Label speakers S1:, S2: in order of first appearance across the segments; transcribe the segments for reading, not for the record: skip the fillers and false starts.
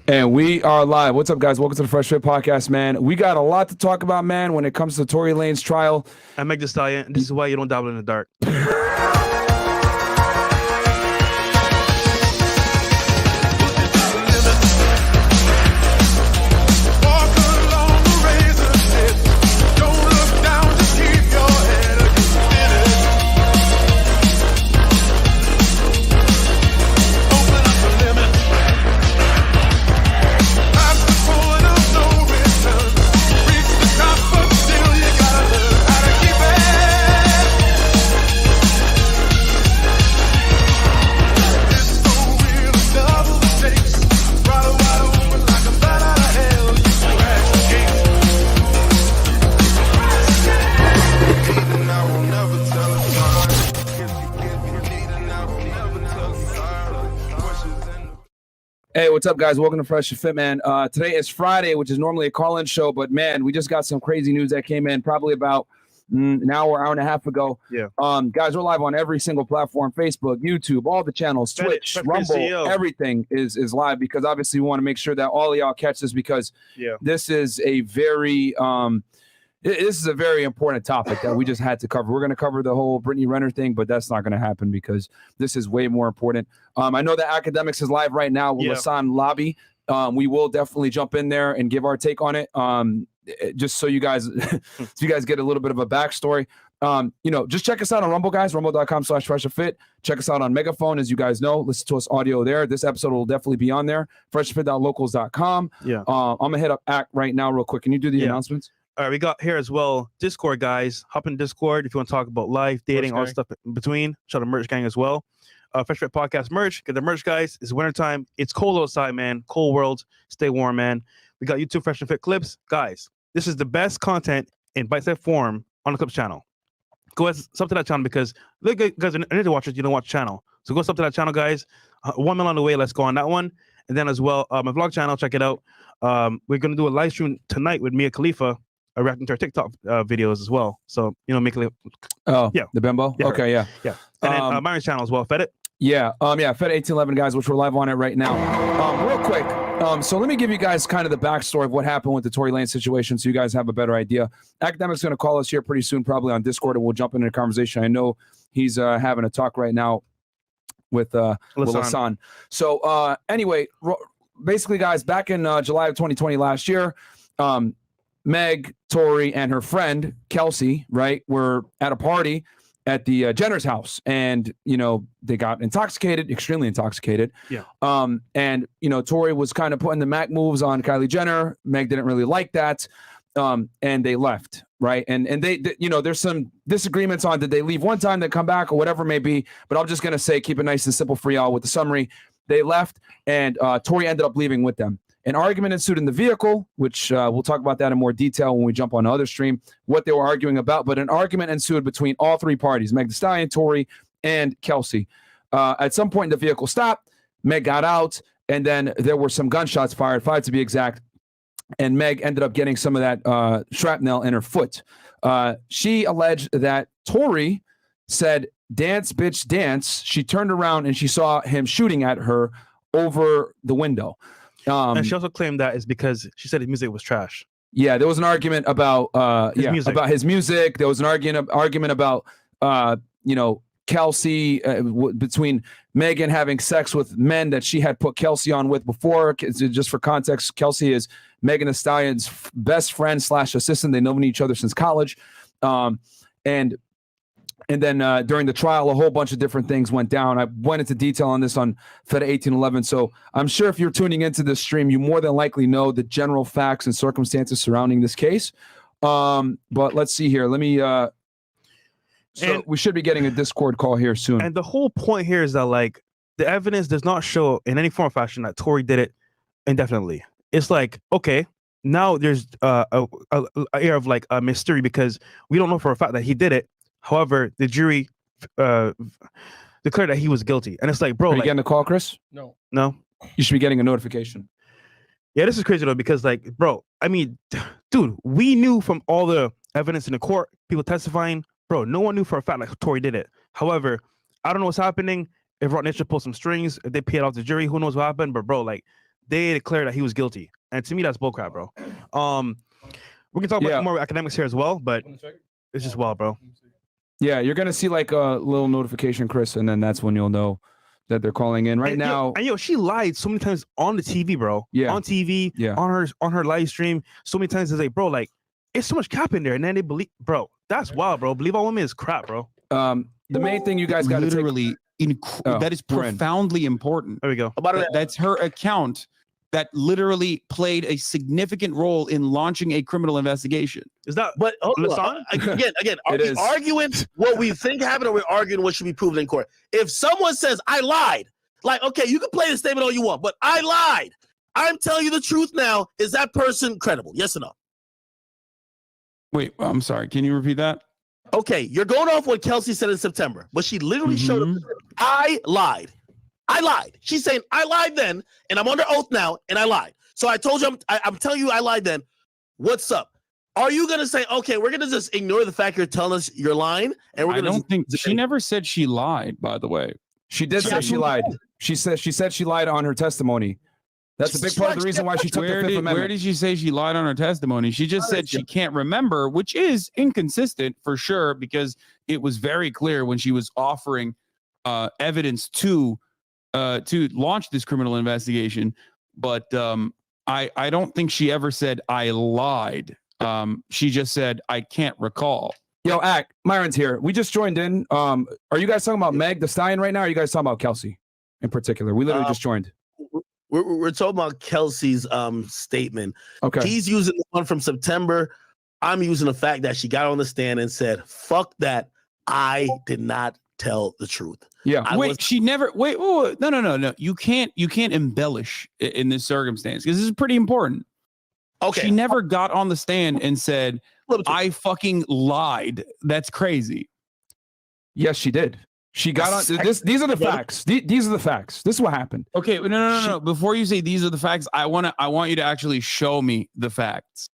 S1: And we are live. What's up, guys? Welcome to the Fresh Fit Podcast, man. We got a lot to talk about, man, when it comes to Tory Lanez trial.
S2: I'm Meg the Stallion. This is why you don't dabble in the dark.
S1: Hey, what's up, guys? Welcome to Fresh Fit, man. Today is Friday, which is normally a call-in show, but man, we just got some crazy news that came in probably about an hour and a half ago.
S2: Yeah.
S1: Guys, we're live on every single platform: Facebook, YouTube, all the channels, Twitch, Rumble, everything is live because obviously we want to make sure that all of y'all catch this because this is a very important topic that we just had to cover. We're going to cover the whole Brittany Renner thing, but that's not going to happen because this is way more important. I know that Academics is live right now with Lasan STILL. We will definitely jump in there and give our take on it. Just so you guys, get a little bit of a backstory. Just check us out on Rumble, guys. Rumble.com/freshfit. Check us out on Megaphone, as you guys know. Listen to us audio there. This episode will definitely be on there. Freshfit.locals.com.
S2: Yeah.
S1: I'm gonna hit up Ak right now, real quick. Can you do the announcements?
S2: All right, we got here as well Discord, guys. Hop in Discord if you want to talk about life, dating, all stuff in between. Shout out to merch gang as well. Fresh Fit Podcast merch. Get the merch, guys. It's wintertime. It's cold outside, man. Cold world. Stay warm, man. We got YouTube Fresh and Fit clips. Guys, this is the best content in bite-sized form on the Clips channel. Go sub to that channel because look, guys, I need to watch it. You don't watch the channel. So go sub to that channel, guys. 1 million on the way. Let's go on that one. And then as well, my vlog channel, check it out. We're going to do a live stream tonight with Mia Khalifa. Reacting to our TikTok videos as well. So, make it.
S1: Oh, yeah. The Bimbo?
S2: Yeah,
S1: okay, yeah.
S2: Yeah. And then Myron's channel as well. Fed it?
S1: Yeah. Fed 1811, guys, which we're live on it right now. Real quick. So let me give you guys kind of the backstory of what happened with the Tory Lanez situation so you guys have a better idea. Academic's going to call us here pretty soon, probably on Discord, and we'll jump into the conversation. I know he's having a talk right now with Lasan. So anyway, basically, guys, back in July of 2020 last year, Meg, Tory, and her friend, Kelsey, right, were at a party at the Jenner's house. And, they got intoxicated, extremely intoxicated. Yeah. And, Tory was kind of putting the Mac moves on Kylie Jenner. Meg didn't really like that. And they left, right? And they there's some disagreements on did they leave one time, then come back, or whatever it may be. But I'm just going to say, keep it nice and simple for y'all with the summary. They left, and Tory ended up leaving with them. An argument ensued in the vehicle, which we'll talk about that in more detail when we jump on the other stream, what they were arguing about. But an argument ensued between all three parties, Meg Thee Stallion, Tory, and Kelsey. At some point, the vehicle stopped. Meg got out, and then there were some gunshots fired, 5 to be exact. And Meg ended up getting some of that shrapnel in her foot. She alleged that Tory said, "Dance, bitch, dance." She turned around and she saw him shooting at her over the window.
S2: And she also claimed that is because she said his music was trash.
S1: Yeah, there was an argument about about his music. There was an argument about Kelsey between Megan having sex with men that she had put Kelsey on with before. Just for context, Kelsey is Megan Thee Stallion's best friend / assistant. They've known each other since college, and then during the trial, a whole bunch of different things went down. I went into detail on this on Fed 1811. So I'm sure if you're tuning into this stream, you more than likely know the general facts and circumstances surrounding this case. But let's see here. Let me. We should be getting a Discord call here soon.
S2: And the whole point here is that the evidence does not show in any form or fashion that Tory did it indefinitely. It's like, okay, now there's a air of a mystery because we don't know for a fact that he did it. However, the jury declared that he was guilty. And it's like, bro.
S1: Are you getting a call, Chris?
S2: No.
S1: You should be getting a notification.
S2: Yeah, this is crazy, though, because, bro, I mean, dude, we knew from all the evidence in the court, people testifying, bro, no one knew for a fact Tory did it. However, I don't know what's happening. If Rock Nation pulled some strings, if they paid off the jury, who knows what happened? But, bro, they declared that he was guilty, and to me, that's bullcrap, bro. We can talk about more academics here as well, but it's just wild, bro.
S1: Yeah, you're gonna see like a little notification, Chris, and then that's when you'll know that they're calling in right now.
S2: And she lied so many times on the TV, bro.
S1: Yeah,
S2: on TV. Yeah, on her live stream, so many times. It's like, bro, like it's so much cap in there, and then they believe, bro. That's wild, bro. BelieveAllWomen is crap, bro.
S1: The main thing you guys got to
S3: literally that is profoundly important.
S2: There we go.
S3: That's her account that literally played a significant role in launching a criminal investigation.
S4: Is that? But again, are we arguing what we think happened, or we're arguing what should be proven in court? If someone says I lied, like, okay, you can play the statement all you want, but I lied. I'm telling you the truth now. Is that person credible? Yes or no?
S3: Wait, I'm sorry. Can you repeat that?
S4: Okay, you're going off what Kelsey said in September, but she literally showed up. I lied. I lied. She's saying I lied then, and I'm under oath now, and I lied. So I told you, I'm telling you I lied then. What's up? Are you going to say, okay, we're going to just ignore the fact you're telling us you're lying? And we're going to. I
S3: don't think she never said she lied, by the way.
S1: She did say she lied. She said she lied on her testimony. That's a big part of the reason why she took the Fifth Amendment.
S3: Where did she say she lied on her testimony? She just said she can't remember, which is inconsistent for sure, because it was very clear when she was offering evidence to launch this criminal investigation. But I don't think she ever said I lied. She just said I can't recall.
S1: Yo, Ak, Myron's here. We just joined in. Are you guys talking about Meg the Stallion right now? Or are you guys talking about Kelsey in particular? We literally just joined.
S4: We're talking about Kelsey's statement.
S1: Okay.
S4: He's using the one from September. I'm using the fact that she got on the stand and said, fuck that. I did not tell the truth.
S1: Yeah.
S3: She never no. You can't embellish in this circumstance, because this is pretty important.
S4: Okay.
S3: She never got on the stand and said, I fucking lied. That's crazy.
S1: Yes, she did. She got on this. These are the facts. These are the facts. This is what happened.
S3: Okay, no. Before you say these are the facts, I want you to actually show me the facts,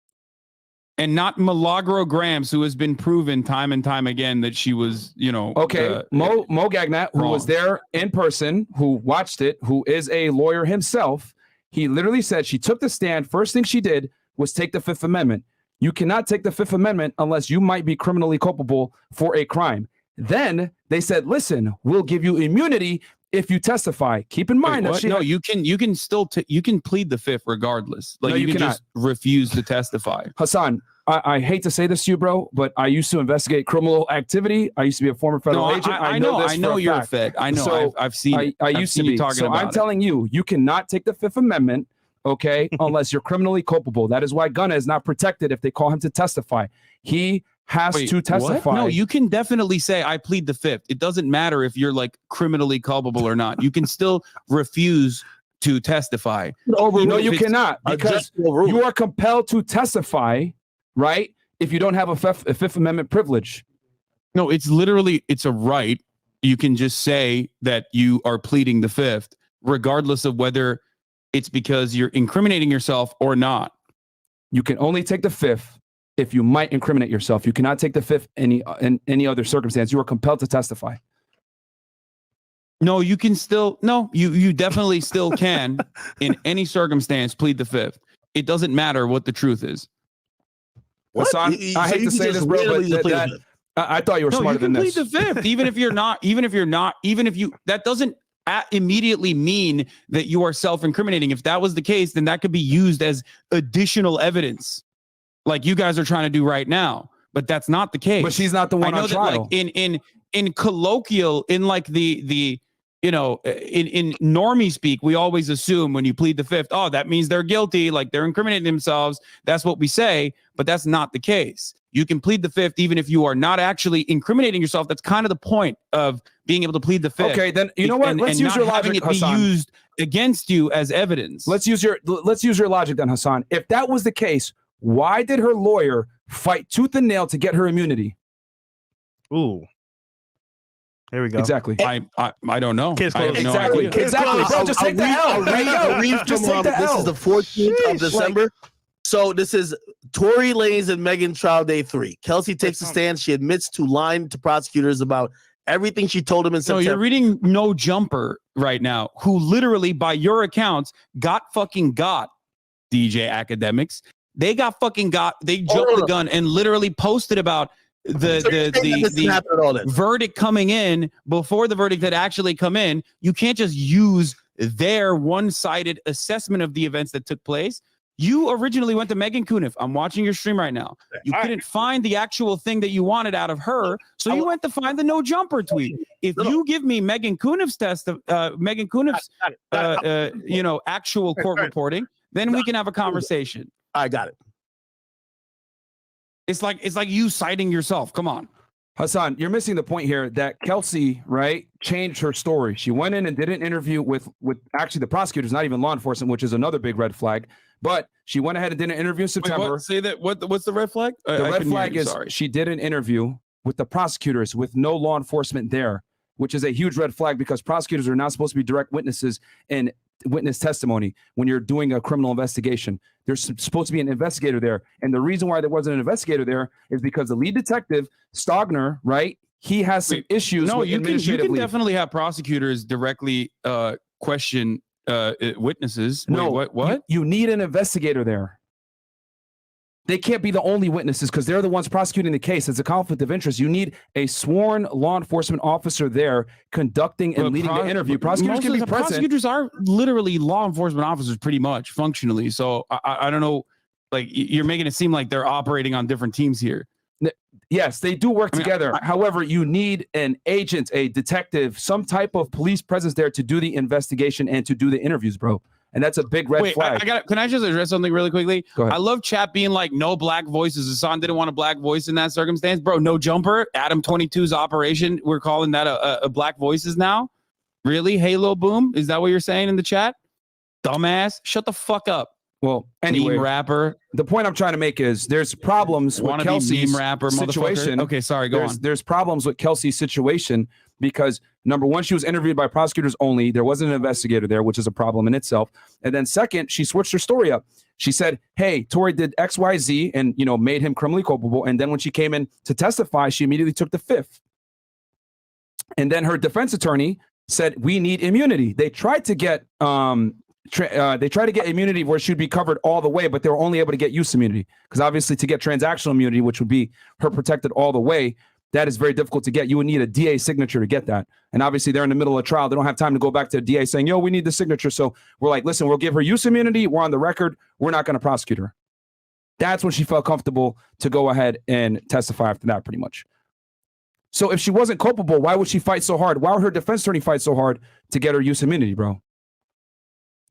S3: and not Milagro Grams, who has been proven time and time again that she was,
S1: Okay, Mo Gagnat, who was there in person, who watched it, who is a lawyer himself. He literally said she took the stand. First thing she did was take the Fifth Amendment. You cannot take the Fifth Amendment unless you might be criminally culpable for a crime. Then they said, listen, we'll give you immunity if you testify. Keep in mind that
S3: you can still you can plead the Fifth regardless. Like, you can just refuse to testify.
S1: Hassan, I hate to say this to you, bro, but I used to investigate criminal activity. I used to be a former federal agent. I know
S3: you're a Fed. I know. So I've seen. I used to be talking about.
S1: I'm telling you, you cannot take the Fifth Amendment, okay, unless you're criminally culpable. That is why Gunna is not protected if they call him to testify. He has to testify.
S3: What? No, you can definitely say I plead the Fifth. It doesn't matter if you're like criminally culpable or not. You can still refuse to testify.
S1: No, you cannot, because you are compelled to testify, right? If you don't have a Fifth Amendment privilege.
S3: No, it's a right. You can just say that you are pleading the Fifth, regardless of whether it's because you're incriminating yourself or not.
S1: You can only take the Fifth if you might incriminate yourself. You cannot take the Fifth in any other circumstance. You are compelled to testify.
S3: No, you can still. No, you definitely still can in any circumstance plead the Fifth. It doesn't matter what the truth is.
S1: Hassan, I hate to say this, bro, but I thought you were smarter than this.
S3: You can plead the Fifth, even if that doesn't immediately mean that you are self-incriminating. If that was the case, then that could be used as additional evidence, like you guys are trying to do right now. But that's not the case.
S1: But she's not the one on trial.
S3: Like in colloquial, in like the in normie speak, we always assume when you plead the Fifth, oh, that means they're guilty, like they're incriminating themselves. That's what we say, but that's not the case. You can plead the Fifth even if you are not actually incriminating yourself. That's kind of the point of being able to plead the Fifth.
S1: Okay, then you know what? Let's use your logic,
S3: it be used against you as evidence.
S1: Let's use your logic then, Hassan. If that was the case, why did her lawyer fight tooth and nail to get her immunity?
S2: Ooh. Here we go.
S1: Exactly.
S3: I don't know.
S1: Exactly. Bro, just take the L.
S4: Just take the L. This is the 14th of December. So this is Tory Lanez and Megan trial day 3. Kelsey takes a stand. She admits to lying to prosecutors about everything she told him in
S3: No,
S4: September.
S3: you're reading No Jumper right now, who literally, by your accounts, got DJ Academics. They jumped the gun and literally posted about the verdict coming in before the verdict had actually come in. You can't just use their one-sided assessment of the events that took place. You originally went to Megan Cuniff. I'm watching your stream right now. You couldn't find the actual thing that you wanted out of her, so you went to find the No Jumper tweet. If you give me Megan Cuniff's actual court reporting, then we can have a conversation.
S4: I got it.
S3: It's like you citing yourself. Come on.
S1: Hassan, you're missing the point here that Kelsey, right, changed her story. She went in and did an interview with actually the prosecutors, not even law enforcement, which is another big red flag. But she went ahead and did an interview in September.
S3: Wait, say that. What's the red flag?
S1: The red flag is she did an interview with the prosecutors with no law enforcement there, which is a huge red flag because prosecutors are not supposed to be direct witnesses in witness testimony when you're doing a criminal investigation. There's supposed to be an investigator there. And the reason why there wasn't an investigator there is because the lead detective, Stogner, right, he has some issues.
S3: No,
S1: with
S3: you can definitely have prosecutors directly question witnesses.
S1: No,
S3: wait, what?
S1: You need an investigator there. They can't be the only witnesses because they're the ones prosecuting the case. It's a conflict of interest. You need a sworn law enforcement officer there conducting and leading the interview. Prosecutors can be present.
S3: Prosecutors are literally law enforcement officers pretty much functionally. So I don't know, like you're making it seem like they're operating on different teams here.
S1: Yes, they do work together. However, you need an agent, a detective, some type of police presence there to do the investigation and to do the interviews, bro. And that's a big red flag.
S3: Can I just address something really quickly?
S1: Go ahead.
S3: I love chat being like, no black voices. Hassan didn't want a black voice in that circumstance. Bro, No Jumper, Adam 22's operation. We're calling that a black voices now? Really? Halo Boom? Is that what you're saying in the chat? Dumbass. Shut the fuck up.
S1: Well, anyway,
S3: meme rapper.
S1: The point I'm trying to make is there's problems with Kelsey's
S3: meme rapper,
S1: situation.
S3: Okay, sorry, go on.
S1: There's problems with Kelsey's situation because number one, she was interviewed by prosecutors only. There wasn't an investigator there, which is a problem in itself. And then second, she switched her story up. She said, hey, Tory did X, Y, Z and, made him criminally culpable. And then when she came in to testify, she immediately took the fifth. And then her defense attorney said, we need immunity. They tried to get immunity where she'd be covered all the way, but they were only able to get use immunity because obviously to get transactional immunity, which would be her protected all the way, that is very difficult to get. You would need a DA signature to get that. And obviously they're in the middle of a trial. They don't have time to go back to the DA saying, yo, we need the signature. So we're like, listen, we'll give her use immunity. We're on the record. We're not going to prosecute her. That's when she felt comfortable to go ahead and testify after that pretty much. So if she wasn't culpable, why would she fight so hard? Why would her defense attorney fight so hard to get her use immunity, bro?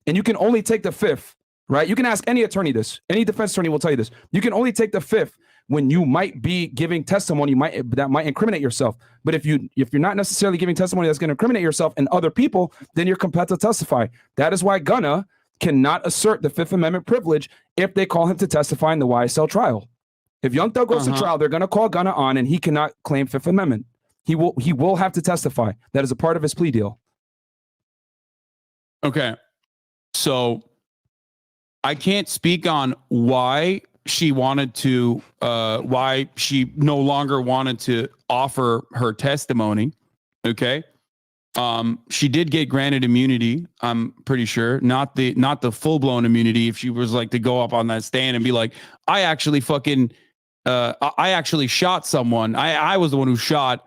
S1: And you can only take the fifth, right? You can ask any attorney this. Any defense attorney will tell you this. You can only take the fifth when you might be giving testimony that might incriminate yourself. But if you're not necessarily giving testimony that's going to incriminate yourself and other people, then you're compelled to testify. That is why Gunna cannot assert the Fifth Amendment privilege if they call him to testify in the YSL trial. If Young Thug goes to trial, they're going to call Gunna on and he cannot claim Fifth Amendment. He will have to testify. That is a part of his plea deal.
S3: Okay. So I can't speak on why she wanted to, why she no longer wanted to offer her testimony. Okay. She did get granted immunity. I'm pretty sure not the full blown immunity. If she was like to go up on that stand and be like, I actually shot someone. I was the one who shot.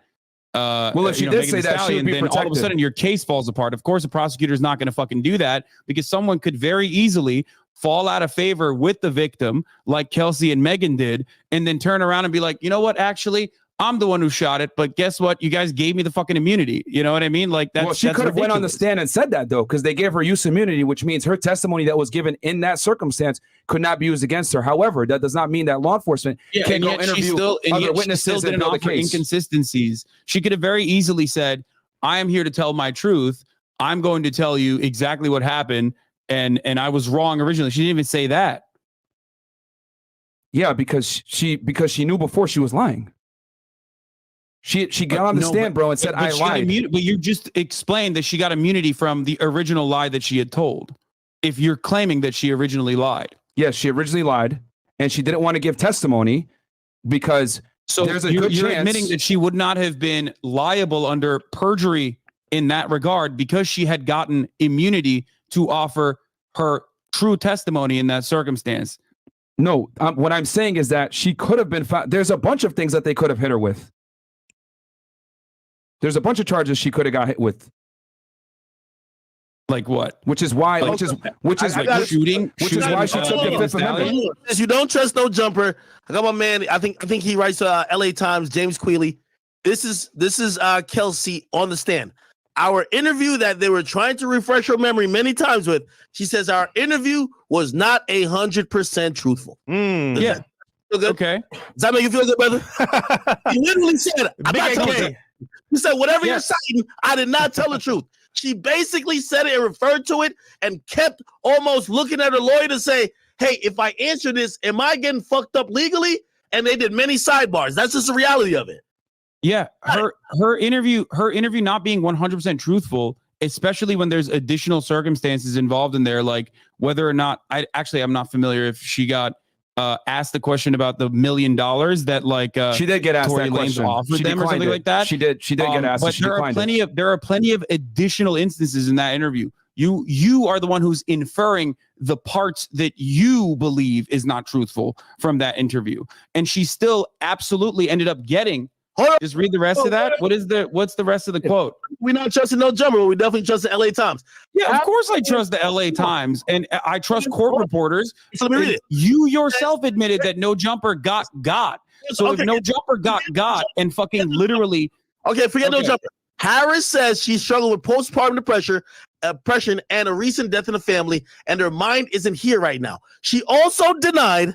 S1: Well, if she did say that, she would be
S3: then
S1: protected.
S3: all of a sudden your case falls apart. Of course, the prosecutor is not going to fucking do that because someone could very easily fall out of favor with the victim, like Kelsey and Megan did, and then turn around and be like, you know what? Actually, I'm the one who shot it, but guess what? You guys gave me the fucking immunity. You know what I mean? Like that's.
S1: Well, she could have went on the stand and said that though, because they gave her use immunity, which means her testimony that was given in that circumstance could not be used against her. However, that does not mean that law enforcement can't go interview other witnesses and build a case.
S3: Inconsistencies. She could have very easily said, "I am here to tell my truth. I'm going to tell you exactly what happened, and I was wrong originally." She didn't even say that.
S1: Yeah, because she knew before she was lying. She got on the stand, bro, and said, I lied.
S3: But you just explained that she got immunity from the original lie that she had told. If you're claiming that she originally lied.
S1: Yes, she originally lied, and she didn't want to give testimony because
S3: So
S1: there's a
S3: you're
S1: good chance
S3: admitting that she would not have been liable under perjury in that regard because she had gotten immunity to offer her true testimony in that circumstance.
S1: No, what I'm saying is that she could have been found. There's a bunch of things that they could have hit her with. There's a bunch of charges she could have got hit with.
S3: Like what?
S1: Which is why, which is
S3: like shooting,
S1: which is why she took the Fifth Amendment.
S4: Since you don't trust no jumper, I got my man. I think he writes LA Times, James Quealy. This is Kelsey on the stand. Our interview that they were trying to refresh her memory many times with, she says our interview was not 100% truthful.
S3: Yeah. Okay.
S4: Does that make you feel good, brother? He literally said, I'm not telling you. He said, whatever you're citing, I did not tell the truth. She basically said it and referred to it and kept almost looking at her lawyer to say, hey, if I answer this, am I getting fucked up legally? And they did many sidebars. That's just the reality of it.
S3: Yeah, her interview not being 100% truthful, especially when there's additional circumstances involved in there, like whether or not I'm not familiar if she got asked the question about the $1 million that like
S1: she did get asked
S3: Tory
S1: that question.
S3: Offered
S1: she
S3: them or something like that.
S1: She did get asked.
S3: But there are plenty of additional instances in that interview. You are the one who's inferring the parts that you believe is not truthful from that interview, and she still absolutely ended up getting. Just read the rest of that. What's the rest of the quote?
S4: We're not trusting no jumper, but we definitely trust the LA Times.
S3: Yeah, of course I trust the LA Times, and I trust court reporters.
S4: So let me read it.
S3: You yourself admitted that no jumper got. So if no jumper got, and fucking literally.
S4: Okay, forget no jumper. Harris says she struggled with postpartum depression and a recent death in the family, and her mind isn't here right now. She also denied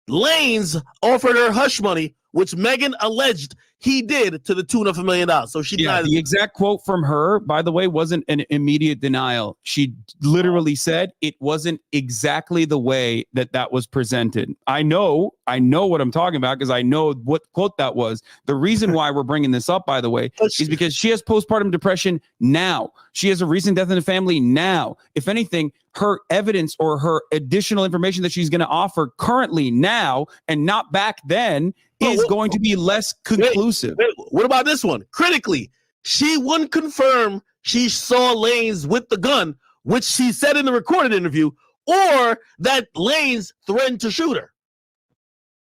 S4: Lanez offered her hush money, which Megan alleged he did to the tune of $1 million. So she denied
S3: the exact quote from her, by the way, wasn't an immediate denial. She literally said it wasn't exactly the way that was presented. I know what I'm talking about because I know what quote that was. The reason why we're bringing this up, by the way, is because she has postpartum depression now. She has a recent death in the family now. If anything, her evidence or her additional information that she's going to offer currently now and not back then is going to be less conclusive.
S4: Wait, what about this one? Critically, she wouldn't confirm she saw Lanez with the gun, which she said in the recorded interview, or that Lanez threatened to shoot her.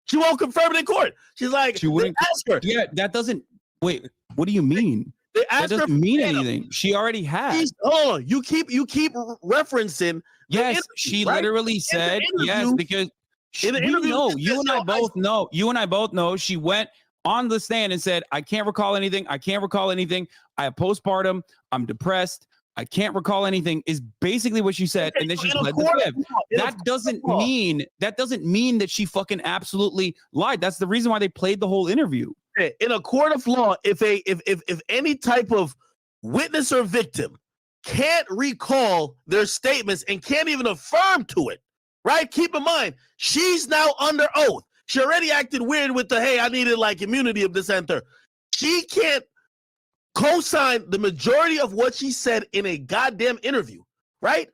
S4: She won't confirm it in court. She's like,
S3: she wouldn't
S4: ask her.
S3: Yeah, that doesn't. Wait, what do you mean?
S4: That
S3: doesn't mean anything. She already has.
S4: Oh, you keep referencing.
S3: Yes, she literally said yes because. You and I both know she went on the stand and said, I can't recall anything. I have postpartum. I'm depressed. I can't recall anything is basically what she said. And then she pled the fifth. That doesn't mean that she fucking absolutely lied. That's the reason why they played the whole interview.
S4: In a court of law, if any type of witness or victim can't recall their statements and can't even affirm to it, right? Keep in mind, she's now under oath. She already acted weird with the, hey, I needed like immunity of this and third. She can't co-sign the majority of what she said in a goddamn interview, right?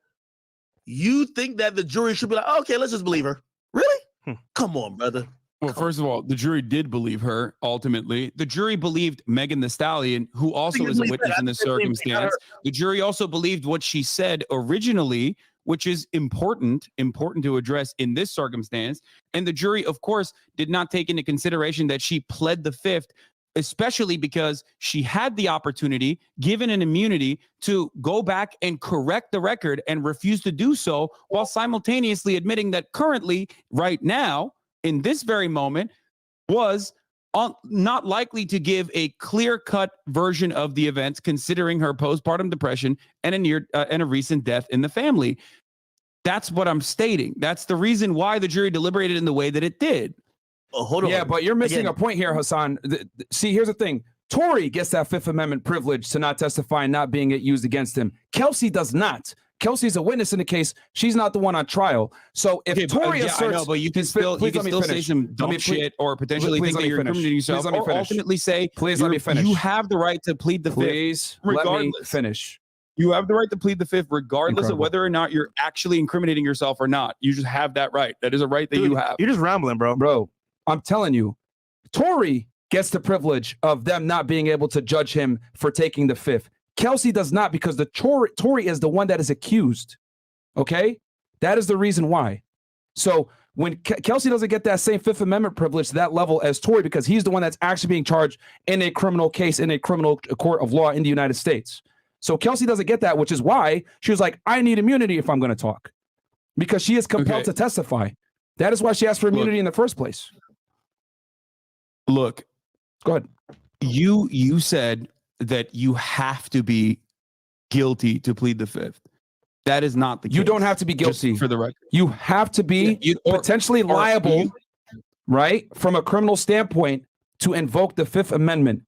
S4: You think that the jury should be like, okay, let's just believe her. Really? Come on, brother.
S3: Well, first of all, the jury did believe her, ultimately. The jury believed Megan the Stallion, who also is a witness in this circumstance. The jury also believed what she said originally, which is important to address in this circumstance. And the jury, of course, did not take into consideration that she pled the fifth, especially because she had the opportunity, given an immunity, to go back and correct the record and refuse to do so while simultaneously admitting that currently, right now, in this very moment, was not likely to give a clear-cut version of the events, considering her postpartum depression and a recent death in the family. That's what I'm stating. That's the reason why the jury deliberated in the way that it did.
S4: Oh, hold on.
S1: Yeah, but you're missing a point here, Hassan. See, here's the thing. Tory gets that Fifth Amendment privilege to not testify and not being used against him. Kelsey does not. Kelsey's a witness in the case. She's not the one on trial. So if Tory asserts,
S3: I know, but you can still say some dumb shit or potentially think that you're incriminating yourself, or ultimately say,
S1: please let me finish.
S3: You have the right to plead the fifth.
S1: Please let me finish.
S3: You have the right to plead the fifth, regardless of whether or not you're actually incriminating yourself or not. You just have that right. That is a right that you have.
S2: You're just rambling, bro.
S1: Bro, I'm telling you, Tory gets the privilege of them not being able to judge him for taking the fifth. Kelsey does not, because the Tory is the one that is accused. Okay? That is the reason why. So when Kelsey doesn't get that same Fifth Amendment privilege to that level as Tory, because he's the one that's actually being charged in a criminal case in a criminal court of law in the United States. So Kelsey doesn't get that, which is why she was like, I need immunity if I'm going to talk, because she is compelled to testify. That is why she asked for immunity in the first place.
S3: Look,
S1: go ahead.
S3: You said that you have to be guilty to plead the fifth. That is not the case.
S1: You don't have to be guilty.
S3: Just for the record.
S1: You have to be potentially liable, right, from a criminal standpoint to invoke the Fifth Amendment.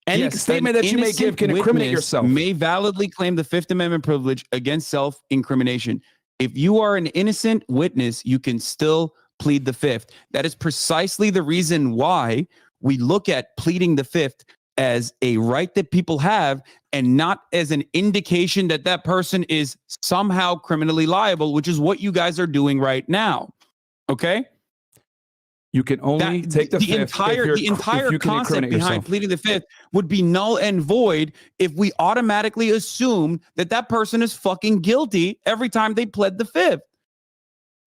S1: Any statement that you may give can incriminate yourself.
S3: May validly claim the Fifth Amendment privilege against self-incrimination. If you are an innocent witness, you can still plead the fifth. That is precisely the reason why we look at pleading the fifth as a right that people have and not as an indication that that person is somehow criminally liable, which is what you guys are doing right now. Okay?
S1: You can only take the
S3: entire concept behind pleading the fifth would be null and void if we automatically assume that that person is fucking guilty every time they pled the fifth.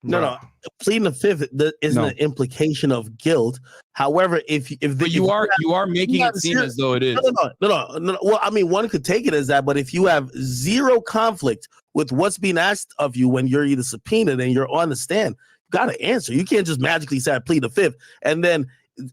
S4: No. Pleading the fifth isn't an implication of guilt. However,
S3: you are making it seem as though it is.
S4: No. Well, I mean, one could take it as that, but if you have zero conflict with what's being asked of you when you're either subpoenaed and you're on the stand, you got to answer. You can't just magically say I plead the fifth and then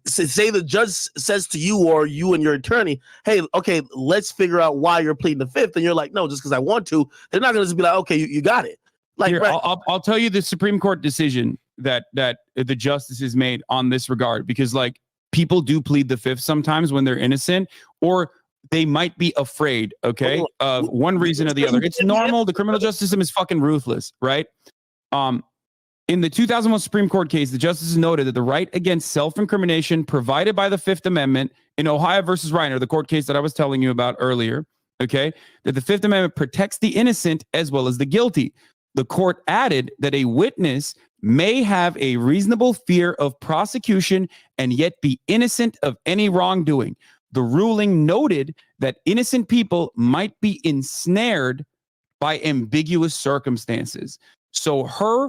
S4: say the judge says to you or you and your attorney, hey, okay, let's figure out why you're pleading the fifth, and you're like, no, just because I want to. They're not going to just be like, okay, you got it. Like,
S3: here, I'll tell you the Supreme Court decision that the justices made on this regard, because like people do plead the fifth sometimes when they're innocent, or they might be afraid, okay, of one reason or the other. It's normal. The criminal justice system is fucking ruthless, right? In the 2001 Supreme Court case, the justices noted that the right against self-incrimination provided by the Fifth Amendment in Ohio versus Reiner, the court case that I was telling you about earlier, okay, that the Fifth Amendment protects the innocent as well as the guilty. The court added that a witness may have a reasonable fear of prosecution and yet be innocent of any wrongdoing. The ruling noted that innocent people might be ensnared by ambiguous circumstances. So her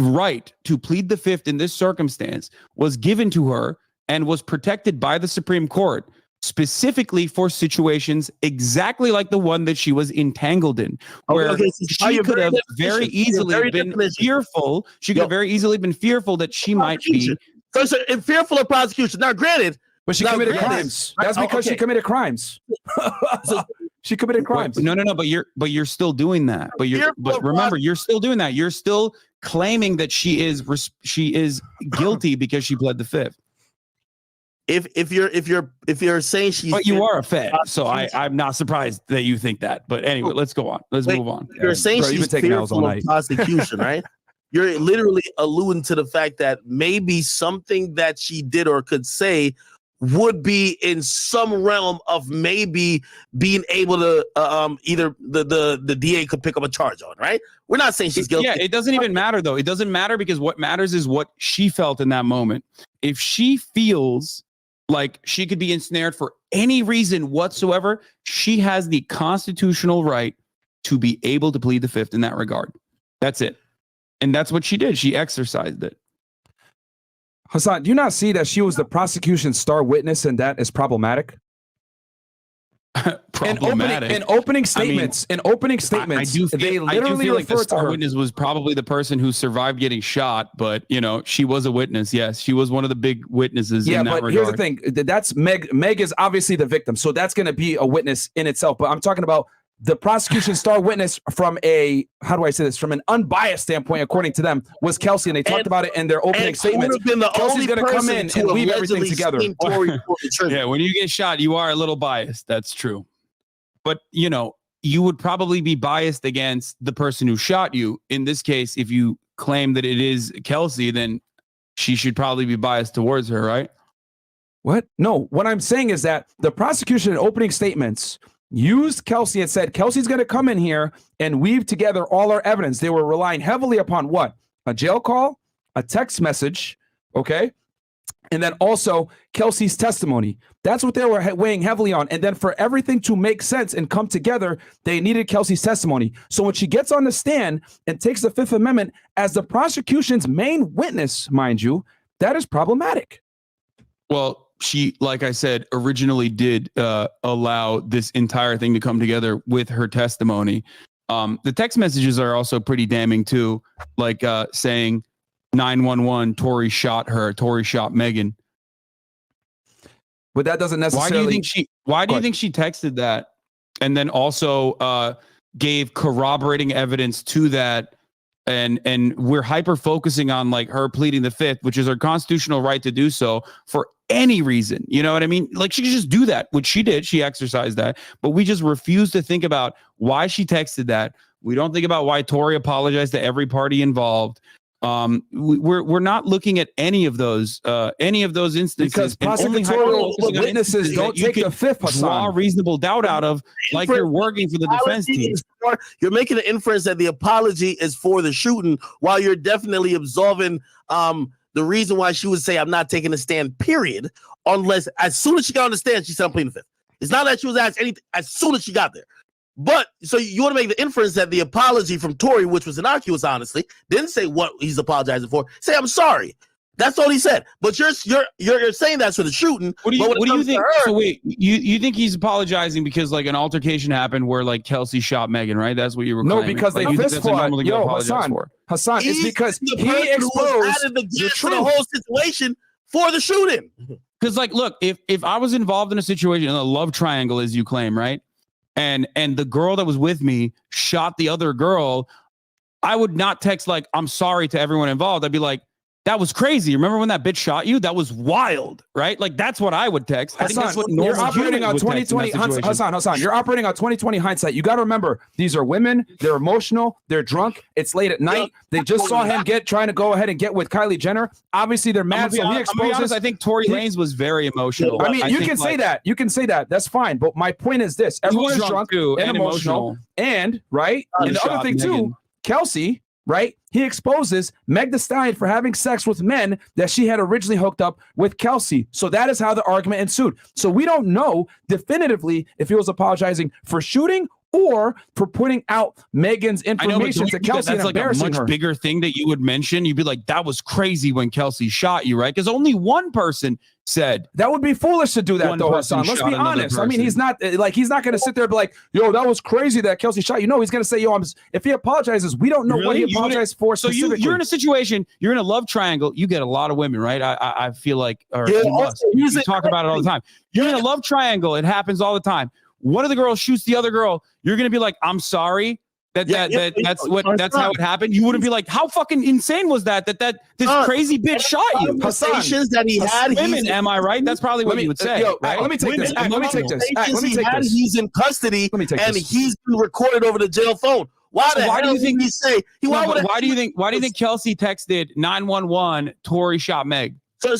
S3: right to plead the fifth in this circumstance was given to her and was protected by the Supreme Court, specifically for situations exactly like the one that she was entangled in, where she could have very easily been fearful. She could have very easily been fearful that she might be
S4: fearful of prosecution. Now, granted,
S1: but she committed crimes. That's because she committed crimes. She committed crimes.
S3: No. But you're still doing that. But remember, you're still doing that. You're still claiming that she is guilty because she pled the fifth.
S4: If you're saying she's,
S3: but you are a Fed, so I'm not surprised that you think that. But anyway, let's go on. Let's move on.
S4: You're saying she's fearful of prosecution, right? You're literally alluding to the fact that maybe something that she did or could say would be in some realm of maybe being able to either the DA could pick up a charge on, right? We're not saying she's guilty.
S3: Yeah, it doesn't even matter though. It doesn't matter because what matters is what she felt in that moment. If she feels like she could be ensnared for any reason whatsoever, she has the constitutional right to be able to plead the fifth in that regard. That's it. And that's what she did. She exercised it.
S1: Hassan, do you not see that she was the prosecution's star witness and that is problematic?
S3: Problematic.
S1: In opening statements,
S3: I do feel like the star witness was probably the person who survived getting shot, but you know, she was a witness. Yes, she was one of the big witnesses.
S1: Yeah,
S3: in that
S1: but
S3: regard.
S1: Here's the thing: that's Meg. Meg is obviously the victim, so that's going to be a witness in itself. But I'm talking about the prosecution's star witness from a, how do I say this? From an unbiased standpoint, according to them, was Kelsey, and they talked about it in their opening statements. Kelsey's going to come in and weave everything together.
S3: Yeah, when you get shot, you are a little biased. That's true. But, you know, you would probably be biased against the person who shot you. In this case, if you claim that it is Kelsey, then she should probably be biased towards her, right?
S1: What? No, what I'm saying is that the prosecution in opening statements used Kelsey and said, Kelsey's going to come in here and weave together all our evidence. They were relying heavily upon what? A jail call, a text message, okay? And then also Kelsey's testimony. That's what they were weighing heavily on. And then for everything to make sense and come together, they needed Kelsey's testimony. So when she gets on the stand and takes the Fifth Amendment as the prosecution's main witness, mind you, that is problematic.
S3: Well, she, like I said, originally did allow this entire thing to come together with her testimony. The text messages are also pretty damning too, like saying 911, Tory shot her, Tory shot Megan.
S1: But that doesn't necessarily.
S3: Why do you think she texted that and then also gave corroborating evidence to that? And we're hyper focusing on like her pleading the Fifth, which is her constitutional right to do so for any reason. You know what I mean? Like she could just do that, which she did. She exercised that, but we just refuse to think about why she texted that. We don't think about why Tory apologized to every party involved. We're not looking at any of those instances
S1: because prosecutorial witnesses don't take the Fifth,
S3: draw reasonable doubt out of, like you're working for the defense team.
S4: You're making an inference that the apology is for the shooting, while you're definitely absolving the reason why she would say I'm not taking a stand, period, unless as soon as she got on the stand, she said I'm pleading the Fifth. It's not that she was asked anything as soon as she got there. But so you want to make the inference that the apology from Tory, which was innocuous, honestly, didn't say what he's apologizing for. Say I'm sorry. That's all he said. But you're saying that's for the shooting.
S3: What do you think? So wait, you think he's apologizing because like an altercation happened where like Kelsey shot Megan, right? That's what you were claiming.
S1: No, because they fist fought. Yo, Hassan, it's because he exposed
S4: the whole situation for the shooting.
S3: Because like, look, if I was involved in a situation in a love triangle, as you claim, right? And the girl that was with me shot the other girl, I would not text like, I'm sorry to everyone involved. I'd be like, that was crazy. Remember when that bitch shot you? That was wild, right? Like that's what I would text. I think that's what
S1: you're operating on 2020. Hassan, you're operating on 2020 hindsight. You got to remember, these are women. They're emotional. They're drunk. It's late at night. They just saw him trying to go ahead and get with Kylie Jenner. Obviously, they're mad. So he exposes.
S3: I think Tory Lanez was very emotional.
S1: I mean, you can say that. You can say that. That's fine. But my point is this: everyone's drunk and emotional, and right. And the other thing too, Kelsey. Right? He exposes Meg Thee Stallion for having sex with men that she had originally hooked up with Kelsey. So that is how the argument ensued. So we don't know definitively if he was apologizing for shooting or for putting out Megan's information to Kelsey and embarrassing her.
S3: That's like a much bigger thing that you would mention. You'd be like, that was crazy when Kelsey shot you, right? Because only one person said.
S1: That would be foolish to do that, though, Hassan. Let's be honest. I mean, he's not going to sit there and be like, yo, that was crazy that Kelsey shot you. No, he's going to say, yo, if he apologizes, we don't know what he apologized for specifically.
S3: So you're in a situation, you're in a love triangle, you get a lot of women, right? I feel like, or you talk about it all the time. You're in a love triangle. It happens all the time. One of the girls shoots the other girl. You're going to be like, I'm sorry. That's how it happened. You wouldn't be like, how fucking insane was that this crazy bitch shot you?
S4: Conversations that he had.
S3: Women, am I right? That's probably what you would say.
S1: Right? Let me take this.
S4: He's in custody and he's been recorded over the jail phone. Why do you think
S3: why do you think Kelsey texted 911 Tory shot Meg?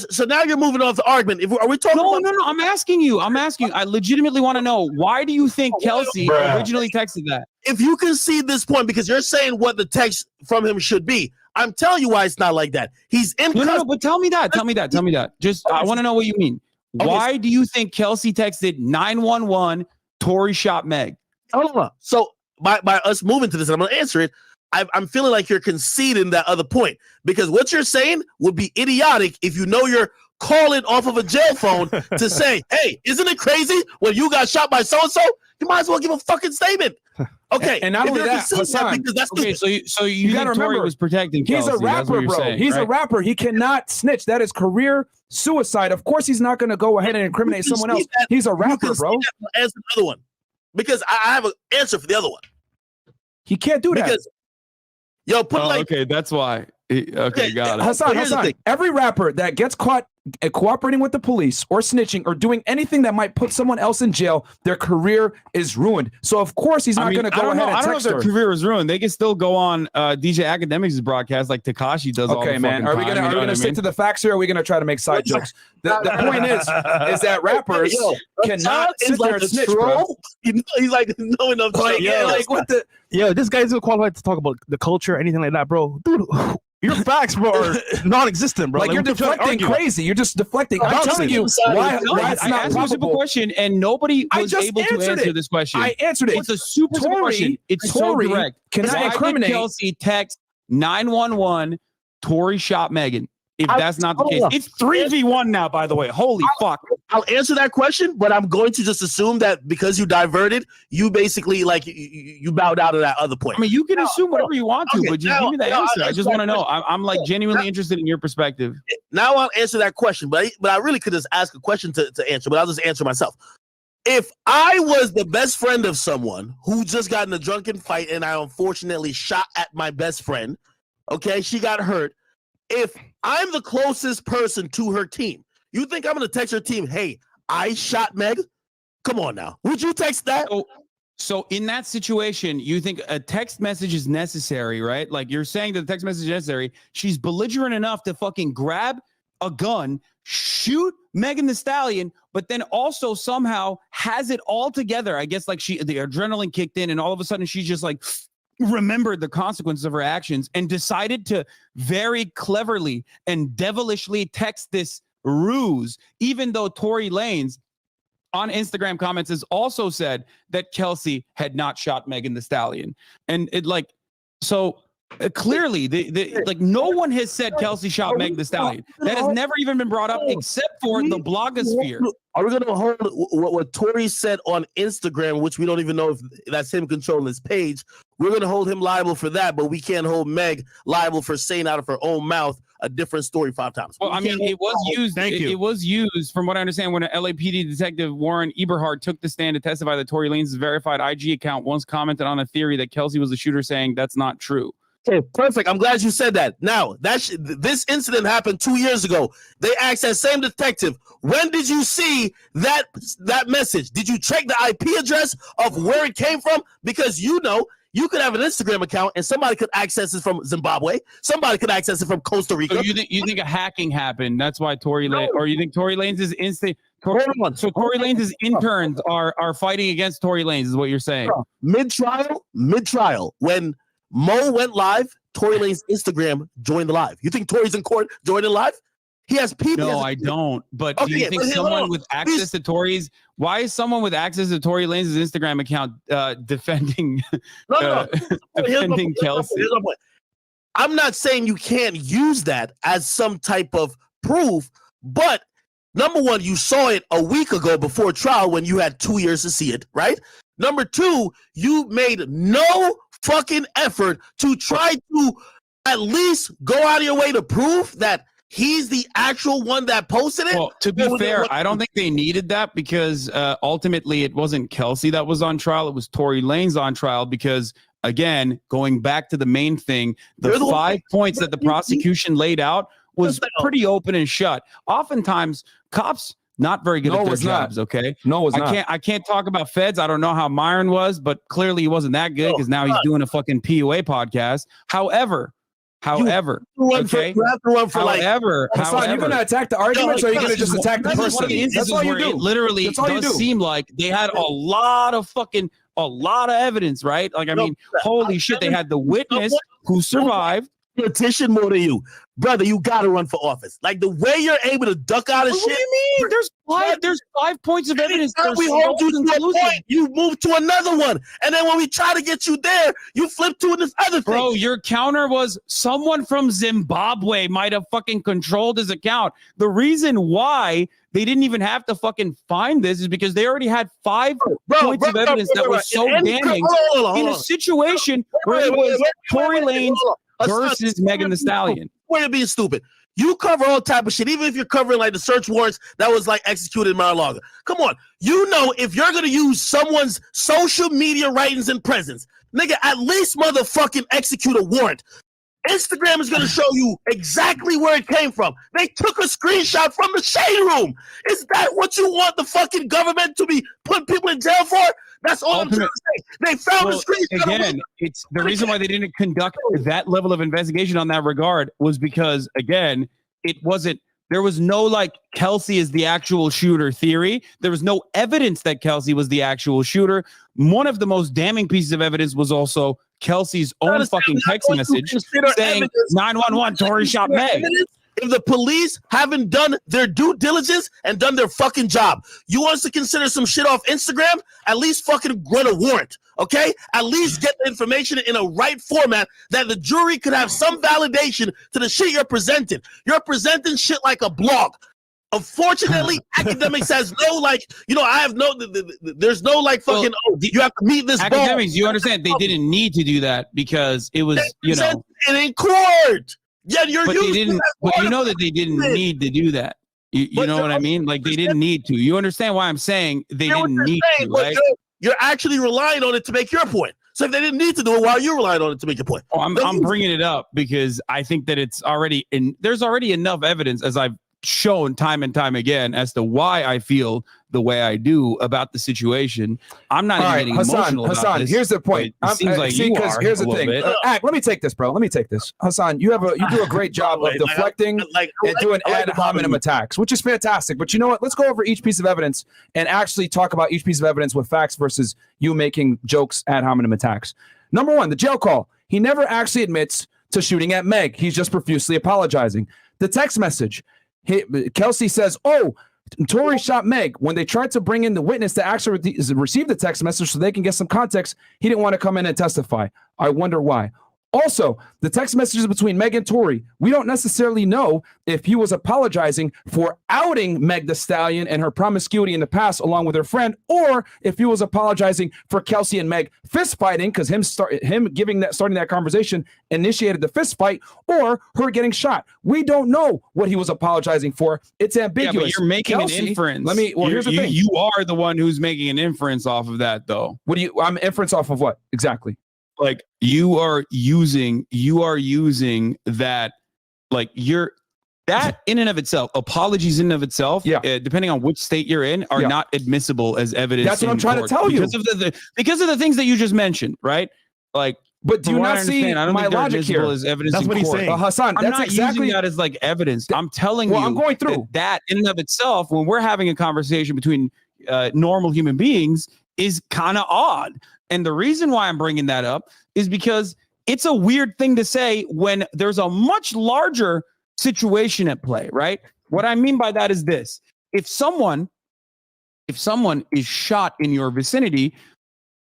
S4: So now you're moving off the argument. Are we talking?
S3: No. I'm asking you. I legitimately want to know, why do you think Kelsey originally texted that?
S4: If you can see this point, because you're saying what the text from him should be, I'm telling you why it's not like that. He's in.
S3: No, but tell me that. Just I want to know what you mean. Okay. Why do you think Kelsey texted 911 Tory shot Meg?
S4: Oh, so by us moving to this, and I'm going to answer it. I'm feeling like you're conceding that other point, because what you're saying would be idiotic if you know you're calling off of a jail phone to say, hey, isn't it crazy when you got shot by so-and-so? You might as well give a fucking statement. Okay.
S1: And not only that, Hassan,
S4: because that's
S3: so you got to remember, Tory was protecting Kelsey.
S1: He's a rapper, bro. He's a rapper. He cannot snitch. That is career suicide. Of course, he's not going to go ahead and incriminate someone else. He's a rapper, bro.
S4: Answer the other one, because I have an answer for the other one.
S1: He can't do that.
S4: Because
S3: okay, that's why. Okay, got it.
S1: Hassan, every rapper that gets caught cooperating with the police or snitching or doing anything that might put someone else in jail, their career is ruined. So of course he's not going to go ahead and text her. I don't know if their
S3: career is ruined. They can still go on DJ Academics' broadcast like Tekashi does.
S1: Okay, man. Are we going to stick to the facts here? Or are we going to try to make side jokes? The point is that rappers cannot sit there and snitch, bro.
S4: He's like, no enough time.
S2: This guy's not qualified to talk about the culture or anything like that, bro. Dude, your facts, bro, are non-existent, bro.
S1: Like you're deflecting crazy. You're just deflecting. I'm telling you why it's
S3: I
S1: not
S3: asked you a simple
S1: probable.
S3: question, and nobody was able to answer this question.
S1: I answered it.
S3: It's a super simple question. It's so direct.
S1: Can I incriminate
S3: Kelsey text 911 Tory shot Megan? If that's not the case, it's 3v1 now, by the way. Holy fuck.
S4: I'll answer that question, but I'm going to just assume that because you diverted, you basically like you bowed out of that other point.
S3: I mean, you can assume whatever you want to,
S4: okay,
S3: but just give me the answer. I just want to know.
S4: question.
S3: I'm like genuinely interested in your perspective.
S4: Now I'll answer that question, but I really could just ask a question to answer, but I'll just answer myself. If I was the best friend of someone who just got in a drunken fight and I unfortunately shot at my best friend, okay, she got hurt. If I'm the closest person to her team, you think I'm going to text her team, hey, I shot Meg? Come on now. Would you text that?
S3: So in that situation, you think a text message is necessary, right? Like you're saying that the text message is necessary. She's belligerent enough to fucking grab a gun, shoot Megan Thee Stallion, but then also somehow has it all together. I guess like the adrenaline kicked in and all of a sudden she's just like remembered the consequences of her actions and decided to very cleverly and devilishly text this ruse, even though Tory Lanez on Instagram comments has also said that Kelsey had not shot Megan Thee Stallion. And it like, so clearly like no one has said Kelsey shot Megan Thee Stallion. That has never even been brought up except for the blogosphere.
S4: Are we going to hold what Tory said on Instagram, which we don't even know if that's him controlling his page? We're going to hold him liable for that, but we can't hold Meg liable for saying out of her own mouth a different story 5 times.
S3: Well, I mean, it was used. It was used, from what I understand, when an LAPD detective Warren Eberhard took the stand to testify that Tory Lanez's verified IG account once commented on a theory that Kelsey was the shooter, saying that's not true.
S4: Okay, perfect. I'm glad you said that. Now, this incident happened 2 years ago. They asked that same detective, when did you see that message? Did you check the IP address of where it came from? Because you know, you could have an Instagram account and somebody could access it from Zimbabwe. Somebody could access it from Costa Rica.
S3: So you think a hacking happened? That's why Tory Lanez, or you think Tory Lanez's Tory Lanez's interns are fighting against Tory Lanez is what you're saying?
S4: Mid-trial, when Mo went live, Tory Lanez's Instagram joined the live. You think Tory's in court joining live? He has people.
S3: No, I don't. But do you think someone with access to Tory's? Why is someone with access to Tory Lanez's Instagram account defending defending Kelsey?
S4: Here's my point. I'm not saying you can't use that as some type of proof, but number one, you saw it a week ago before trial when you had 2 years to see it, right? Number two, you made no fucking effort to try to at least go out of your way to prove that he's the actual one that posted it.
S3: Well, to be fair, I don't think they needed that because ultimately it wasn't Kelsey that was on trial. It was Tory Lanez on trial because, again, going back to the main thing, the 5 points that the prosecution laid out was pretty open and shut. Oftentimes, cops not very good at their jobs, okay?
S1: No, it's not.
S3: I can't talk about feds. I don't know how Myron was, but clearly he wasn't that good because now he's doing a fucking PUA podcast. However,
S4: you have to run for
S3: however,
S1: you're going to attack the arguments or are you going to just attack the person? That's all you do.
S3: It literally does seem like they had a lot of evidence, right? Like, I mean, holy shit, they had the witness who survived.
S4: Petition more than you, brother. You got to run for office. Like the way you're able to duck out of shit.
S3: What do you mean? There's five points of evidence.
S4: We hold you to a point. You move to another one, and then when we try to get you there, you flip to this other thing.
S3: Bro, your counter was someone from Zimbabwe might have fucking controlled his account. The reason why they didn't even have to fucking find this is because they already had 5 points of evidence that was so damning in a situation where it was Tory Lanez versus Megan Thee Stallion.
S4: We're being stupid. You cover all type of shit, even if you're covering like the search warrants that was like executed in Mar-a-Lago. Come on, you know if you're gonna use someone's social media writings and presence, nigga, at least motherfucking execute a warrant. Instagram is gonna show you exactly where it came from. They took a screenshot from the shade room. Is that what you want the fucking government to be putting people in jail for? That's all I'm trying to say. They found the screenshot.
S3: Again, it's the reason why they didn't conduct that level of investigation on that regard was because, again, there was no like Kelsey is the actual shooter theory. There was no evidence that Kelsey was the actual shooter. One of the most damning pieces of evidence was also Kelsey's own fucking text message saying 911 Tory shot Meg.
S4: if the police haven't done their due diligence and done their fucking job. You want us to consider some shit off Instagram? At least fucking run a warrant, okay? At least get the information in a right format that the jury could have some validation to the shit you're presenting. You're presenting shit like a blog. Unfortunately, academics has no, like, you know, I have no, there's no, like, fucking, you have to meet this
S3: academics, you understand they didn't need to do that because it was, you know.
S4: And in court. Yeah,
S3: but they didn't, but you know that they didn't need to do that. You know what I mean? Like, they didn't need to. You understand why I'm saying they didn't need to, right?
S4: You're actually relying on it to make your point. So if they didn't need to do it, why are you relying on it to make your point?
S3: Oh, I'm bringing it up because I think that it's already there's already enough evidence, as I've shown time and time again, as to why I feel the way I do about the situation. I'm not even getting emotional about this.
S1: Here's the point.
S3: It seems like you are.
S1: Here's the thing. Let me take this, bro. Let me take this. Hassan, you do a great job of deflecting and doing ad hominem attacks, which is fantastic. But you know what? Let's go over each piece of evidence and actually talk about each piece of evidence with facts versus you making jokes ad hominem attacks. Number one, the jail call. He never actually admits to shooting at Meg. He's just profusely apologizing. The text message. Kelsey says, "Oh, Tory shot Meg." When they tried to bring in the witness to actually receive the text message so they can get some context, he didn't want to come in and testify. I wonder why. Also, the text messages between Meg and Tory, we don't necessarily know if he was apologizing for outing Meg the Stallion and her promiscuity in the past along with her friend, or if he was apologizing for Kelsey and Meg fist fighting because starting that conversation initiated the fist fight, or her getting shot. We don't know what he was apologizing for. It's ambiguous.
S3: Yeah, but you're making an inference.
S1: Here's the thing.
S3: You are the one who's making an inference off of that, though.
S1: I'm inference off of what exactly?
S3: Like you are using that, like that in and of itself, apologies in and of itself, depending on which state you're in, are not admissible as evidence.
S1: That's what I'm trying to tell you.
S3: Because of the things that you just mentioned, right? Like,
S1: but do you not see my logic here?
S3: As evidence
S4: that's what he's saying.
S1: Hassan,
S3: I'm not using that as like evidence. I'm telling you,
S1: I'm going through
S3: that in and of itself, when we're having a conversation between normal human beings, is kind of odd. And the reason why I'm bringing that up is because it's a weird thing to say when there's a much larger situation at play, right? What I mean by that is this. If someone is shot in your vicinity,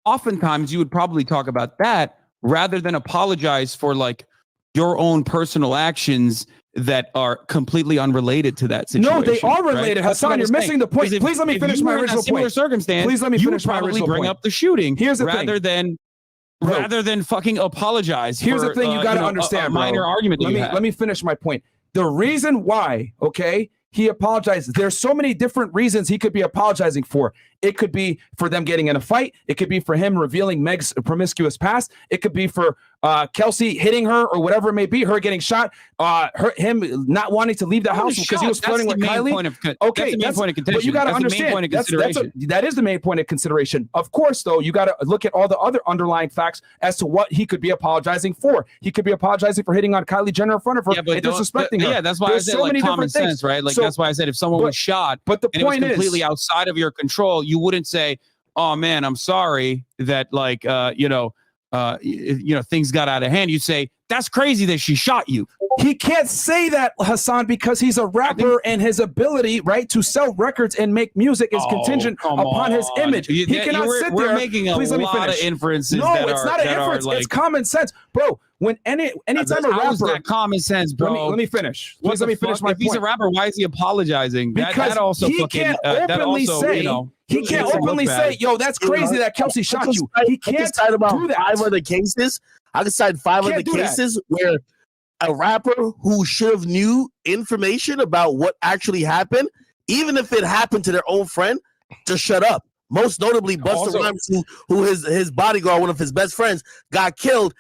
S3: oftentimes you would probably talk about that rather than apologize for like your own personal actions that are completely unrelated to that situation.
S1: No, they are related.
S3: Right?
S1: Hassan, you're missing the point. Please let me finish my original point.
S3: Circumstance,
S1: please let me finish my original
S3: bring
S1: point.
S3: Up the shooting.
S1: Here's the
S3: rather
S1: thing.
S3: Rather than fucking apologize.
S1: Here's the thing you got to understand,
S3: a minor argument.
S1: Let me finish my point. The reason why, okay, he apologized. There's so many different reasons he could be apologizing for. It could be for them getting in a fight. It could be for him revealing Meg's promiscuous past. It could be for Kelsey hitting her or whatever it may be, her getting shot, him not wanting to leave the house because he was flirting with Kylie.
S3: Okay, that's the main point of contention.
S1: But you got to understand, that is the main point of consideration. Of course, though, you got to look at all the other underlying facts as to what he could be apologizing for. He could be apologizing for hitting on Kylie Jenner in front of her and disrespecting her.
S3: Yeah, that's why I said like common sense, right? Like that's why I said if someone was shot,
S1: but the point is
S3: completely outside of your control, you wouldn't say, "Oh man, I'm sorry that like things got out of hand." You say, "That's crazy that she shot you."
S1: He can't say that, Hassan, because he's a rapper and his ability, right, to sell records and make music is contingent upon his image. He cannot sit there.
S3: We're making a lot of inferences.
S1: No, it's not an inference. It's common sense, bro. When anytime a rapper,
S3: that common sense, bro.
S1: Let me finish. Please let me finish my point.
S3: If he's a rapper, why is he apologizing?
S1: Because he can't openly say. He can't openly say, "Yo, that's crazy that Kelsey shot you." He can't do that.
S4: Five other cases. I can cite five other cases where a rapper who should have knew information about what actually happened, even if it happened to their own friend, just shut up. Most notably, Busta Rhymes, who his bodyguard, one of his best friends, got killed.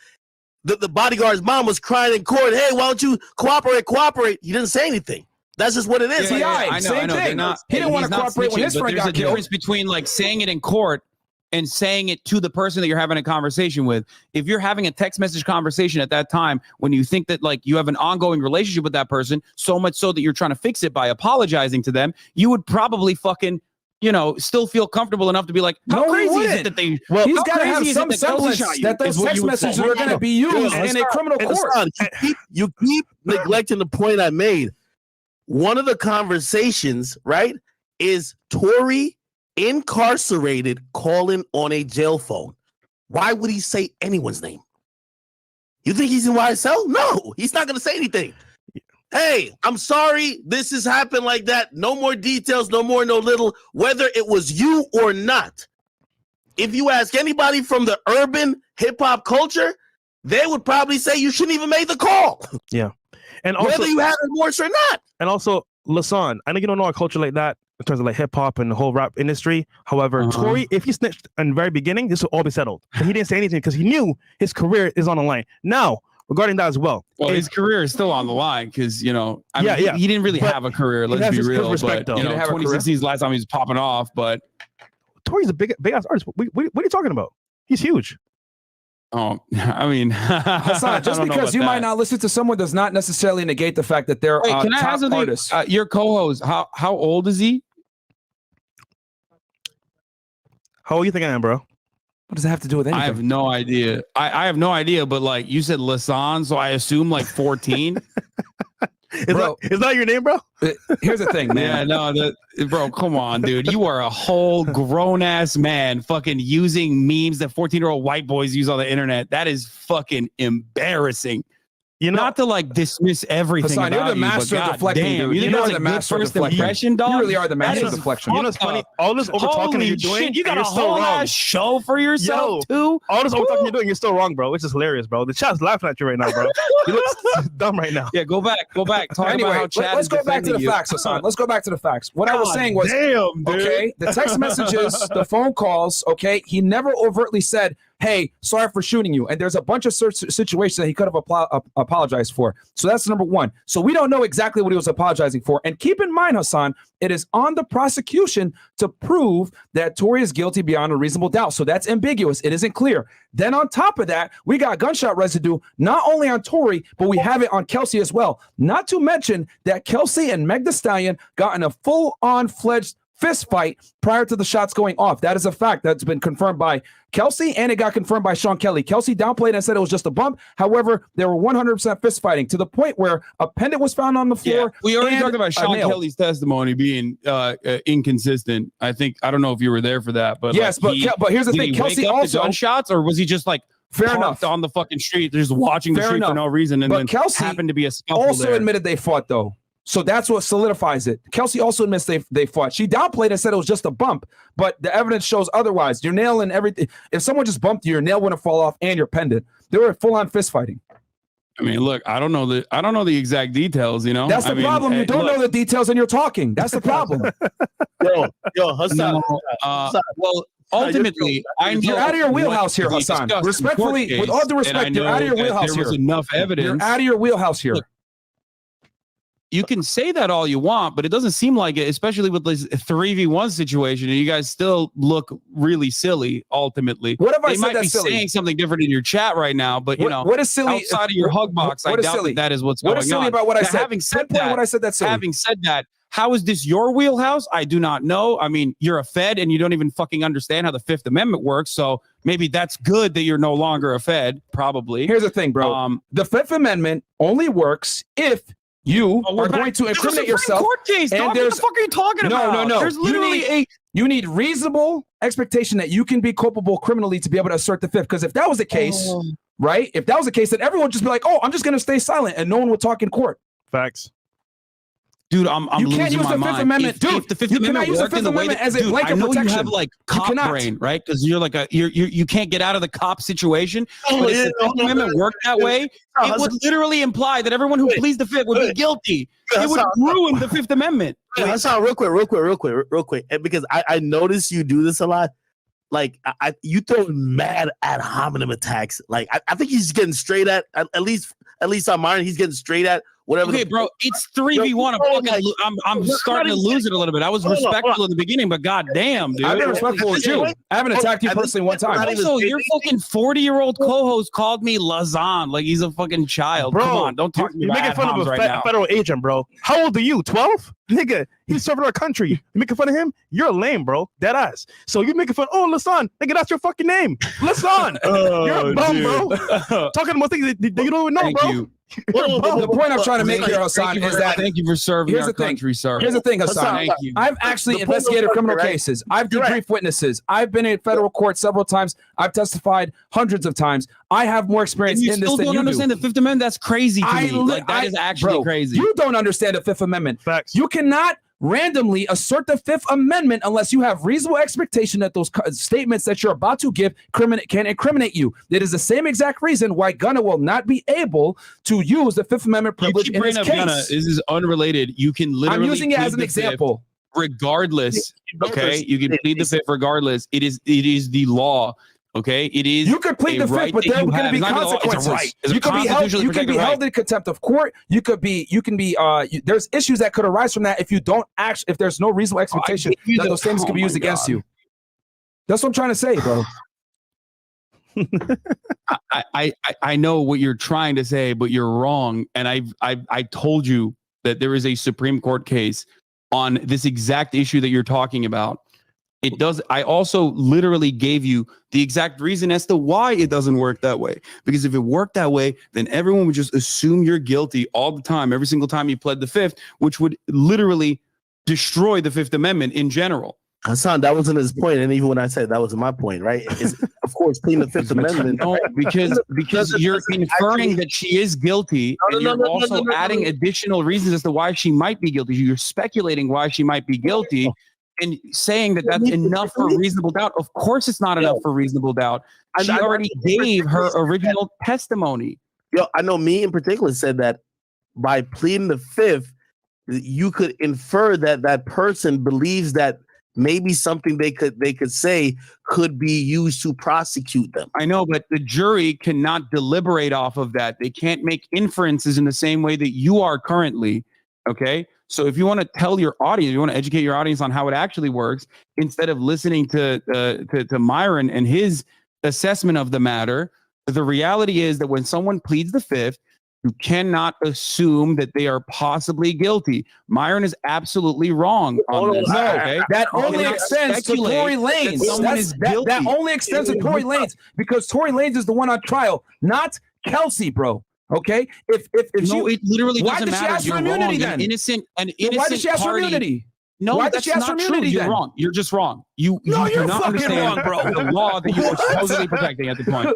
S4: The bodyguard's mom was crying in court. "Hey, why don't you cooperate?" He didn't say anything. That's just what it is.
S1: I know. He didn't want to cooperate when his friend got killed.
S3: There's a difference between like saying it in court and saying it to the person that you're having a conversation with. If you're having a text message conversation at that time, when you think that like you have an ongoing relationship with that person, so much so that you're trying to fix it by apologizing to them, you would probably fucking still feel comfortable enough to be like, how
S1: No, he
S3: crazy is
S1: wouldn't.
S3: it that they?
S1: Well, he's
S3: how
S1: got to have
S3: crazy is it
S1: some
S3: that Kelsey
S1: semblance
S3: shot you?
S1: that those
S3: Is what
S1: text
S3: you would say.
S1: messages are going to be used in a criminal court.
S4: Hassan, you keep neglecting the point I made. One of the conversations, right, is Tory incarcerated calling on a jail phone. Why would he say anyone's name? You think he's in YSL? No, he's not going to say anything. Hey, I'm sorry this has happened like that. No more details, no more, no little, whether it was you or not. If you ask anybody from the urban hip-hop culture, they would probably say you shouldn't even make the call.
S2: Yeah. And also,
S4: whether you had remorse or not.
S2: And also, Lasan, I know you don't know our culture like that in terms of like hip-hop and the whole rap industry. However, Tory, if he snitched in the very beginning, this would all be settled. But he didn't say anything because he knew his career is on the line. Now, regarding that as well.
S3: Well, his career is still on the line because, he didn't really
S2: But
S3: have a career, let's be real.
S2: Respect,
S3: but,
S2: though.
S3: 2016 is the last time he was popping off, but...
S2: Tory's a big ass artist. What are you talking about? He's huge.
S3: Oh, I mean...
S1: Hassan, just because you might not listen to someone does not necessarily negate the fact that they're
S3: can I
S1: top
S3: ask
S1: artists.
S3: Your co-host, how old is he?
S2: How old you think I am, bro?
S1: What does that have to do with anything?
S3: I have no idea. I have no idea, but like you said Lasan, so I assume like 14.
S2: Is that your name, bro?
S1: Here's the thing, man.
S3: Yeah, no, bro, come on, dude. You are a whole grown-ass man fucking using memes that 14-year-old white boys use on the internet. That is fucking embarrassing. Not to like dismiss everything.
S1: Hassan, you're the master of deflecting, dude. You are the master of deflection, dog. You really are the master of deflection.
S2: You know what's funny? All this over talking you're doing,
S3: shit, you got a
S2: still
S3: whole
S2: wrong.
S3: ass show for yourself too.
S2: All this over talking you're doing, you're still wrong, bro. It's just hilarious, bro. The chat's laughing at you right now, bro. You look dumb right now.
S3: Yeah, go back. Talk
S1: anyway,
S3: about how Chad
S1: let's go back to the facts, Hassan. Let's go back to the facts. What I was saying was,
S2: damn, dude.
S1: okay, the text messages, the phone calls, okay, he never overtly said, hey, sorry for shooting you. And there's a bunch of situations that he could have apologized for. So that's number one. So we don't know exactly what he was apologizing for. And keep in mind, Hassan, it is on the prosecution to prove that Tory is guilty beyond a reasonable doubt. So that's ambiguous. It isn't clear. Then on top of that, we got gunshot residue, not only on Tory, but we have it on Kelsey as well. Not to mention that Kelsey and Meg Thee Stallion got in a full-on fledged fist fight prior to the shots going off. That is a fact that's been confirmed by Kelsey, and it got confirmed by Sean Kelly. Kelsey downplayed and said it was just a bump. However, they were 100% fist fighting to the point where a pendant was found on the floor.
S3: Yeah, we already talked about Sean Kelly's testimony being inconsistent. I don't know if you were there for that, but
S1: yes, but here's the thing: Kelsey also
S3: gunshots, or was he just like
S1: fair enough
S3: on the fucking street, just watching the street for no reason, and then
S1: Kelsey
S3: happened to be a scuffle
S1: also
S3: there.
S1: admitted they fought though. So that's what solidifies it. Kelsey also admits they fought. She downplayed and said it was just a bump, but the evidence shows otherwise. Your nail and everything. If someone just bumped you, your nail wouldn't fall off and your pendant. They were full-on fist fighting.
S3: I mean, look, I don't know the exact details, you know?
S1: That's the problem. You don't know the details and you're talking. That's the problem.
S4: Yo, Hassan.
S3: Well, ultimately, I know
S1: you're out of your wheelhouse here, Hassan. Respectfully, with all due respect, you're out of your wheelhouse here.
S3: There was enough evidence.
S1: You're out of your wheelhouse here.
S3: Look, you can say that all you want, but it doesn't seem like it, especially with this 3v1 situation. And you guys still look really silly, ultimately.
S1: What if I
S3: they
S1: said
S3: might
S1: that's
S3: be
S1: silly?
S3: saying something different in your chat right now, but,
S1: what is silly?
S3: outside of your hug box, I doubt that is what's going on.
S1: What is silly about what I said?
S3: Having said that,
S1: what I said, that's silly.
S3: Having said that, how is this your wheelhouse? I do not know. I mean, you're a Fed and you don't even fucking understand how the Fifth Amendment works. So maybe that's good that you're no longer a Fed, probably.
S1: Here's the thing, bro. The Fifth Amendment only works if you are going to incriminate yourself.
S3: Court case,
S1: and
S3: what the fuck are you talking about?
S1: No.
S3: There's literally
S1: you need reasonable expectation that you can be culpable criminally to be able to assert the Fifth. Because if that was the case, right? If that was the case, then everyone would just be like, "Oh, I'm just going to stay silent," and no one would talk in court.
S2: Facts.
S3: Dude, I'm
S1: you can't use the Fifth Amendment, dude.
S3: If the Fifth Amendment
S1: use the Fifth Amendment as a blanket protection.
S3: I know you have like cop brain, right? Because you're like you can't get out of the cop situation. But if the Fifth Amendment worked that way, it would literally imply that everyone who pleads the Fifth would be guilty. It would ruin the Fifth Amendment.
S4: That's not real quick, because I notice you do this a lot. Like you throw mad ad hominem attacks. Like I think he's getting straight at least on Myron. He's getting straight at whatever.
S3: Okay, bro, it's 3v1. I'm starting to lose it a little bit. I was respectful in the beginning, but goddamn, dude.
S1: I've been respectful with you. I haven't attacked you personally one time.
S3: Also, your fucking 40-year-old co-host called me Lasan like he's a fucking child.
S2: Bro,
S3: come on, don't talk to me.
S2: You're making fun of a
S3: right now.
S2: federal agent, bro. How old are you? 12? Nigga, he's serving our country. You making fun of him? You're lame, bro. Dead ass. So you making fun? Oh, Lasan, nigga, that's your fucking name, Lasan. You're a bum, bro. Talking about things that you don't even know,
S3: Thank
S2: bro.
S3: you.
S1: The point I'm trying to make here, Hassan, is that
S3: thank you for serving our country, sir.
S1: Here's the thing, Hassan.
S3: Thank you.
S1: I've actually investigated criminal cases. I've debriefed witnesses. I've been in federal court several times. I've testified hundreds of times. I have more experience in this than you do.
S3: You still don't understand the Fifth Amendment? That's crazy to me. Like, that is actually crazy.
S1: You don't understand the Fifth Amendment.
S2: Facts.
S1: You cannot randomly assert the Fifth Amendment unless you have reasonable expectation that those statements that you're about to give can incriminate you. It is the same exact reason why Gunna will not be able to use the Fifth Amendment privilege in his case.
S3: Gunna. This is unrelated. You can literally.
S1: I'm using it as an example.
S3: Regardless, okay, you can plead the Fifth regardless. It is the law. Okay, it is.
S1: You could plead the Fifth, but there are going to be consequences. You could be held. You can be held in contempt of court. You can be. There's issues that could arise from that if you don't act. If there's no reasonable expectation that those things can be used against you. That's what I'm trying to say, bro.
S3: I know what you're trying to say, but you're wrong. And I told you that there is a Supreme Court case on this exact issue that you're talking about. It does. I also literally gave you the exact reason as to why it doesn't work that way. Because if it worked that way, then everyone would just assume you're guilty all the time, every single time you pled the Fifth, which would literally destroy the Fifth Amendment in general.
S4: Hassan, that wasn't his point, and even when I said that wasn't my point, right? It's, of course, pleading the Fifth Amendment.
S3: No, because you're inferring that she is guilty, and you're also adding additional reasons as to why she might be guilty. You're speculating why she might be guilty. And saying that that's enough for reasonable doubt. Of course, it's not enough for reasonable doubt. She already gave her original testimony.
S4: Yo, I know me in particular said that by pleading the Fifth, you could infer that that person believes that maybe something they could say could be used to prosecute them.
S3: I know, but the jury cannot deliberate off of that. They can't make inferences in the same way that you are currently. Okay. So if you want to tell your audience, you want to educate your audience on how it actually works, instead of listening to Myron and his assessment of the matter, the reality is that when someone pleads the Fifth, you cannot assume that they are possibly guilty. Myron is absolutely wrong on this.
S1: No,
S3: okay?
S1: that only extends to Tory Lanez. That only extends to Tory Lanez because Tory Lanez is the one on trial, not Kelsey, bro. Okay, if
S3: no, it literally doesn't matter.
S1: Why did she ask for immunity then?
S3: An innocent
S1: why did she ask for immunity?
S3: No,
S1: why did she ask for immunity?
S3: You're wrong. You're just wrong. You do not understand the law that you were supposedly protecting at the point.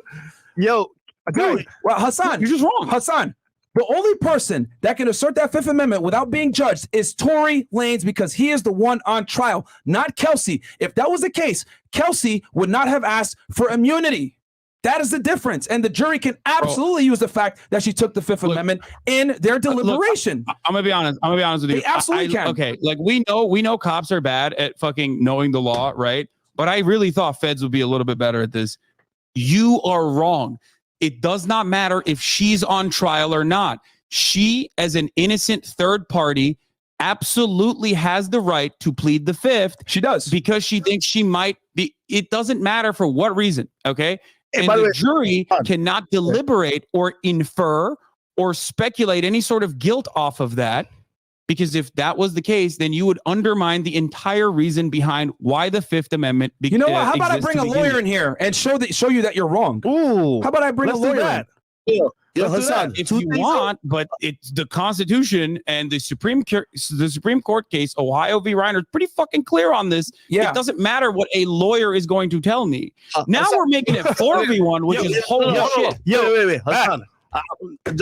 S2: Yo,
S1: dude, well, Hassan,
S3: you're just wrong.
S1: Hassan, the only person that can assert that Fifth Amendment without being judged is Tory Lanez because he is the one on trial, not Kelsey. If that was the case, Kelsey would not have asked for immunity. That is the difference. And the jury can absolutely use the fact that she took the Fifth Amendment in their deliberation.
S3: I'm gonna be honest. with you.
S1: They absolutely can.
S3: Okay, like we know cops are bad at fucking knowing the law, right? But I really thought feds would be a little bit better at this. You are wrong. It does not matter if she's on trial or not. She, as an innocent third party, absolutely has the right to plead the Fifth.
S1: She does.
S3: Because she thinks she might be. It doesn't matter for what reason, okay? And the jury cannot deliberate or infer or speculate any sort of guilt off of that. Because if that was the case, then you would undermine the entire reason behind why the Fifth Amendment.
S1: You know what? How about I bring a lawyer in here and show you that you're wrong?
S2: Ooh.
S1: How about I bring a lawyer in?
S4: Yeah, Hassan,
S3: if you want, but it's the Constitution and the Supreme Court case, Ohio v. Reiner, is pretty fucking clear on this.
S1: Yeah.
S3: It doesn't matter what a lawyer is going to tell me. Now we're making it 4v1, which is holy shit.
S4: Wait. Hassan,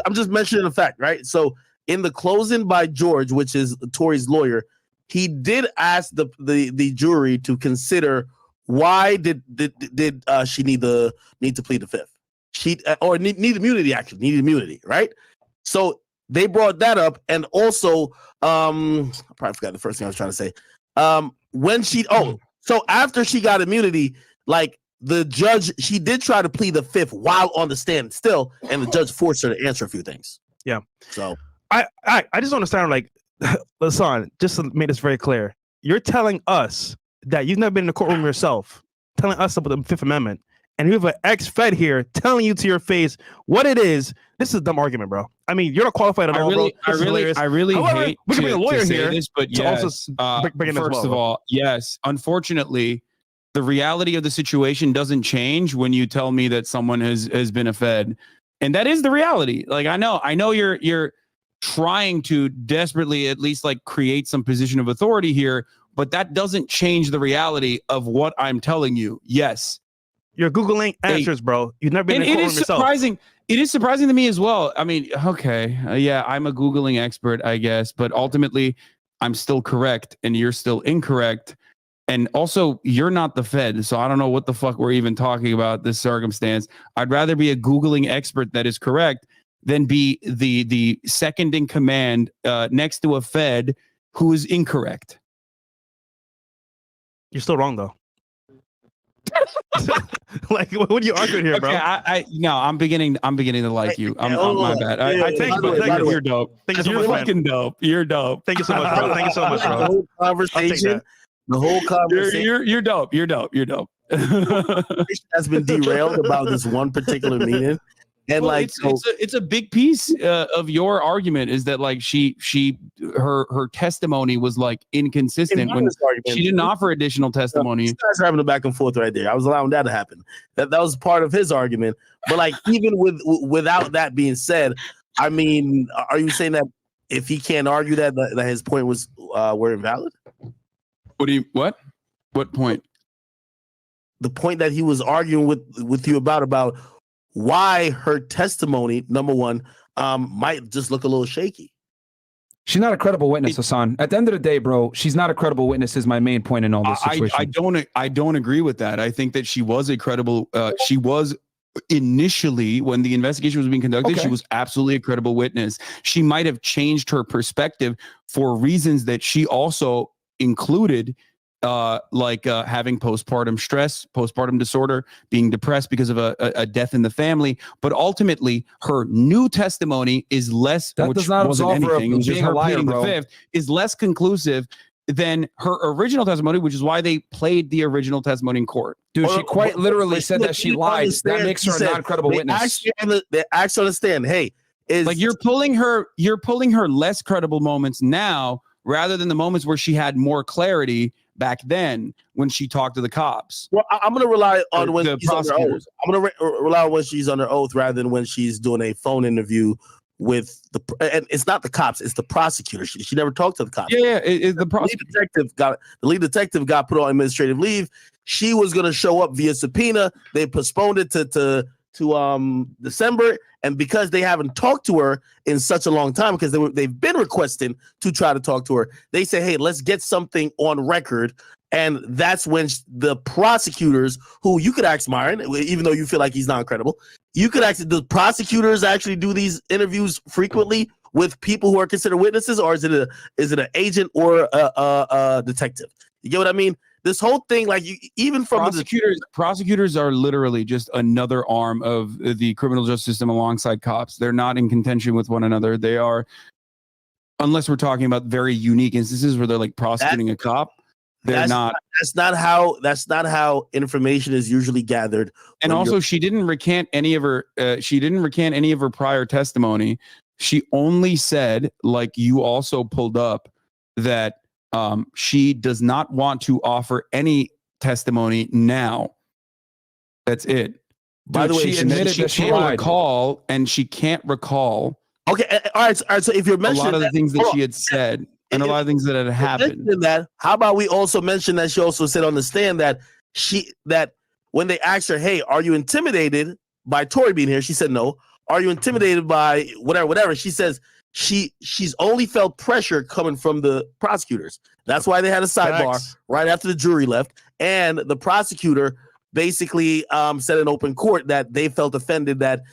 S4: I'm just mentioning the fact, right? So in the closing by George, which is Tory's lawyer, he did ask the jury to consider why did she need to plead the Fifth. She or need immunity, actually need immunity, right? So they brought that up, and also I probably forgot the first thing I was trying to say. When she so after she got immunity, like the judge, she did try to plead the Fifth while on the stand still, and the judge forced her to answer a few things.
S2: Yeah.
S4: So
S2: I just don't understand. Like, Lasan, just to make this very clear, you're telling us that you've never been in the courtroom yourself, telling us about the Fifth Amendment, and you have an ex-Fed here telling you to your face what it is. This is a dumb argument, bro. I mean, you're not qualified at all, bro.
S3: I really
S2: However,
S3: hate
S2: we can bring a lawyer
S3: to say
S2: here
S3: this, but
S2: to
S3: yes,
S2: also bring it as
S3: first
S2: well,
S3: of
S2: bro.
S3: all, yes, unfortunately, the reality of the situation doesn't change when you tell me that someone has been a Fed, and that is the reality. Like, I know you're trying to desperately at least like create some position of authority here, but that doesn't change the reality of what I'm telling you. Yes.
S2: You're Googling answers, bro. You've never been in a courtroom yourself.
S3: Surprising. It is surprising to me as well. I mean, okay. Yeah, I'm a Googling expert, I guess, but ultimately I'm still correct and you're still incorrect. And also, you're not the Fed, so I don't know what the fuck we're even talking about this circumstance. I'd rather be a Googling expert that is correct than be the second in command next to a Fed who is incorrect.
S2: You're still wrong, though. Like, what are you arguing here, bro?
S3: Okay, I'm beginning to like you. My bad. I take it. You're dope. You're fucking dope. You're dope.
S2: Thank you so much, bro. Thank you so much, bro.
S4: The whole conversation. The whole conversation.
S3: You're dope. You're dope. You're dope.
S4: Has been derailed about this one particular meeting, and
S3: well,
S4: like
S3: it's a big piece of your argument is that like her testimony was like inconsistent when she didn't offer additional testimony.
S4: You guys are having a back and forth right there. I was allowing that to happen. That was part of his argument. But like even without that being said, I mean, are you saying that if he can't argue that his point was were invalid?
S3: What point?
S4: The point that he was arguing with you about why her testimony, number one, might just look a little shaky.
S1: She's not a credible witness, Lasan. At the end of the day, bro, she's not a credible witness is my main point in all this situation.
S3: I don't agree with that. I think that she was a credible, she was initially when the investigation was being conducted, she was absolutely a credible witness. She might have changed her perspective for reasons that she also included, having postpartum stress, postpartum disorder, being depressed because of a death in the family. But ultimately, her new testimony is less,
S1: that does not absolve her of being a liar, bro.
S3: The fifth is less conclusive than her original testimony, which is why they played the original testimony in court.
S1: Dude, she quite literally said that she lied. That makes her a non-credible witness.
S4: They actually understand, hey,
S3: like you're pulling her less credible moments now rather than the moments where she had more clarity back then when she talked to the cops.
S4: Well, I'm going to rely on when she's under oath. I'm going to rely on when she's under oath rather than when she's doing a phone interview with and it's not the cops, it's the prosecutor. She never talked to the cops.
S3: The
S4: lead detective got put on administrative leave. She was going to show up via subpoena. They postponed it to December, and because they haven't talked to her in such a long time, because they've been requesting to try to talk to her, they say, hey, let's get something on record. And that's when the prosecutors, who you could ask Myron, even though you feel like he's not credible, you could ask, the prosecutors actually do these interviews frequently with people who are considered witnesses, or is it an agent or a detective? You get what I mean? This whole thing, like even from
S3: prosecutors are literally just another arm of the criminal justice system alongside cops. They're not in contention with one another. They are, unless we're talking about very unique instances where they're like prosecuting a cop. They're not. That's not
S4: how information is usually gathered.
S3: And also, she didn't recant any of her. She didn't recant any of her prior testimony. She only said, like you also pulled up, that she does not want to offer any testimony now. That's it.
S1: By the way,
S3: she admitted that she can't recall, and she can't recall.
S4: Okay, all right. So if you're mentioning
S3: a lot of the things that she had said, and a lot of things that had happened.
S4: How about we also mention that she also said on the stand that when they asked her, hey, are you intimidated by Tory being here? She said no. Are you intimidated by whatever? She says she's only felt pressure coming from the prosecutors. That's why they had a sidebar right after the jury left. And the prosecutor basically said in open court that they felt offended that,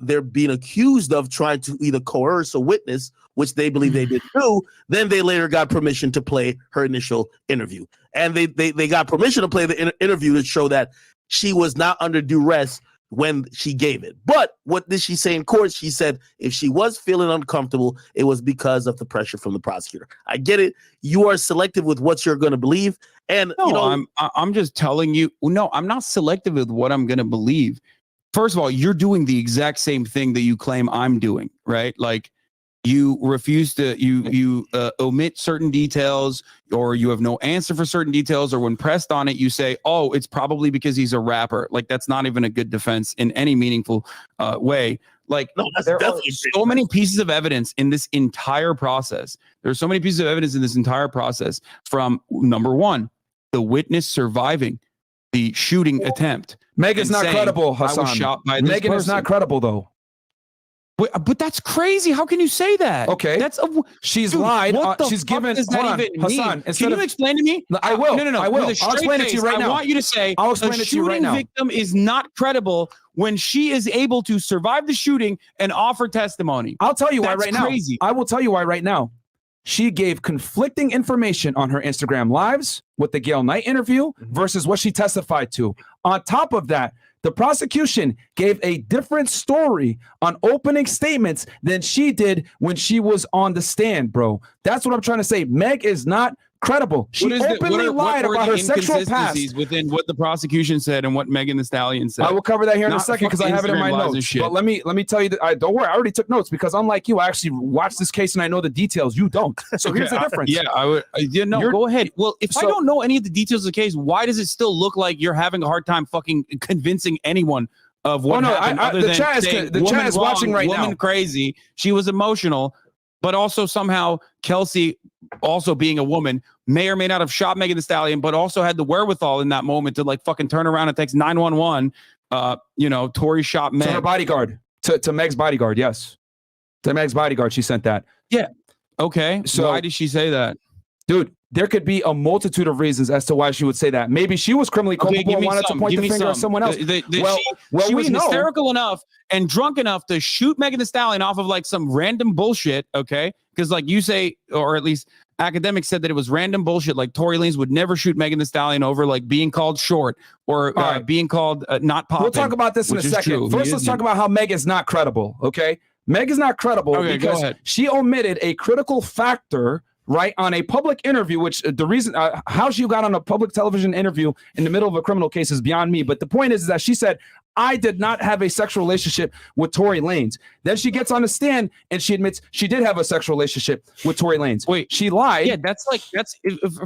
S4: they're being accused of trying to either coerce a witness, which they believe they did do. Then they later got permission to play her initial interview. And they got permission to play the interview to show that she was not under duress when she gave it. But what did she say in court? She said if she was feeling uncomfortable, it was because of the pressure from the prosecutor. I get it. You are selective with what you're going to believe. And
S3: no,
S4: you know,
S3: I'm just telling you, no, I'm not selective with what I'm going to believe. First of all, you're doing the exact same thing that you claim I'm doing, right? Like you refuse to, you omit certain details, or you have no answer for certain details, or when pressed on it, you say, oh, it's probably because he's a rapper. Like that's not even a good defense in any meaningful way. Like
S4: no,
S3: there are so many pieces of evidence in this entire process. There's so many pieces of evidence in this entire process from number one, the witness surviving the shooting attempt.
S1: Meg is not credible, Hassan.
S3: I was shot by this
S1: Megan is not credible, though.
S3: But that's crazy. How can you say that?
S1: Okay, she's
S3: dude,
S1: lied. She's
S3: fuck
S1: given.
S3: Does that even
S1: Hassan,
S3: mean? Can you explain to me?
S1: I will.
S3: No.
S1: I will. I'll explain it to you right now.
S3: I want you to say
S1: I'll explain it to you right now.
S3: The shooting victim is not credible when she is able to survive the shooting and offer testimony.
S1: I'll tell you why right now.
S3: Crazy.
S1: I will tell you why right now. She gave conflicting information on her Instagram lives with the Gail Knight interview versus what she testified to. On top of that, the prosecution gave a different story on opening statements than she did when she was on the stand, bro. That's what I'm trying to say. Meg is not credible. She openly lied about her sexual past.
S3: Within what the prosecution said and what Megan Thee Stallion said.
S1: I will cover that here in a second because I have it in my notes. But let me tell you that don't worry, I already took notes because unlike you, I actually watched this case and I know the details. You don't. So here's the difference.
S3: I would. Go ahead. Well, if I don't know any of the details of the case, why does it still look like you're having a hard time fucking convincing anyone of what happened?
S1: The chat is watching right now.
S3: Woman crazy. She was emotional. But also somehow Kelsey, also being a woman, may or may not have shot Megan Thee Stallion, but also had the wherewithal in that moment to like fucking turn around and text 911. Tory shot Meg.
S1: To her bodyguard, to Meg's bodyguard, yes. To Meg's bodyguard, she sent that.
S3: Yeah. Okay. So why did she say that?
S1: Dude, there could be a multitude of reasons as to why she would say that. Maybe she was criminally culpable and wanted to point the finger at someone else.
S3: She was hysterical enough and drunk enough to shoot Megan Thee Stallion off of like some random bullshit, okay? Because like you say, or at least academics said that it was random bullshit. Like Tory Lanez would never shoot Megan Thee Stallion over like being called short or being called not popping.
S1: We'll talk about this in a second. First, let's talk about how Meg is not credible, okay? Meg is not credible because she omitted a critical factor right on a public interview, which the reason how she got on a public television interview in the middle of a criminal case is beyond me. But the point is that she said, I did not have a sexual relationship with Tory Lanez. Then she gets on the stand and she admits she did have a sexual relationship with Tory Lanez.
S3: Wait,
S1: she lied.
S3: Yeah, that's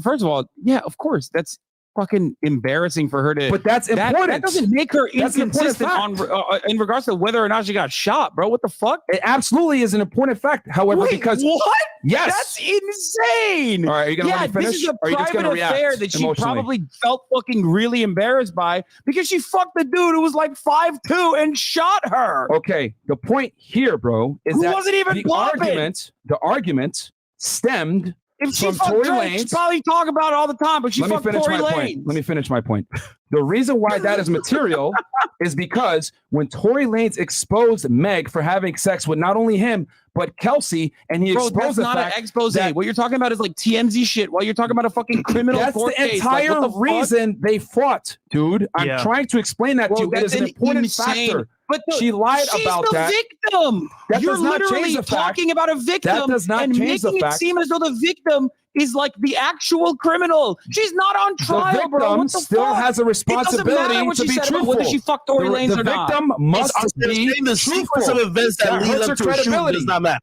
S3: first of all, yeah, of course, that's fucking embarrassing for her to.
S1: But that's important.
S3: That doesn't make her inconsistent in regards to whether or not she got shot, bro. What the fuck?
S1: It absolutely is an important fact. However, because
S3: what?
S1: Yes,
S3: that's insane.
S1: All right, are you gonna let me finish?
S3: This is a private affair that she probably felt fucking really embarrassed by because she fucked the dude who was like 5'2" and shot her.
S1: Okay, the point here, bro, is that
S3: wasn't even
S1: the argument stemmed.
S3: If she fucked Drake, she'd probably talk about it all the time, but she fucked Tory Lanez.
S1: Let me finish my point. The reason why that is material is because when Tory Lanez exposed Meg for having sex with not only him, but Kelsey, and he exposed the fact
S3: an expose. What you're talking about is like TMZ shit while you're talking about a fucking criminal court case.
S1: That's the entire reason they fought, dude. I'm trying to explain that to you. That is an important factor.
S3: But
S1: she lied about that.
S3: She's the victim.
S1: You're
S3: literally talking about a victim and making it seem as though the victim is like the actual criminal. She's not on trial, bro. What the
S1: still has a responsibility to be truthful.
S3: Whether she fucked Tory Lanez or not.
S1: The victim must be
S4: the sequence of events that lead up to a shooting does not matter.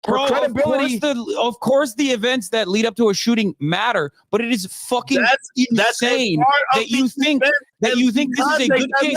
S3: Bro, credibility. Of course, the events that lead up to a shooting matter, but it is fucking insane that you think this is a good case.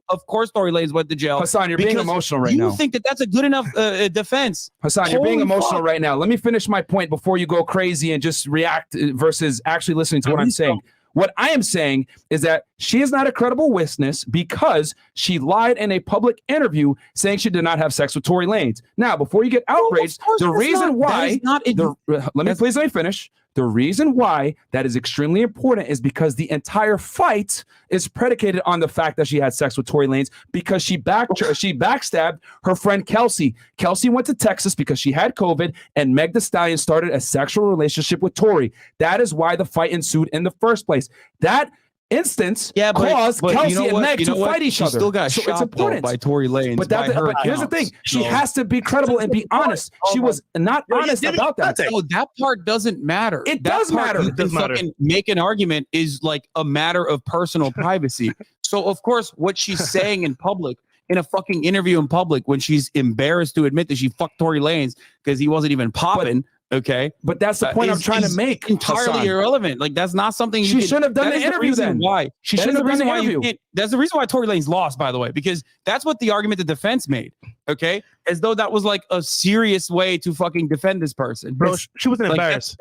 S3: Of course, Tory Lanez went to jail.
S1: Hassan, you're being emotional right now.
S3: You think that that's a good enough defense?
S1: Hassan, you're being emotional right now. Let me finish my point before you go crazy and just react versus actually listening to what I'm saying. What I am saying is that she is not a credible witness because she lied in a public interview saying she did not have sex with Tory Lanez. Now, before you get outraged, the reason why let me finish. The reason why that is extremely important is because the entire fight is predicated on the fact that she had sex with Tory Lanez because she backstabbed her friend Kelsey. Kelsey went to Texas because she had COVID, and Meg Thee Stallion started a sexual relationship with Tory. That is why the fight ensued in the first place. That instance
S3: Yeah,
S1: caused Kelsey
S3: you know
S1: and Meg to fight each
S3: she
S1: other.
S3: Still got
S1: so it's
S3: shot though,
S1: important
S3: by Tory Lanez.
S1: But,
S3: but
S1: here's the thing: she has to be credible and be honest. She was not honest about that.
S3: No, that part doesn't matter.
S1: It
S3: that
S1: does
S3: part
S1: matter.
S3: You can fucking make an argument is like a matter of personal privacy. So of course, what she's saying in public, in a fucking interview in public, when she's embarrassed to admit that she fucked Tory Lanez because he wasn't even popping. Okay,
S1: but that's the point I'm trying to make.
S3: Entirely
S1: Hassan.
S3: irrelevant. Like that's not something
S1: she shouldn't have done the interview. Then
S3: why she shouldn't have done the interview? That's the reason why Tory Lanez lost, by the way, because that's what the argument the defense made. Okay, as though that was like a serious way to fucking defend this person.
S2: Bro, she wasn't
S3: like,
S2: embarrassed.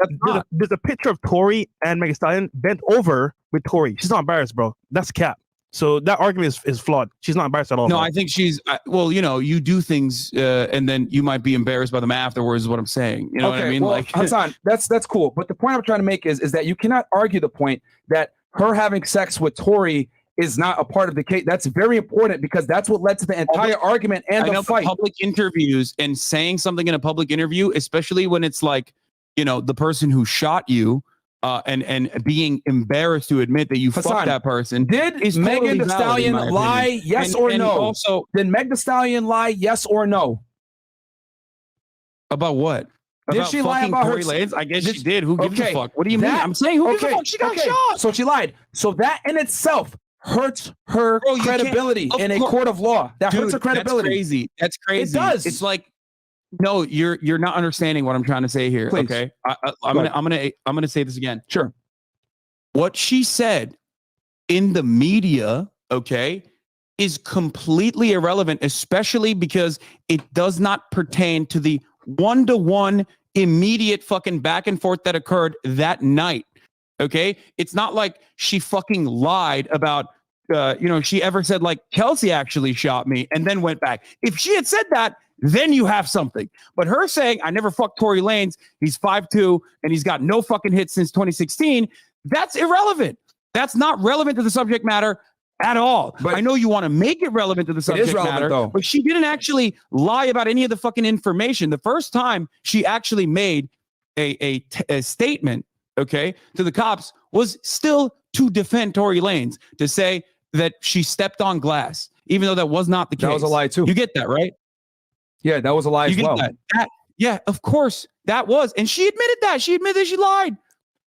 S2: There's a picture of Tory and Meg Thee Stallion bent over with Tory. She's not embarrassed, bro. That's cap. So that argument is flawed. She's not embarrassed at all.
S3: No,
S2: bro.
S3: I think she's well. You know, you do things, and then you might be embarrassed by them afterwards. Is what I'm saying. You know what I mean?
S1: Well,
S3: like,
S1: Hassan, that's cool. But the point I'm trying to make is that you cannot argue the point that her having sex with Tory is not a part of the case. That's very important because that's what led to the entire argument and the fight.
S3: Public interviews and saying something in a public interview, especially when it's like, you know, the person who shot you. And being embarrassed to admit that you fucked that person.
S1: Did Megan Thee Stallion lie? Yes or no?
S3: Also,
S1: did Meg Thee Stallion lie? Yes or no?
S3: About what?
S1: Did
S3: about
S1: she lie about
S3: Tory
S1: her?
S3: Lanez? I guess she did. Who gives a fuck? What do you mean? I'm saying who gives a fuck? She got shot.
S1: So she lied. So that in itself hurts her credibility in a court of law. That hurts her credibility.
S3: That's crazy. That's crazy.
S1: It does.
S3: It's like. No, you're not understanding what I'm trying to say here.
S1: Please.
S3: Okay, I'm gonna say this again.
S1: Sure.
S3: What she said in the media, okay, is completely irrelevant, especially because it does not pertain to the one-to-one immediate fucking back and forth that occurred that night. Okay, it's not like she fucking lied about. She ever said like Kelsey actually shot me and then went back. If she had said that, then you have something. But her saying, I never fucked Tory Lanez, he's 5'2", and he's got no fucking hits since 2016, that's irrelevant. That's not relevant to the subject matter at all. But I know you want to make it relevant to the subject matter,
S1: though.
S3: But she didn't actually lie about any of the fucking information. The first time she actually made a statement, okay, to the cops was still to defend Tory Lanez, to say that she stepped on glass, even though that was not the case.
S1: That was a lie too.
S3: You get that, right?
S1: Yeah, that was a lie as well.
S3: Yeah, of course, that was. And she admitted that. She admitted she lied.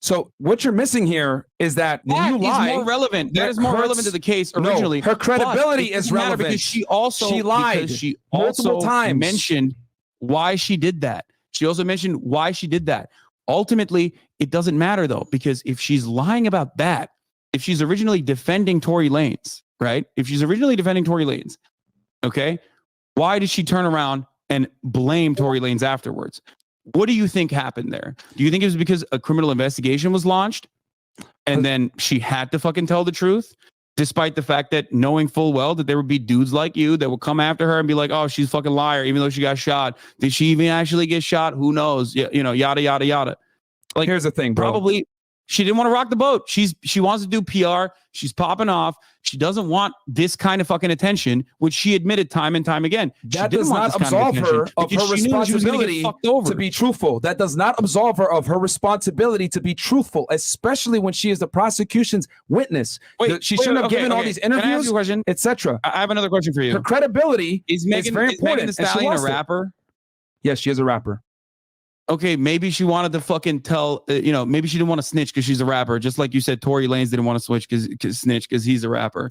S1: So what you're missing here is that when you lie,
S3: is more relevant. That is more relevant to the case originally.
S1: No, her credibility is relevant
S3: because she lied. She
S1: multiple times
S3: mentioned why she did that. She also mentioned why she did that. Ultimately, it doesn't matter though, because if she's lying about that, if she's originally defending Tory Lanez, right? If she's originally defending Tory Lanez, okay, why did she turn around and blame Tory Lanez afterwards? What do you think happened there? Do you think it was because a criminal investigation was launched and then she had to fucking tell the truth, despite the fact that knowing full well that there would be dudes like you that will come after her and be like, oh, she's a fucking liar, even though she got shot. Did she even actually get shot? Who knows? You know, yada, yada, yada. Like,
S1: here's the thing, bro.
S3: Probably she didn't want to rock the boat. She wants to do PR. She's popping off. She doesn't want this kind of fucking attention, which she admitted time and time again.
S1: That does not absolve her of her responsibility to be truthful. That does not absolve her of her responsibility to be truthful, especially when she is the prosecution's witness. She shouldn't have given all these interviews, etc.
S3: I have another question for you.
S1: Her credibility is very important.
S3: Megan Thee Stallion a rapper?
S1: Yes, she is a rapper.
S3: Okay, maybe she wanted to fucking tell, maybe she didn't want to snitch because she's a rapper. Just like you said, Tory Lanez didn't want to snitch because he's a rapper.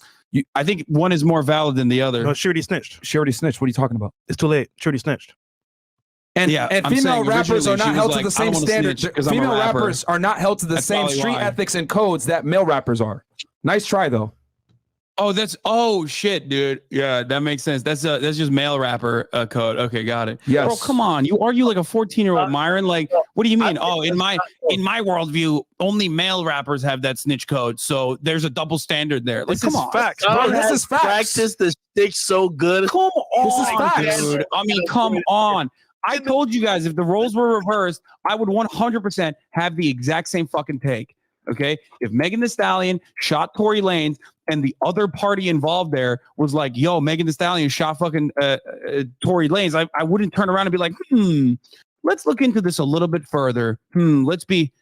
S3: I think one is more valid than the other.
S2: No, she already snitched.
S1: She already snitched. What are you talking about?
S2: It's too late. She already snitched.
S1: And female rappers are not held to the same standards. Female rappers are not held to the same street ethics and codes that male rappers are. Nice try, though.
S3: Oh shit, dude. Yeah, that makes sense. That's just male rapper code. Okay, got it.
S1: Yes.
S3: Bro, come on. You argue like a 14-year-old Myron. Like, what do you mean? Oh, in my worldview, only male rappers have that snitch code. So there's a double standard there. Like, come on.
S1: Facts, bro. This is facts.
S4: Practice the stick so good.
S3: Come on,
S1: this is facts,
S3: dude. I mean, come on. I told you guys if the roles were reversed, I would 100% have the exact same fucking take. Okay, if Megan Thee Stallion shot Tory Lanez and the other party involved there was like, yo, Megan Thee Stallion shot fucking Tory Lanez, I wouldn't turn around and be like, let's look into this a little bit further. Let's be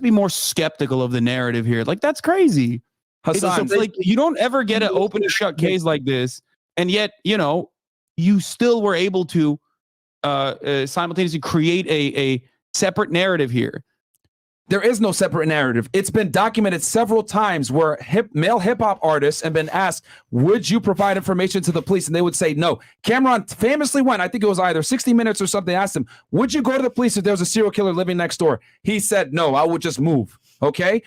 S3: more skeptical of the narrative here. Like, that's crazy.
S1: Hassan,
S3: It's like you don't ever get an open and shut case like this, and yet you still were able to simultaneously create a separate narrative here.
S1: there is no separate narrative. It's been documented several times where male hip hop artists have been asked, would you provide information to the police? And they would say no. Cameron famously went, I think it was either 60 Minutes or something, asked him, would you go to the police if there was a serial killer living next door? He said, no, I would just move. Okay.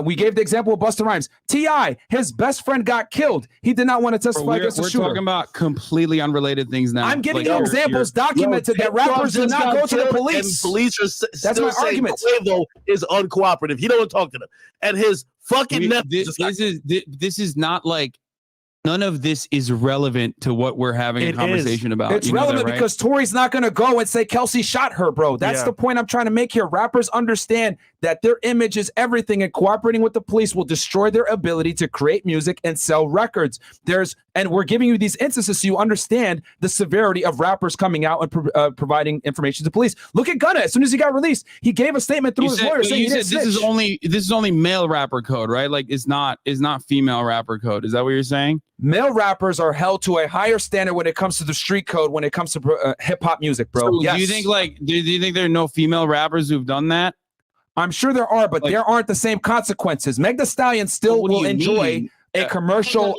S1: We gave the example of Busta Rhymes. T.I., his best friend got killed. He did not want to testify against the shooter.
S3: We're talking about completely unrelated things now.
S1: I'm giving you examples documented that rappers do not go to the police.
S4: And police are
S1: That's my argument.
S4: Quavo is uncooperative. He don't want to talk to them. And his fucking
S3: this is not like, none of this is relevant to what we're having a conversation about.
S1: It's relevant because Tory's not going to go and say Kelsey shot her, bro. That's the point I'm trying to make here. Rappers understand that their image is everything, and cooperating with the police will destroy their ability to create music and sell records. And we're giving you these instances so you understand the severity of rappers coming out and providing information to police. Look at Gunna. As soon as he got released, he gave a statement through his lawyer saying
S3: this is only male rapper code, right? Like it's not female rapper code. Is that what you're saying?
S1: Male rappers are held to a higher standard when it comes to the street code, when it comes to hip hop music, bro.
S3: So
S1: yes.
S3: Do you think there are no female rappers who've done that?
S1: I'm sure there are, but there aren't the same consequences. Meg the Stallion still will enjoy a commercial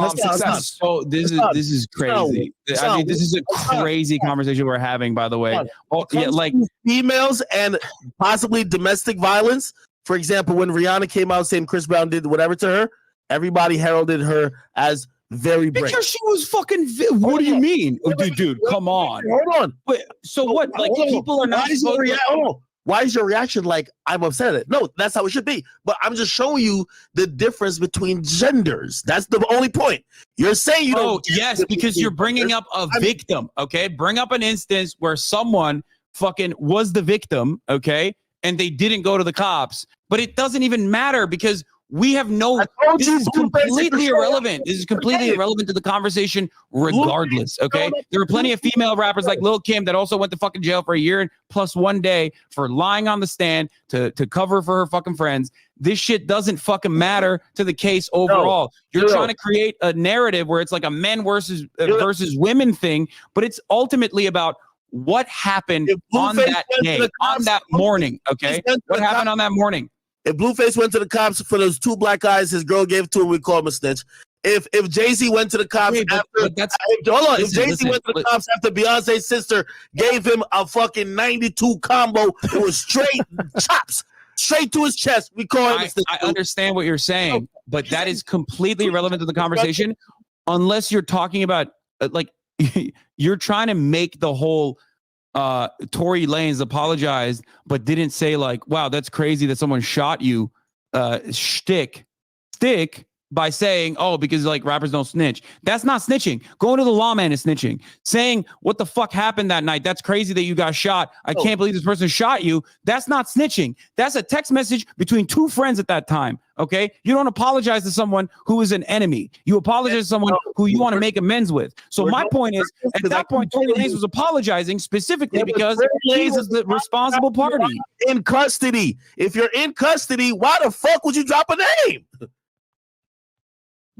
S1: success.
S3: Oh, this is crazy. I mean, this is a crazy conversation we're having, by the way. Like
S4: females and possibly domestic violence. For example, when Rihanna came out saying Chris Brown did whatever to her, everybody heralded her as very brave.
S3: Because she was fucking. What do you mean, dude? Come on.
S4: Hold on.
S3: Wait, so what? Like people are not.
S4: Why is your reaction like I'm upset at it? No, that's how it should be. But I'm just showing you the difference between genders. That's the only point. You're saying you don't.
S3: Oh, yes, because you're bringing up a victim. Okay, bring up an instance where someone fucking was the victim. Okay, and they didn't go to the cops. But it doesn't even matter because we have no. This is completely irrelevant. This is completely irrelevant to the conversation, regardless. Okay, there are plenty of female rappers like Lil' Kim that also went to fucking jail for a year plus 1 day for lying on the stand to cover for her fucking friends. This shit doesn't fucking matter to the case overall. You're trying to create a narrative where it's like a men versus women thing, but it's ultimately about what happened on that day, on that morning. Okay, what happened on that morning?
S4: If Blueface went to the cops for those 2 black guys his girl gave to him, we call him a snitch. If Jay-Z went to the cops if Jay-Z went to the cops after Beyonce's sister gave him a fucking 92 combo, it was straight chops, straight to his chest, we call him a snitch.
S3: I understand what you're saying, but that is completely irrelevant to the conversation unless you're talking about like you're trying to make the whole Tory Lanez apologized, but didn't say like, wow, that's crazy that someone shot you, stick by saying, oh, because like rappers don't snitch. That's not snitching. Going to the lawman is snitching. Saying what the fuck happened that night. That's crazy that you got shot. I can't believe this person shot you. That's not snitching. That's a text message between 2 friends at that time. Okay. You don't apologize to someone who is an enemy. You apologize to someone who you want to make amends with. So my point is, at that point, Tory Lanez was apologizing specifically because he was the responsible party.
S4: In custody. If you're in custody, why the fuck would you drop a name?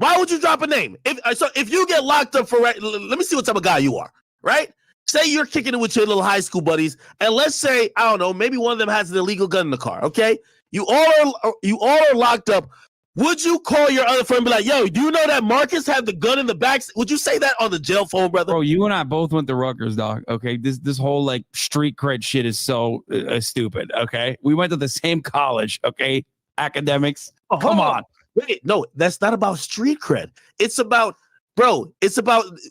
S4: Why would you drop a name? If you get locked up for, let me see what type of guy you are, right? Say you're kicking it with your little high school buddies, and let's say, I don't know, maybe one of them has an illegal gun in the car, okay? You all are locked up. Would you call your other friend and be like, yo, do you know that Marcus had the gun in the back? Would you say that on the jail phone, brother?
S3: Bro, you and I both went to Rutgers, dog, okay? This whole, like, street cred shit is so stupid, okay? We went to the same college, okay? Academics.
S4: Oh, come on. Wait, no, that's not about street cred. It's about,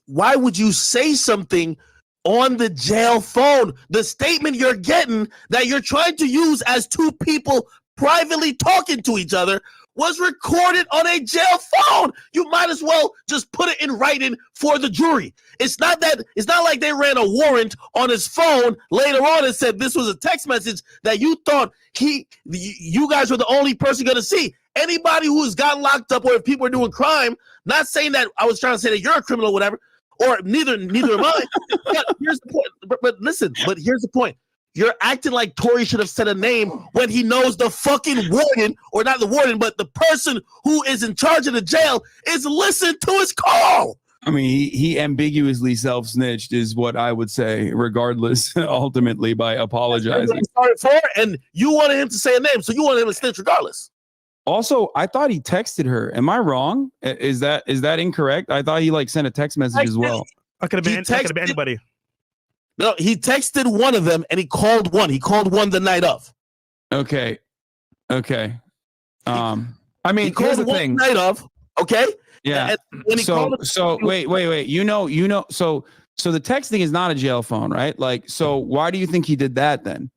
S4: why would you say something on the jail phone? The statement you're getting that you're trying to use as 2 people privately talking to each other was recorded on a jail phone. You might as well just put it in writing for the jury. It's not like they ran a warrant on his phone later on and said this was a text message that you thought you guys were the only person going to see. Anybody who has gotten locked up or if people are doing crime, not saying that I was trying to say that you're a criminal or whatever, or neither am I. But here's the point. But listen, here's the point. you're acting like Tory should have said a name when he knows the fucking warden, or not the warden, but the person who is in charge of the jail is listening to his call.
S3: I mean, he ambiguously self-snitched is what I would say, regardless, ultimately, by apologizing.
S4: And you wanted him to say a name, so you wanted him to snitch regardless.
S3: Also, I thought he texted her. Am I wrong? Is that incorrect? I thought he like sent a text message as well.
S2: I could have been anybody.
S4: No, he texted one of them and he called one. He called one the night of.
S3: Okay. I
S1: mean,
S4: he called
S1: here's the
S4: one
S1: thing.
S4: The night of. Okay.
S3: Yeah.
S4: And when he
S3: So
S4: called
S3: wait. So the texting is not a jail phone, right? Like, so why do you think he did that then?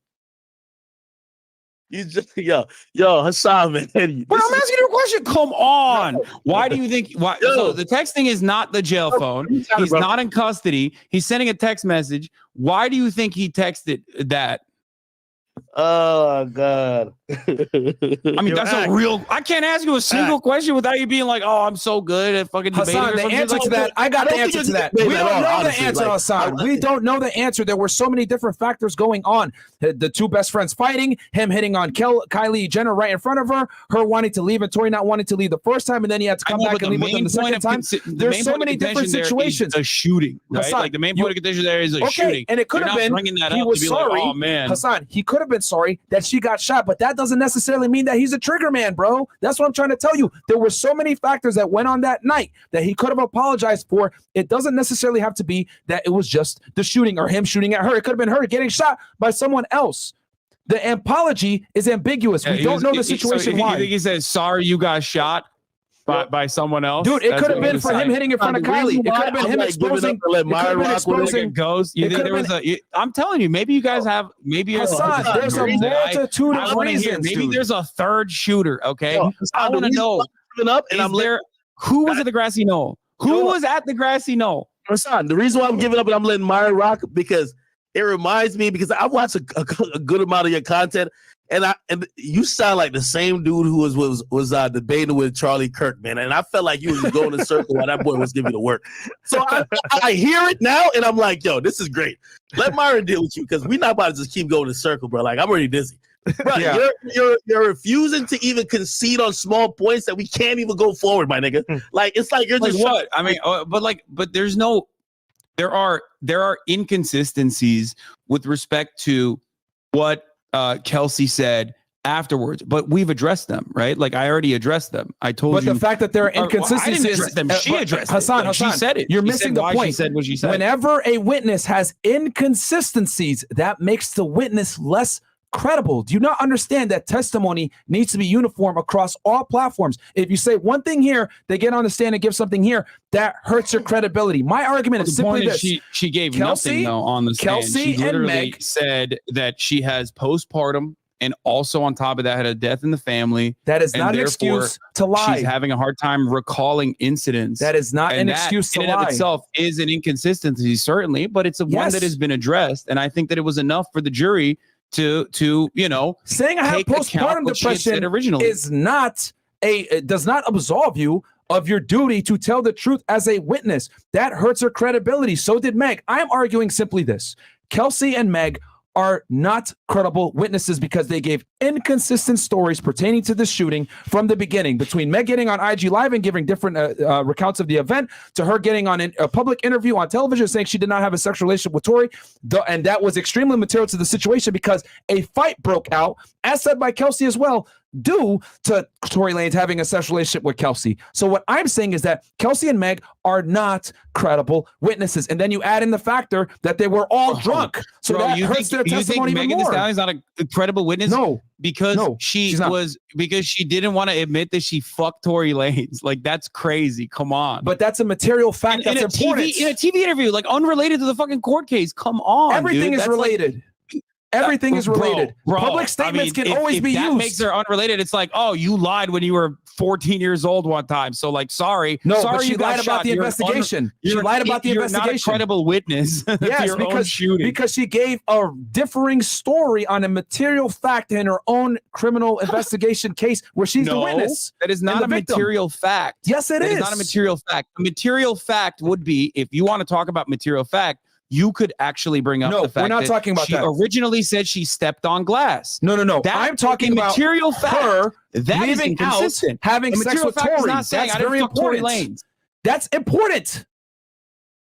S4: You just yo Hassan, man.
S3: But I'm asking you a question. Come on. Why do you think? Why?
S4: Yo.
S3: So the texting is not the jail phone. He's not in custody. He's sending a text message. Why do you think he texted that?
S4: Oh God.
S3: I mean, that's a real. I can't ask you a single question without you being like, "Oh, I'm so good at fucking debating."
S1: Hassan, the answer to that, I got the answer to that. We don't know the answer, Hassan. We don't know the answer. There were so many different factors going on. The two best friends fighting, him hitting on Kylie Jenner right in front of her, her wanting to leave and Tory not wanting to leave the first time, and then he had to come back and leave with him the second time. There's so many different situations.
S3: A shooting, right?
S1: Hassan,
S3: like the main point of contention there is a shooting.
S1: And it could have been he was sorry.
S3: Oh man,
S1: Hassan, he could have been sorry that she got shot, but that doesn't necessarily mean that he's a trigger man, bro. That's what I'm trying to tell you. There were so many factors that went on that night that he could have apologized for. It doesn't necessarily have to be that it was just the shooting or him shooting at her. It could have been her getting shot by someone else. The apology is ambiguous. We don't know the situation.
S3: Why? You think he says sorry you got shot by someone else?
S1: Dude, it could have been for him hitting in front of Kylie. It could have been him exposing.
S4: Let Myron rock with
S3: it goes. You think there was I'm telling you, maybe you guys have
S1: Hassan, there's a multitude of reasons.
S3: Maybe there's a third shooter. Okay, I want to know. Who was at the grassy knoll? Who was at the grassy knoll?
S4: Hassan, the reason why I'm giving up and I'm letting Myron rock because it reminds me because I watched a good amount of your content. And you sound like the same dude who was debating with Charlie Kirk, man. And I felt like you was going in a circle while that boy was giving you the work. So I hear it now, and I'm like, yo, this is great. Let Myron deal with you because we're not about to just keep going in a circle, bro. Like, I'm already dizzy. Bro, yeah. You're refusing to even concede on small points that we can't even go forward, my nigga. Like, it's like you're
S3: like
S4: just
S3: what? I mean, but there's no. There are inconsistencies with respect to what Kelsey said afterwards, but we've addressed them, right? Like I already addressed them. I told you.
S1: But the fact that there are inconsistencies,
S3: I didn't address them. She addressed
S1: Hassan,
S3: it. She said it.
S1: You're missing the point.
S3: She said what she said.
S1: Whenever a witness has inconsistencies, that makes the witness less credible. Do you not understand that testimony needs to be uniform across all platforms? If you say one thing here, they get on the stand and give something here, that hurts your credibility. My argument is simply this.
S3: She gave nothing though on the stand.
S1: Kelsey
S3: she literally
S1: and Meg
S3: said that she has postpartum and also on top of that had a death in the family.
S1: That is not an excuse to lie.
S3: She's having a hard time recalling incidents.
S1: That is not an excuse to lie.
S3: In and of itself is an inconsistency, certainly, but it's one that has been addressed. And I think that it was enough for the jury to
S1: saying I have postpartum depression is not does not absolve you of your duty to tell the truth as a witness. That hurts her credibility. So did Meg. I'm arguing simply this. Kelsey and Meg are not credible witnesses because they gave inconsistent stories pertaining to the shooting from the beginning, between Meg getting on IG Live and giving different recounts of the event to her getting on a public interview on television saying she did not have a sexual relationship with Tory. And that was extremely material to the situation because a fight broke out, as said by Kelsey as well, due to Tory Lanez having a sexual relationship with Kelsey. So what I'm saying is that Kelsey and Meg are not credible witnesses. And then you add in the factor that they were all drunk. So that hurts their testimony even more.
S3: Megan Thee Stallion's not a credible witness?
S1: No.
S3: Because she didn't want to admit that she fucked Tory Lanez. Like, that's crazy. Come on.
S1: But that's a material fact that's important.
S3: In a TV interview, like unrelated to the fucking court case. Come on.
S1: Everything is related. Everything is related.
S3: Bro,
S1: public statements can always be used.
S3: That makes her unrelated. It's like, oh, you lied when you were 14 years old one time. So, like, sorry.
S1: No,
S3: sorry
S1: but she lied about the investigation. She lied about the investigation.
S3: You're not a credible witness.
S1: Yes, because she gave a differing story on a material fact in her own criminal investigation case where she's the witness.
S3: That is not a material fact.
S1: Yes, it is.
S3: That is not a material fact. A material fact would be, if you want to talk about material fact, you could actually bring up the fact
S1: we're not
S3: that
S1: talking about
S3: she
S1: that.
S3: originally said she stepped on glass.
S1: No.
S3: That
S1: I'm talking about
S3: material fact.
S1: her
S3: That is
S1: leaving out
S3: inconsistent.
S1: having
S3: The
S1: sex
S3: material
S1: with
S3: fact is
S1: Tory.
S3: not saying
S1: That's
S3: I didn't
S1: very
S3: fuck Tory
S1: important.
S3: Lanez.
S1: That's important.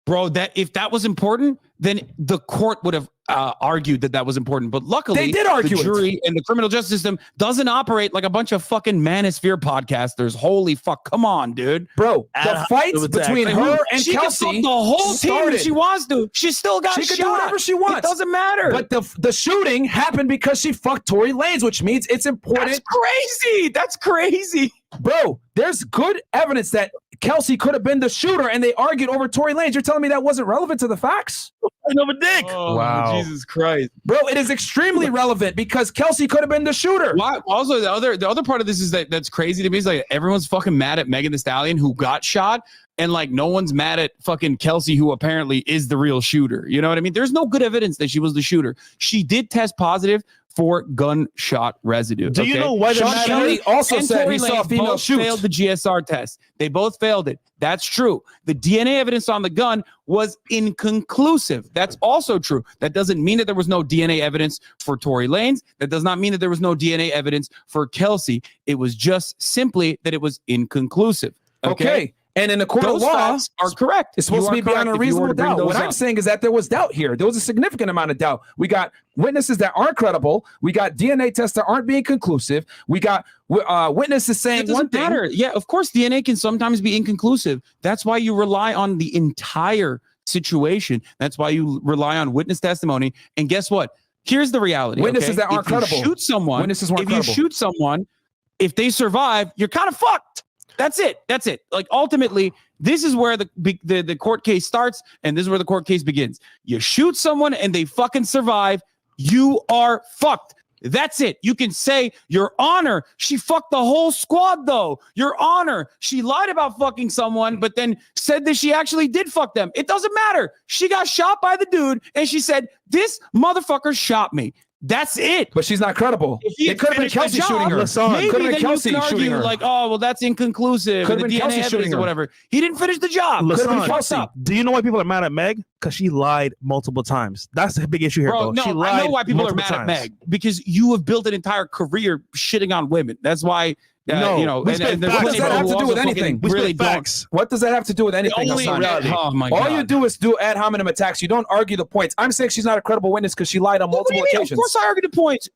S3: Bro, that if that was important, then the court would have argued that was important. But luckily,
S1: They did argue
S3: the jury and the criminal justice system doesn't operate like a bunch of fucking manosphere podcasters. Holy fuck. Come on, dude.
S1: Bro, the fights between her and
S3: she
S1: Kelsey
S3: can fuck the whole team if she wants to. She still got
S1: She
S3: shot.
S1: can do whatever she wants.
S3: It doesn't matter.
S1: But the shooting happened because she fucked Tory Lanez, which means it's important.
S3: That's crazy. That's crazy.
S1: Bro, there's good evidence that Kelsey could have been the shooter, and they argued over Tory Lanez. You're telling me that wasn't relevant to the facts?
S4: Of a dick.
S3: Oh,
S2: Wow.
S3: Jesus Christ.
S1: Bro, it is extremely relevant because Kelsey could have been the shooter.
S3: Why? Also, the other part of this is that's crazy to me is like everyone's fucking mad at Megan Thee Stallion who got shot, and like no one's mad at fucking Kelsey who apparently is the real shooter. You know what I mean? There's no good evidence that she was the shooter. She did test positive for gunshot residue.
S2: Do you know why
S1: Sean
S2: that
S1: Kennedy
S2: matters?
S1: also
S3: and
S1: said
S3: Tory
S1: he saw a
S3: Lanez
S1: female
S3: both
S1: shoot.
S3: failed the GSR test. They both failed it. That's true. The DNA evidence on the gun was inconclusive. That's also true. That doesn't mean that there was no DNA evidence for Tory Lanez. That does not mean that there was no DNA evidence for Kelsey. It was just simply that it was inconclusive.
S1: Okay. And in the court
S3: Those
S1: of law,
S3: facts are correct.
S1: it's supposed
S3: You
S1: to be
S3: are correct
S1: beyond a
S3: if you were
S1: reasonable
S3: to bring
S1: doubt.
S3: those
S1: What I'm
S3: up.
S1: saying is that there was doubt here. There was a significant amount of doubt. We got witnesses that aren't credible. We got DNA tests that aren't being conclusive. We got witnesses saying
S3: It doesn't matter. Yeah, of course, DNA can sometimes be inconclusive. That's why you rely on the entire situation. That's why you rely on witness testimony. And guess what? Here's the reality.
S1: Witnesses that aren't
S3: if you
S1: credible.
S3: shoot someone.
S1: Witnesses weren't
S3: if
S1: credible.
S3: you shoot someone, if they survive, you're kind of fucked. That's it. That's it. Like ultimately, this is where the court case starts, and this is where the court case begins. You shoot someone and they fucking survive, you are fucked. That's it. You can say, Your Honor, she fucked the whole squad, though. Your Honor, she lied about fucking someone, but then said that she actually did fuck them. It doesn't matter. She got shot by the dude, and she said, This motherfucker shot me. That's it.
S1: But she's not credible. It could have been Kelsey shooting her.
S3: Maybe
S1: Could have been
S3: then
S1: Kelsey
S3: you can
S1: shooting
S3: argue
S1: her.
S3: like, oh, well, that's inconclusive.
S1: Could've
S3: and the
S1: been Kelsey
S3: DNA
S1: shooting
S3: evidence or
S1: her.
S3: whatever. He didn't finish the job.
S1: Could've been
S2: Lasan,
S1: Kelsey.
S2: do you know why people are mad at Meg? Because she lied multiple times. That's the big issue here,
S3: Bro,
S2: bro.
S3: no,
S2: She lied
S3: I know why people are
S2: multiple
S3: mad at
S2: times.
S3: Meg because you have built an entire career shitting on women. That's why,
S2: No,
S3: you know,
S2: we spit
S3: there's
S2: facts.
S3: plenty
S1: What does that
S3: of
S1: have
S3: people
S1: to do
S3: who
S1: with
S3: also
S1: anything?
S3: fucking
S2: We
S3: really
S2: spit
S3: don't.
S2: facts.
S1: What does that have to do with anything?
S3: Only
S1: Hassan?
S2: reality.
S3: Oh my
S1: All
S3: god!
S1: you do is do ad hominem attacks. You don't argue the points. I'm saying she's not a credible witness because she lied on
S3: What do
S1: multiple
S3: you mean?
S1: occasions.
S3: Of course, I argue the points.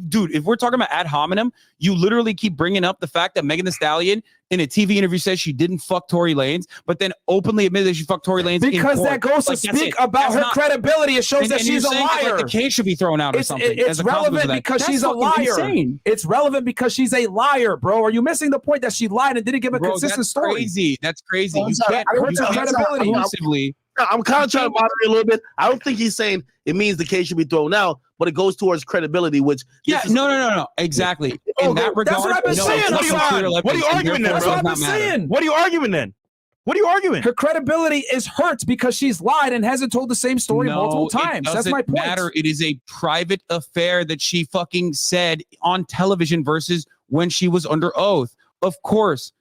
S3: Dude. If we're talking about ad hominem, you literally keep bringing up the fact that Megan Thee Stallion in a TV interview says she didn't fuck Tory Lanez, but then openly admitted that she fucked Tory Lanez
S1: Because
S3: in court.
S1: that goes to
S3: Like, that's
S1: speak
S3: it.
S1: about
S3: That's
S1: her
S3: not-
S1: credibility. It shows
S3: and-
S1: that
S3: and you're
S1: she's a
S3: saying that,
S1: liar.
S3: like, the case should be thrown out or something.
S1: It's
S3: as a consequence
S1: relevant
S3: of that.
S1: because
S3: That's
S1: she's a
S3: fucking
S1: liar.
S3: insane.
S1: It's relevant because she's a liar, bro. Are you missing the point that she lied and didn't give a
S3: Bro,
S1: consistent
S3: that's
S1: story?
S3: crazy. That's crazy.
S4: I'm
S3: You
S4: sorry.
S3: can't.
S4: I don't
S3: You
S4: think
S3: can't
S1: credibility.
S3: exclusively.
S4: I'm kind of trying to moderate a little bit. I don't think he's saying it means the case should be thrown out, but it goes towards credibility, which
S3: Yeah,
S4: this is-
S3: no. Exactly. In that regard,
S1: that's what I've been
S3: no,
S1: saying.
S3: it's
S1: What are you
S3: not clear
S2: arguing? What are you
S3: evidence, and
S2: arguing then,
S3: therefore
S1: That's
S3: it
S1: what I've
S3: does
S1: been
S3: not matter.
S1: saying.
S2: What are you arguing then? What are you arguing?
S1: Her credibility is hurt because she's lied and hasn't told the same story multiple
S3: No,
S1: times.
S3: It
S1: That's my
S3: doesn't
S1: point.
S3: matter. It is a private affair that she fucking said on television versus when she was under oath. Of course,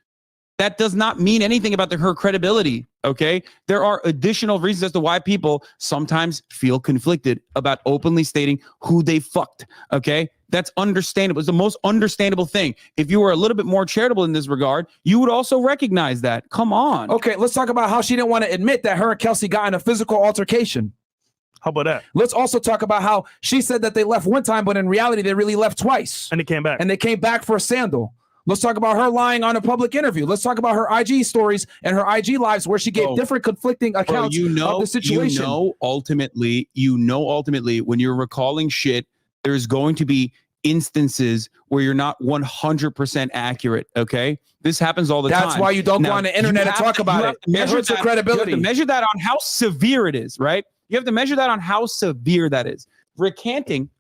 S3: that does not mean anything about her credibility. Okay, there are additional reasons as to why people sometimes feel conflicted about openly stating who they fucked. Okay, that's understandable. It's the most understandable thing. If you were a little bit more charitable in this regard, you would also recognize that. Come on.
S1: Okay, let's talk about how she didn't want to admit that her and Kelsey got in a physical altercation.
S2: How about that?
S1: Let's also talk about how she said that they left one time, but in reality, they really left twice.
S2: And it came back.
S1: And they came back for a sandal. Let's talk about her lying on a public interview. Let's talk about her IG stories and her IG lives where she gave
S3: Bro,
S1: different conflicting accounts of the situation.
S3: ultimately, when you're recalling shit, there's going to be instances where you're not 100% accurate. Okay, this happens all the time.
S1: That's why you don't go on the internet and talk about it. It hurts her credibility.
S3: You have to measure that on how severe it is, right? You have to measure that on how severe that is. Recanting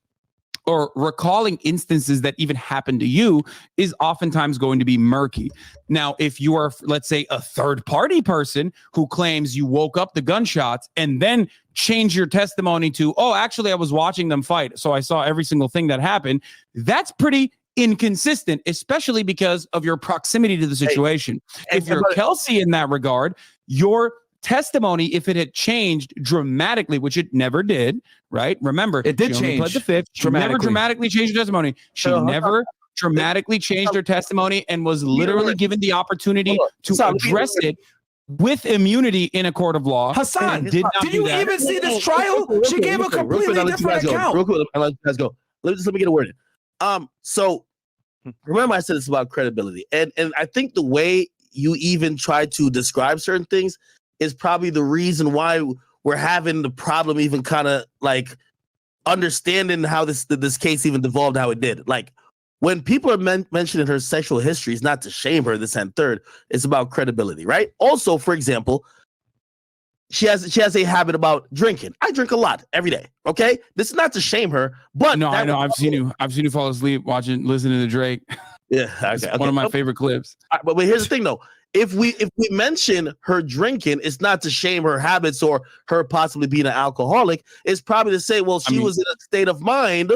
S3: or recalling instances that even happened to you is oftentimes going to be murky. Now, if you are, let's say, a third party person who claims you woke up the gunshots and then change your testimony to, oh, actually, I was watching them fight, so I saw every single thing that happened, that's pretty inconsistent, especially because of your proximity to the situation. If you're Kelsey in that regard, your testimony, if it had changed dramatically, which it never did, right? Remember,
S1: It did
S3: she only
S1: change
S3: pled the fifth. She never dramatically changed her testimony. She never dramatically changed her testimony and was literally given the opportunity to address it with immunity in a court of law.
S1: Hassan, did you even see this trial? She gave a completely different account.
S4: Real quick, I'll let you guys go. Let me get a word in. So remember I said it's about credibility. And I think the way you even try to describe certain things is probably the reason why we're having the problem even kind of like understanding how this case even devolved how it did. Like when people are mentioning her sexual history, it's not to shame her, this and third. It's about credibility, right? Also, for example, she has a habit about drinking. I drink a lot every day. Okay, this is not to shame her, but
S3: no, I know I've seen you fall asleep listening to Drake.
S4: Yeah, okay.
S3: One of my favorite clips.
S4: But here's the thing, though. If we mention her drinking, it's not to shame her habits or her possibly being an alcoholic. It's probably to say, well, she was in a state of mind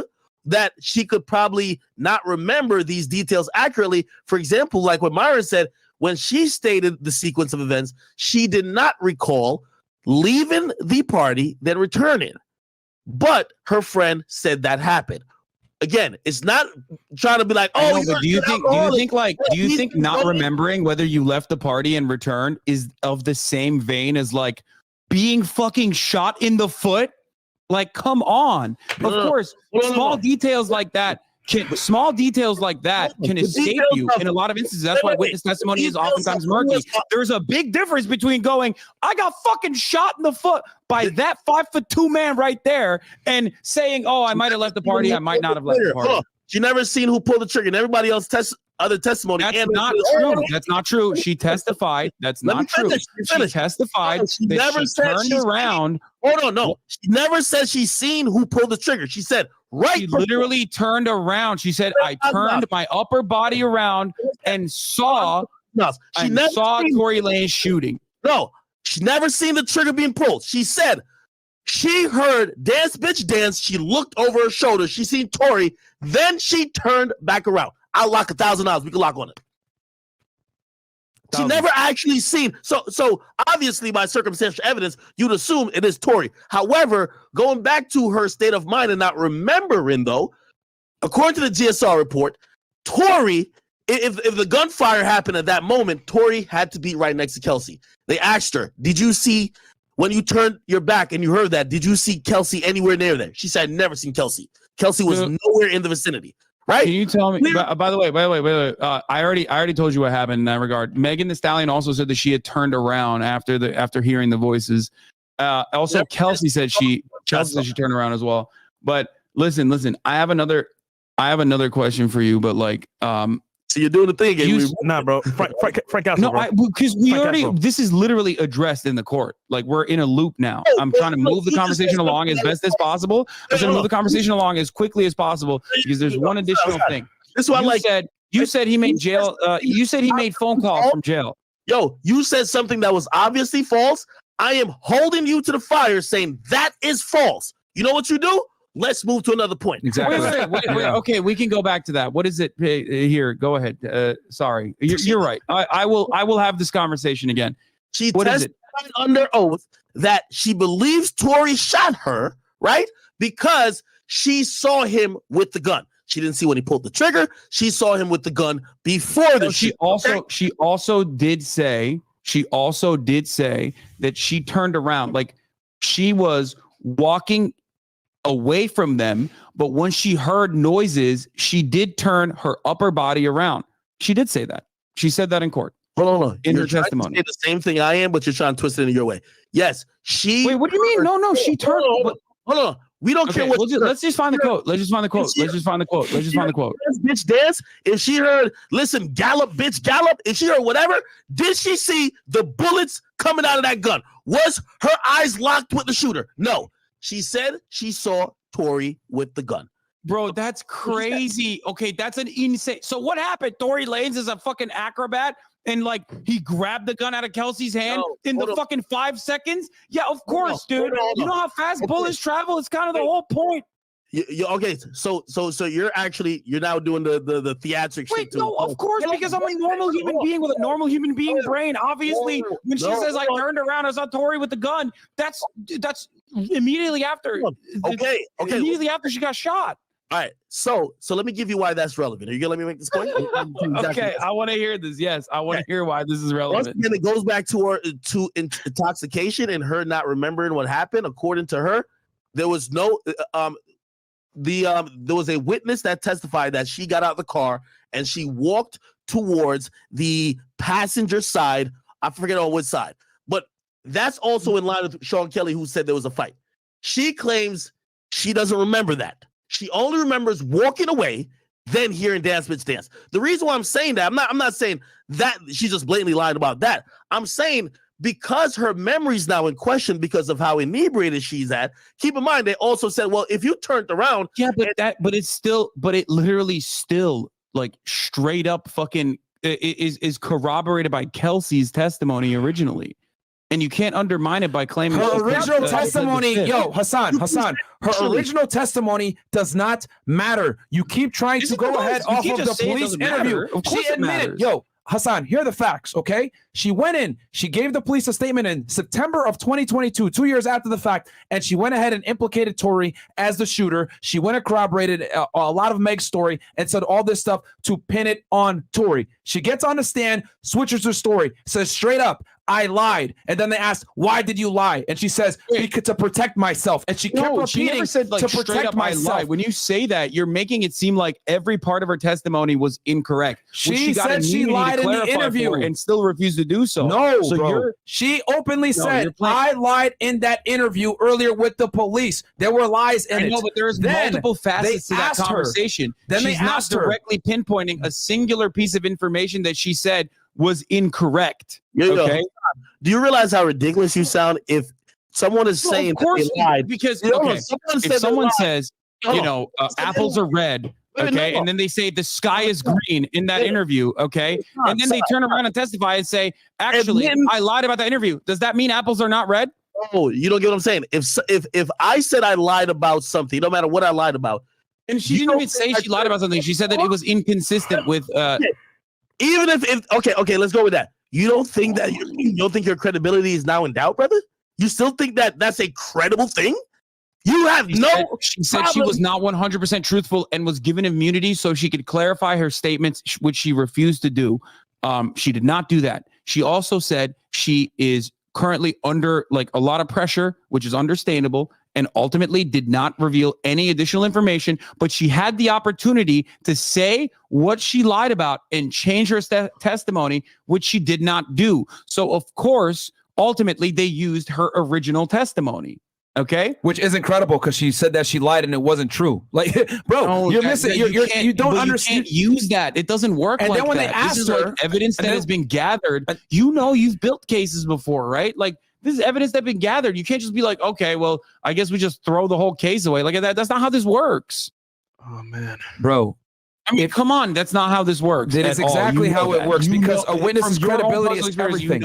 S4: that she could probably not remember these details accurately. For example, like what Myron said, when she stated the sequence of events, she did not recall leaving the party, then returning. But her friend said that happened. Again, it's not trying to be like, oh,
S3: but do you think not remembering whether you left the party and returned is of the same vein as like being fucking shot in the foot? Like, come on. Of course, small details like that can escape you in a lot of instances. That's why witness testimony is oftentimes murky. There's a big difference between going, I got fucking shot in the foot by that 5'2" man right there, and saying, oh, I might have left the party, I might not have left the party.
S4: She never seen who pulled the trigger, and everybody else other testimony.
S3: That's not true. That's not true. She testified. That's not true. She testified that she turned around.
S4: Hold on, no. She never said she's seen who pulled the trigger. She said
S3: she literally turned around. She said, I turned my upper body around and saw Tory Lanez shooting.
S4: No, she never seen the trigger being pulled. She said she heard dance, bitch, dance. She looked over her shoulder. She seen Tory. Then she turned back around. I'll lock $1,000. We can lock on it. She never actually seen. So obviously, by circumstantial evidence, you'd assume it is Tory. However, going back to her state of mind and not remembering, though, according to the GSR report, Tory, if the gunfire happened at that moment, Tory had to be right next to Kelsey. They asked her, did you see, when you turned your back and you heard that, did you see Kelsey anywhere near there? She said, never seen Kelsey. Kelsey was nowhere in the vicinity. Right? Can
S3: you tell me? By the way, I already told you what happened in that regard. Megan Thee Stallion also said that she had turned around after hearing the voices. Also, Kelsey said she turned around as well. But listen. I have another question for you. But like,
S4: so you're doing the thing again.
S2: Nah, bro. Frank out.
S3: No, because we already. This is literally addressed in the court. Like we're in a loop now. I'm trying to move the conversation along as best as possible. I'm trying to move the conversation along as quickly as possible because there's one additional thing.
S4: This is what
S3: you said he made jail. You said he made phone calls from jail.
S4: Yo, you said something that was obviously false. I am holding you to the fire, saying that is false. You know what you do? Let's move to another point.
S3: Exactly. Wait. Okay, we can go back to that. What is it here? Go ahead. Sorry, you're right. I will have this conversation again.
S4: She testified under oath that she believes Tory shot her, right? Because she saw him with the gun. She didn't see when he pulled the trigger. She saw him with the gun before the
S3: She also did say that she turned around, like she was walking away from them, but when she heard noises, she did turn her upper body around. She did say that. She said that in court.
S4: Hold on.
S3: In her testimony.
S4: The same thing I am, but you're trying to twist it in your way. Yes, she.
S3: Wait, what do you mean? No, she turned.
S4: Hold on. We don't care what.
S3: Let's just find the quote. Let's just find the quote.
S4: Bitch dance. If she heard, listen, gallop, bitch, gallop. If she heard whatever, did she see the bullets coming out of that gun? Was her eyes locked with the shooter? No. She said she saw Tory with the gun.
S3: Bro, that's crazy. Okay, that's an insane. So what happened? Tory Lanez is a fucking acrobat and like he grabbed the gun out of Kelsey's hand in the fucking 5 seconds? Yeah, of course, dude. You know how fast bullets travel? It's kind of the whole point.
S4: Okay, so you're now doing the theatrics.
S3: Wait, no, of course, because I'm a normal human being with a normal human being brain. Obviously, when she says I turned around, I saw Tory with the gun. That's immediately after.
S4: Okay.
S3: Immediately after she got shot.
S4: All right, so let me give you why that's relevant. Are you gonna let me make this point?
S3: Okay, I want to hear this. Yes, I want to hear why this is relevant.
S4: Once again, it goes back to intoxication and her not remembering what happened. According to her, there was no there was a witness that testified that she got out of the car and she walked towards the passenger side. I forget on which side, but that's also in line with Sean Kelly, who said there was a fight. She claims she doesn't remember that. She only remembers walking away, then hearing Dance Bitch Dance. The reason why I'm saying that, I'm not saying that she just blatantly lied about that. I'm saying because her memory's now in question because of how inebriated she's at. Keep in mind, they also said, well, if you turned around.
S3: Yeah, but it literally still like straight up fucking is corroborated by Kelsey's testimony originally. And you can't undermine it by claiming
S1: her original testimony. Yo, Hassan, her original testimony does not matter. You keep trying to go ahead off of the police interview. She admitted, yo, Hassan, here are the facts, okay? She went in, she gave the police a statement in September of 2022, 2 years after the fact, and she went ahead and implicated Tory as the shooter. She went and corroborated a lot of Meg's story and said all this stuff to pin it on Tory. She gets on the stand, switches her story, says straight up, I lied. And then they asked, why did you lie? And she says, because to protect myself. And she kept repeating,
S3: she never said, like,
S1: to protect myself.
S3: When you say that, you're making it seem like every part of her testimony was incorrect.
S1: She said she lied in the interview
S3: and still refused to do so.
S1: No, so bro. She openly said, I lied in that interview earlier with the police. There were lies in it. I know,
S3: but there's multiple facets to that conversation.
S1: Then
S3: she's not directly pinpointing a singular piece of information that she said was incorrect. Okay.
S4: Do you realize how ridiculous you sound if someone is saying
S3: of course,
S4: they lied?
S3: Because if someone says, apples are red, okay, and then they say the sky is green in that interview, okay, and then they turn around and testify and say, actually, I lied about that interview. Does that mean apples are not red?
S4: Oh, you don't get what I'm saying. If I said I lied about something, no matter what I lied about,
S3: and she didn't even say she lied about something. She said that it was inconsistent with.
S4: Even if okay, let's go with that. You don't think that you don't think your credibility is now in doubt, brother? You still think that that's a credible thing? You have
S3: she said she was not 100% truthful and was given immunity so she could clarify her statements, which she refused to do. She did not do that. She also said she is currently under like a lot of pressure, which is understandable, and ultimately did not reveal any additional information, but she had the opportunity to say what she lied about and change her testimony, which she did not do. So of course, ultimately they used her original testimony. Okay,
S1: which is incredible because she said that she lied and it wasn't true. Like, bro, you're missing. You don't understand.
S3: You can't use that. It doesn't work.
S1: And
S3: like
S1: then when
S3: that.
S1: they asked
S3: this
S1: her,
S3: is like evidence that has been gathered. You've built cases before, right? Like this is evidence that's been gathered. You can't just be like, okay, well, I guess we just throw the whole case away. Like that. That's not how this works.
S2: Oh man,
S3: bro. I mean, come on. That's not how this works.
S1: It is exactly how it works because a witness's credibility is everything.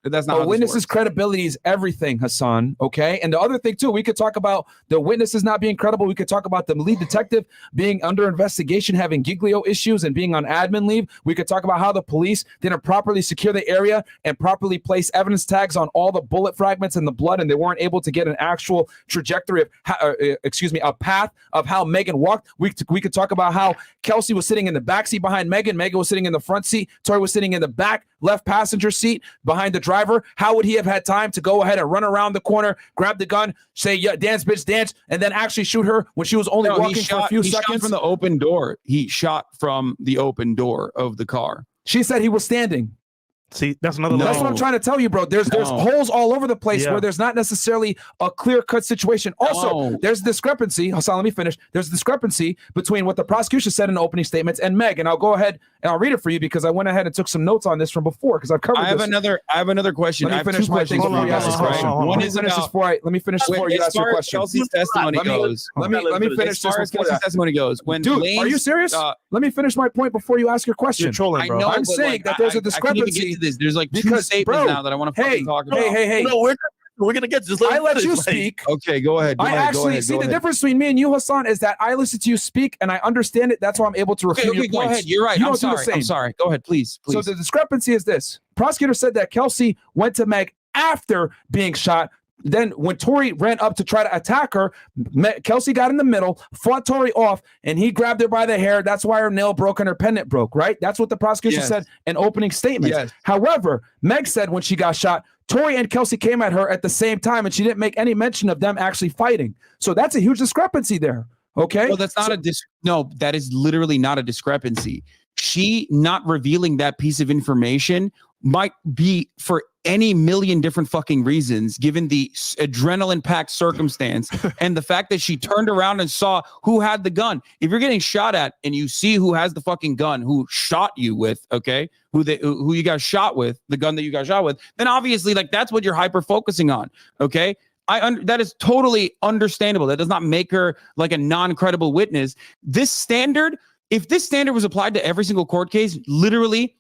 S3: That's not
S1: a witness's credibility is everything, Hassan. Okay. And the other thing, too, we could talk about the witnesses not being credible. We could talk about the lead detective being under investigation, having giglio issues and being on admin leave. We could talk about how the police didn't properly secure the area and properly place evidence tags on all the bullet fragments and the blood, and they weren't able to get an actual trajectory of, a path of how Megan walked. We could talk about how Kelsey was sitting in the back seat behind Megan. Megan was sitting in the front seat. Tory was sitting in the back left passenger seat behind the driver. How would he have had time to go ahead and run around the corner, grab the gun, say, yeah, dance, bitch, dance, and then actually shoot her when she was only walking for a few seconds?
S3: Shot from the open door. He shot from the open door of the car.
S1: She said he was standing.
S2: See, that's another.
S1: That's what I'm trying to tell you, bro. There's holes all over the place where there's not necessarily a clear-cut situation. Also, there's discrepancy. Hassan, let me finish. There's discrepancy between what the prosecution said in the opening statements and Meg. And I'll go ahead and I'll read it for you because I went ahead and took some notes on this from before because I've covered this.
S3: I have another question.
S1: Let me finish my thing before you ask this question. Let me finish before you ask your question.
S3: Kelsey's testimony goes.
S1: Let me finish this before
S3: Kelsey's testimony goes.
S1: Dude, are you serious? Let me finish my point before you ask your question.
S2: You're trolling, bro.
S1: I'm saying that there's a discrepancy.
S3: There's like two statements now that I want to fucking talk about.
S1: Hey.
S4: No, We're gonna get to this.
S1: I let you speak.
S3: Okay, go ahead.
S1: I actually see the difference between me and you, Hassan, is that I listen to you speak and I understand it. That's why I'm able to refute your
S3: go
S1: points.
S3: ahead. You're right.
S1: You
S3: I'm
S1: don't do the
S3: sorry.
S1: same.
S3: I'm sorry. Go ahead, please.
S1: So the discrepancy is this. Prosecutor said that Kelsey went to Meg after being shot. Then when Tory ran up to try to attack her, Kelsey got in the middle, fought Tory off, and he grabbed her by the hair. That's why her nail broke and her pendant broke, right? That's what the prosecution said in opening statements.
S3: Yes.
S1: However, Meg said when she got shot, Tory and Kelsey came at her at the same time, and she didn't make any mention of them actually fighting. So that's a huge discrepancy there. Okay.
S3: Well, that's not no, that is literally not a discrepancy. She not revealing that piece of information might be for any million different fucking reasons, given the adrenaline-packed circumstance and the fact that she turned around and saw who had the gun. If you're getting shot at and you see who has the fucking gun, who shot you with, okay, who you got shot with, the gun that you got shot with, then obviously like that's what you're hyper focusing on, okay? That is totally understandable. That does not make her like a non-credible witness. This standard, if this standard was applied to every single court case, literally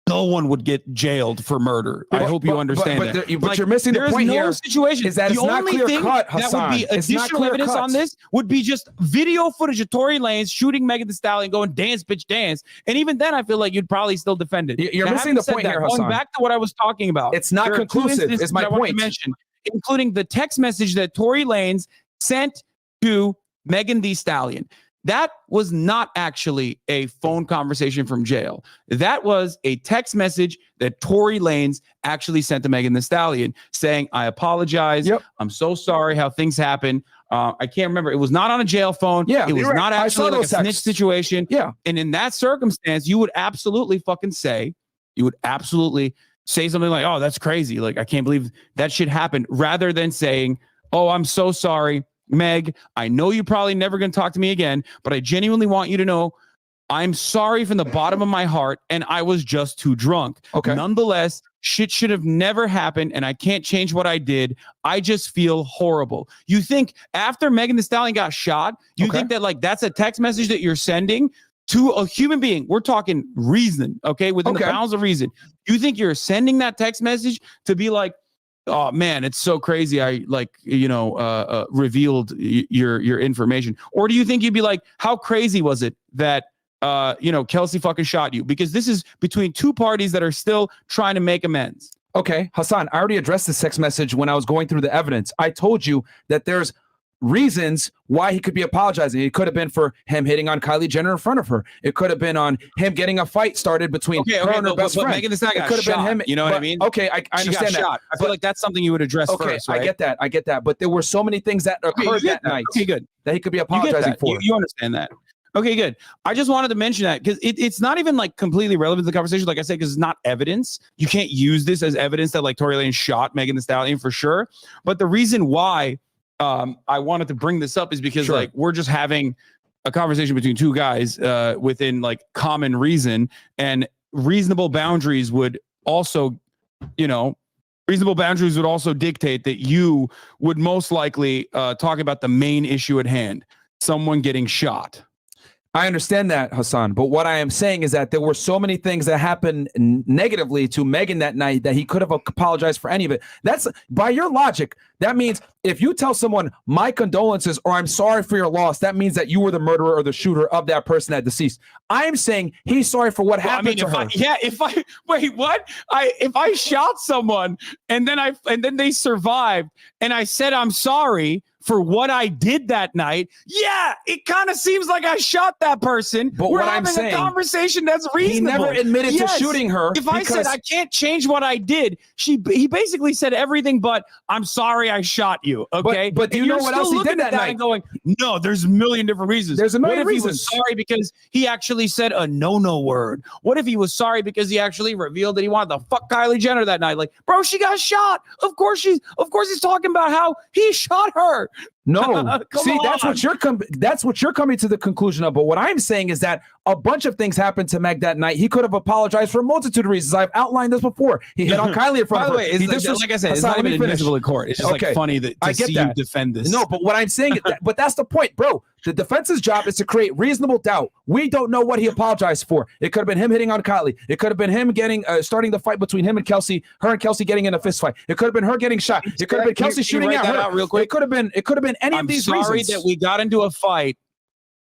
S3: no one would get jailed for murder. I hope you understand that.
S1: But you're missing the point here.
S3: Situation
S1: is that
S3: the
S1: it's not
S3: only
S1: clear
S3: thing
S1: cut,
S3: that
S1: Hassan.
S3: would be additional evidence on this would be just video footage of Tory Lanez shooting Megan Thee Stallion, going dance, bitch, dance. And even then, I feel like you'd probably still defend it.
S1: You're missing the point here, Hassan.
S3: Going back to what I was talking about,
S1: it's not conclusive. Is my point.
S3: Mention, including the text message that Tory Lanez sent to Megan Thee Stallion. That was not actually a phone conversation from jail. That was a text message that Tory Lanez actually sent to Megan Thee Stallion saying, I apologize. Yep. I'm so sorry how things happen. I can't remember. It was not on a jail phone.
S1: Yeah,
S3: it was not actually like a snitch
S1: texts.
S3: situation.
S1: Yeah.
S3: And in that circumstance, you would absolutely say something like, oh, that's crazy. Like, I can't believe that shit happened, rather than saying, oh, I'm so sorry, Meg, I know you're probably never going to talk to me again, but I genuinely want you to know I'm sorry from the bottom of my heart, and I was just too drunk.
S1: Okay.
S3: Nonetheless, shit should have never happened, and I can't change what I did. I just feel horrible. You think after Megan Thee Stallion got shot, you think that like that's a text message that you're sending to a human being? We're talking reason, okay? Within the bounds of reason. You think you're sending that text message to be like, oh man, it's so crazy. I revealed your information. Or do you think you'd be like, how crazy was it that, Kelsey fucking shot you? Because this is between two parties that are still trying to make amends.
S1: Okay, Hassan, I already addressed this text message when I was going through the evidence. I told you that there's reasons why he could be apologizing. It could have been for him hitting on Kylie Jenner in front of her. It could have been on him getting a fight started between her and her best friend.
S3: Megan Thee Stallion got shot. Been him. You know what I mean?
S1: Okay, I understand that.
S3: Shot. I feel like that's something you would address first, right?
S1: I get that. But there were so many things that occurred that night.
S3: Okay, good.
S1: That he could be apologizing for.
S3: You understand that. Okay, good. I just wanted to mention that because it's not even like completely relevant to the conversation, like I said, because it's not evidence. You can't use this as evidence that like Tory Lanez shot Megan Thee Stallion for sure. But the reason why I wanted to bring this up is because like we're just having a conversation between two guys within like common reason, and reasonable boundaries would also, dictate that you would most likely talk about the main issue at hand, someone getting shot.
S1: I understand that, Hassan, but what I am saying is that there were so many things that happened negatively to Megan that night that he could have apologized for any of it. That's, by your logic, that means if you tell someone my condolences or I'm sorry for your loss, that means that you were the murderer or the shooter of that person that deceased. I'm saying he's sorry for what happened to her.
S3: If I shot someone and then they survived and I said I'm sorry for what I did that night, yeah, it kind of seems like I shot that person.
S1: But
S3: we're
S1: what
S3: having
S1: I'm saying,
S3: a conversation that's reasonable.
S1: He never admitted to shooting her.
S3: If I said I can't change what I did, he basically said everything but I'm sorry I shot you. Okay,
S1: but do you know what else he did that night?
S3: And going, no, there's a million different reasons.
S1: There's a million reasons.
S3: He was sorry because he actually said a no word? What if he was sorry because he actually revealed that he wanted to fuck Kylie Jenner that night? Like, bro, she got shot. Of course he's talking about how he shot her.
S1: No, see, that's what you're coming to the conclusion of. But what I'm saying is that a bunch of things happened to Meg that night. He could have apologized for a multitude of reasons. I've outlined this before. He hit on Kylie in front of her.
S3: By the way, like I said, it's not even admissible in court. It's just like funny that to see you defend this.
S1: No, but what I'm saying is that, but that's the point, bro. The defense's job is to create reasonable doubt. We don't know what he apologized for. It could have been him hitting on Kylie. It could have been him getting starting the fight between him and Kelsey. Her and Kelsey getting in a fist fight. It could have been her getting shot. It could have been Kelsey shooting at her.
S3: Out real quick.
S1: It could have been any of these reasons.
S3: I'm sorry that we got into a fight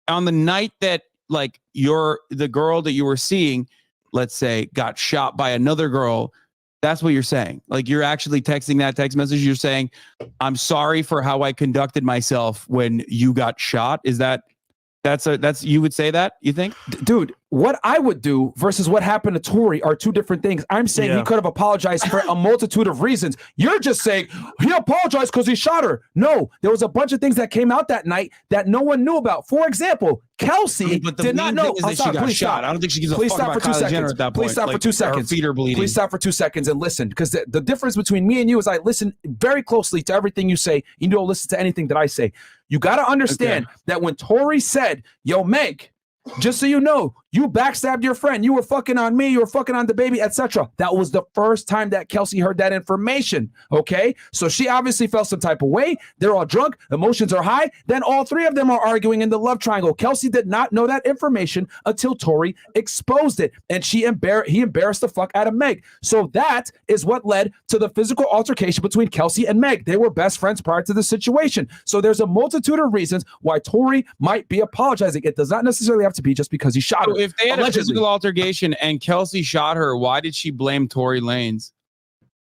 S3: on the night that like the girl that you were seeing, let's say, got shot by another girl. That's what you're saying. Like you're actually texting that text message. You're saying, I'm sorry for how I conducted myself when you got shot. Is that's you would say that, you think?
S1: Dude, what I would do versus what happened to Tory are two different things. I'm saying he could have apologized for a multitude of reasons. You're just saying he apologized because he shot her. No, there was a bunch of things that came out that night that no one knew about. For example, Kelsey did not know
S3: that she got shot. I don't think she gives a fuck about Kylie Jenner at that point.
S1: Please stop for 2 seconds.
S3: Her feet are bleeding.
S1: Please stop for 2 seconds and listen, because the difference between me and you is I listen very closely to everything you say. You don't listen to anything that I say. You got to understand that when Tory said, yo, Meg, just so you know, you backstabbed your friend. You were fucking on me. You were fucking on the baby, etc. That was the first time that Kelsey heard that information. Okay, so she obviously felt some type of way. They're all drunk. Emotions are high. Then all three of them are arguing in the love triangle. Kelsey did not know that information until Tory exposed it, and he embarrassed the fuck out of Meg. So that is what led to the physical altercation between Kelsey and Meg. They were best friends prior to the situation. So there's a multitude of reasons why Tory might be apologizing. It does not necessarily have to be just because he shot her.
S3: If they had a physical altercation and Kelsey shot her, why did she blame Tory Lanez?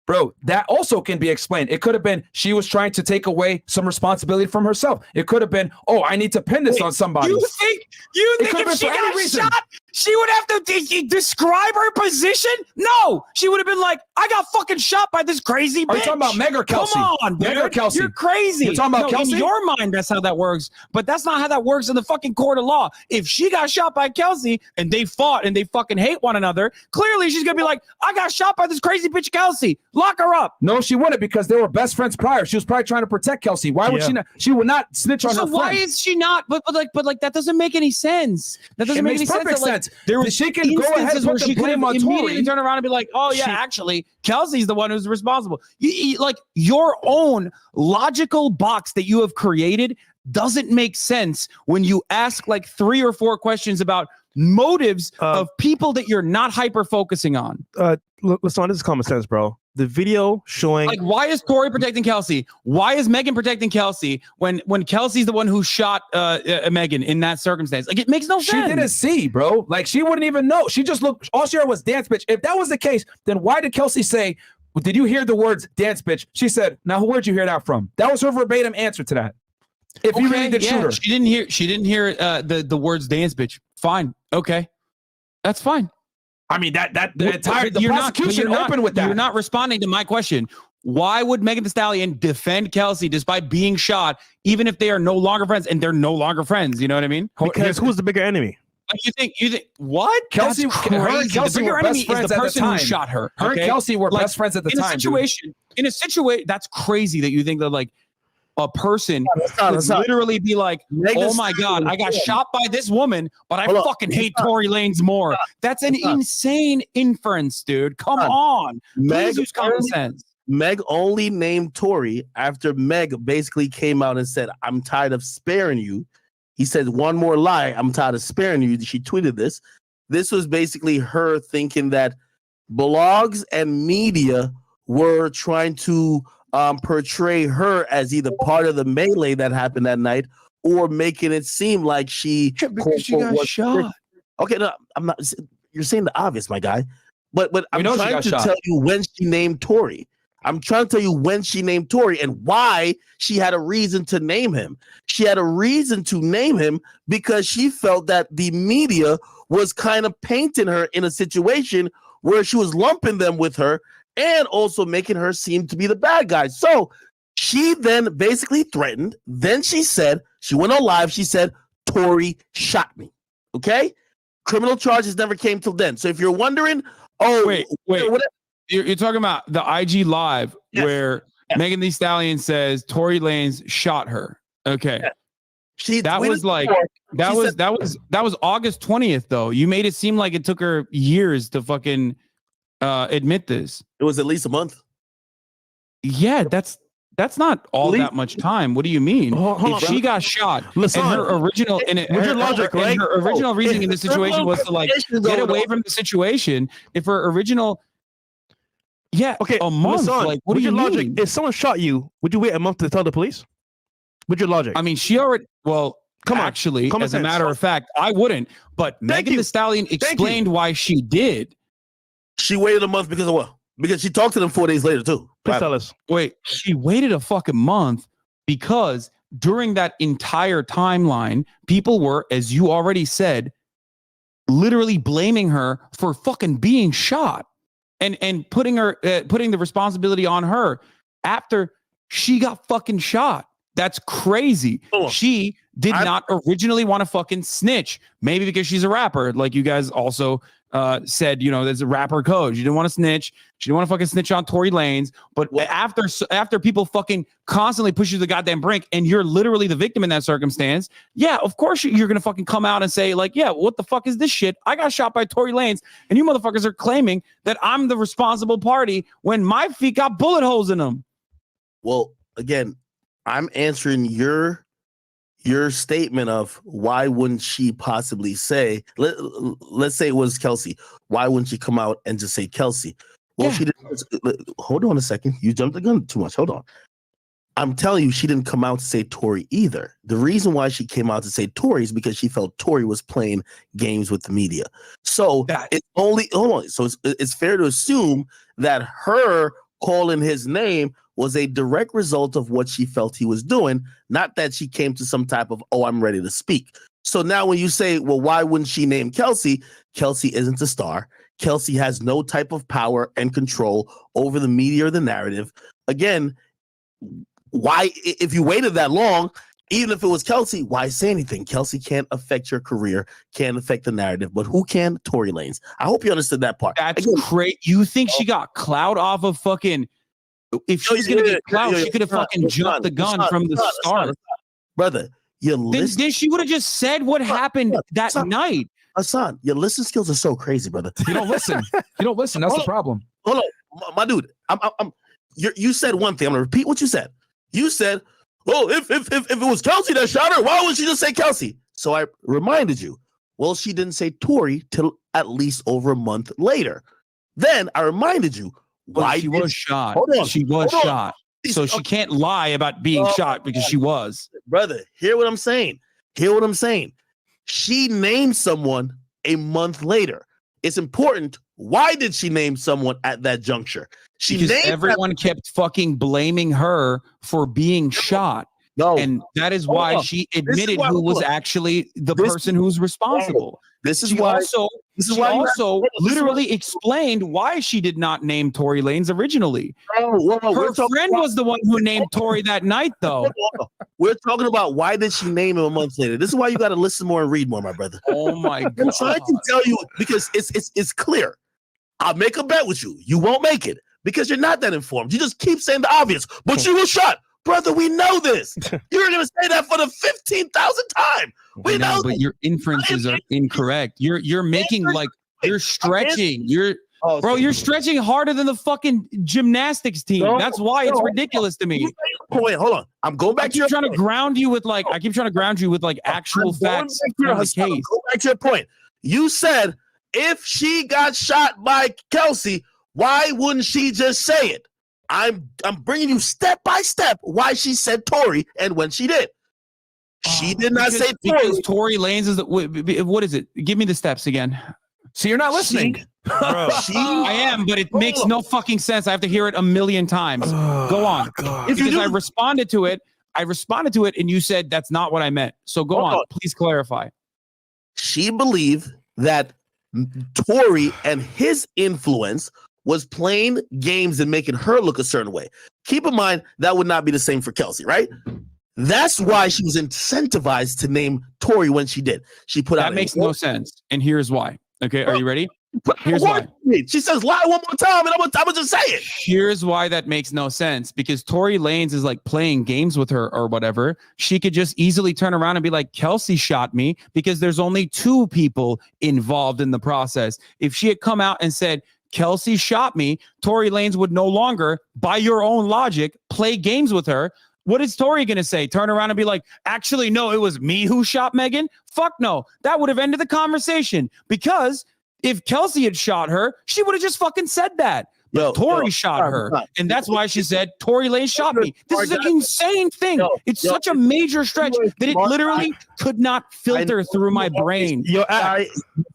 S1: Bro, that also can be explained. It could have been she was trying to take away some responsibility from herself. It could have been, oh, I need to pin this on somebody.
S3: You think if she got shot, she would have to describe her position? No, she would have been like, I got fucking shot by this crazy bitch.
S1: Are you talking about Meg or Kelsey?
S3: Come on,
S1: Meg or Kelsey?
S3: You're crazy.
S1: You're talking about Kelsey?
S3: In your mind, that's how that works. But that's not how that works in the fucking court of law. If she got shot by Kelsey and they fought and they fucking hate one another, clearly she's going to be like, I got shot by this crazy bitch Kelsey. Lock her up.
S1: No, she wouldn't, because they were best friends prior. She was probably trying to protect Kelsey. Why would she not? She would not snitch on her friend.
S3: Why is she not? But that doesn't make any sense. That doesn't make any sense.
S1: Perfect sense.
S3: There was
S1: she can go ahead and put the blame on Tory.
S3: Turn around and be like, oh yeah, actually, Kelsey's the one who's responsible. Like your own logical box that you have created doesn't make sense when you ask like 3 or 4 questions about motives of people that you're not hyper focusing on.
S2: Lasan, this is common sense, bro. The video showing,
S3: like, why is Tory protecting Kelsey? Why is Megan protecting Kelsey when Kelsey's the one who shot Megan in that circumstance? Like, it makes no sense.
S1: She didn't see, bro. Like, she wouldn't even know. She just looked. All she heard was dance bitch. If that was the case, then why did Kelsey say, well, did you hear the words dance bitch? She said, now where'd you hear that from? That was her verbatim answer to that. If you really did shoot her.
S3: She didn't hear the words dance bitch. Fine. Okay. That's fine.
S1: I mean, the prosecution opened with that.
S3: You're not responding to my question. Why would Megan Thee Stallion defend Kelsey despite being shot, even if they are no longer friends? And they're no longer friends. You know what I mean?
S2: Because who's the bigger enemy?
S3: Like you think what?
S1: Kelsey, her and Kelsey were best friends at the time.
S3: Who shot her.
S1: Her and Kelsey were best friends at the time.
S3: In a situation, that's crazy that you think that like a person would literally be like, oh my God, I got shot by this woman, but I fucking hate Tory Lanez more. That's an insane inference, dude. Come on. Please use common sense.
S4: Meg only named Tory after Meg basically came out and said, I'm tired of sparing you. He said, one more lie, I'm tired of sparing you. She tweeted this. This was basically her thinking that blogs and media were trying to portray her as either part of the melee that happened that night or making it seem like she
S3: got shot.
S4: Okay, no, I'm not. You're saying the obvious, my guy. But I'm trying to tell you when she named Tory. I'm trying to tell you when she named Tory and why she had a reason to name him. She had a reason to name him because she felt that the media was kind of painting her in a situation where she was lumping them with her and also making her seem to be the bad guy. So she then basically threatened. Then she said, she went on live. She said, Tory shot me. Okay? Criminal charges never came till then. So if you're wondering,
S3: wait. You're talking about the IG live where Megan Thee Stallion says Tory Lanez shot her. Okay.
S4: Yeah.
S3: That was like that was August 20th though. You made it seem like it took her years to fucking admit this.
S4: It was at least a month.
S3: Yeah, that's not all that much time. What do you mean?
S2: Hold
S3: if she got shot,
S2: Lasan,
S3: and her original her original reasoning in this situation was to like get away from the situation. If her original, a month.
S2: Lasan,
S3: like, what do you
S2: logic?
S3: mean?
S2: If someone shot you, would you wait a month to tell the police? With your logic,
S3: I mean, she already. Well, actually, as a matter of fact, I wouldn't. But Megan Thee Stallion explained why she did.
S4: She waited a month because of what? Because she talked to them 4 days later too.
S2: Please tell us.
S3: Wait, she waited a fucking month because during that entire timeline, people were, as you already said, literally blaming her for fucking being shot and putting the responsibility on her after she got fucking shot. That's crazy. She did not originally want to fucking snitch. Maybe because she's a rapper, like you guys also said, there's a rapper code. She didn't want to snitch. She didn't want to fucking snitch on Tory Lanez. But after people fucking constantly push you to the goddamn brink, and you're literally the victim in that circumstance, yeah, of course you're gonna fucking come out and say like, yeah, what the fuck is this shit? I got shot by Tory Lanez, and you motherfuckers are claiming that I'm the responsible party when my feet got bullet holes in them.
S4: Well, again, I'm answering your statement of why wouldn't she possibly say, let's say it was Kelsey. Why wouldn't she come out and just say Kelsey? Well, she didn't. Hold on a second. You jumped the gun too much. Hold on. I'm telling you, she didn't come out to say Tory either. The reason why she came out to say Tory is because she felt Tory was playing games with the media. So it's only, hold on. So it's fair to assume that her calling his name was a direct result of what she felt he was doing, not that she came to some type of, oh, I'm ready to speak. So now when you say, well, why wouldn't she name Kelsey? Kelsey isn't a star. Kelsey has no type of power and control over the media or the narrative. Again, why, if you waited that long, even if it was Kelsey, why say anything? Kelsey can't affect your career, can't affect the narrative, but who can? Tory Lanez. I hope you understood that part.
S3: That's great. You think she got clout off of fucking... If she's gonna get clout, she could have fucking jumped the gun from the start.
S4: Brother, then
S3: she would have just said what happened that night.
S4: Hasan, your listening skills are so crazy, brother.
S1: You don't listen. You don't listen. That's the problem.
S4: Hold on, my dude. You said one thing. I'm gonna repeat what you said. You said, "Oh, if it was Kelsey that shot her, why would she just say Kelsey?" So I reminded you. Well, she didn't say Tory till at least over a month later. Then I reminded you.
S3: Why she was shot. She was shot. So she can't lie about being shot because she was.
S4: Brother, hear what I'm saying. She named someone a month later. It's important. Why did she name someone at that juncture?
S3: Because everyone kept fucking blaming her for being shot.
S4: No.
S3: And that is why she admitted who was actually the person who's responsible.
S4: This is why
S3: also literally explained why she did not name Tory Lanez originally. Her friend was the one who named Tory that night, though.
S4: We're talking about why did she name him a month later. This is why you got to listen more and read more, my brother.
S3: Oh my God!
S4: I'm trying to tell you because it's clear. I'll make a bet with you. You won't make it because you're not that informed. You just keep saying the obvious. But you were shot. Brother, we know this. You're going to say that for the 15,000th time. We know,
S3: but your inferences are incorrect. You're making like you're stretching. You're stretching harder than the fucking gymnastics team. That's why it's ridiculous to me.
S4: Wait, hold on. I'm going back to your
S3: trying to ground you with like actual facts from the case.
S4: Go back to your point. You said if she got shot by Kelsey, why wouldn't she just say it? I'm bringing you step by step why she said Tory and when she did. She did not say Tory.
S3: Because Tory Lanez is what is it? Give me the steps again.
S1: So you're not listening.
S3: I am, but it makes no fucking sense. I have to hear it a million times. Go on. Because I responded to it, and you said that's not what I meant. So go on. Please clarify.
S4: She believed that Tory and his influence was playing games and making her look a certain way. Keep in mind, that would not be the same for Kelsey, right? That's why she was incentivized to name Tory when she did. She put out
S3: that makes no sense. And here's why. Okay, are you ready? Here's why.
S4: She says lie one more time, and I'm gonna just say it.
S3: Here's why that makes no sense. Because Tory Lanez is like playing games with her or whatever. She could just easily turn around and be like, Kelsey shot me, because there's only 2 people involved in the process. If she had come out and said, Kelsey shot me, Tory Lanez would no longer, by your own logic, play games with her. What is Tory going to say? Turn around and be like, actually, no, it was me who shot Megan? Fuck no. That would have ended the conversation, because if Kelsey had shot her, she would have just fucking said that. But Tory shot her. And that's why she said, Tory Lanez shot me. This is an insane thing. It's such a major stretch that it literally could not filter through my brain.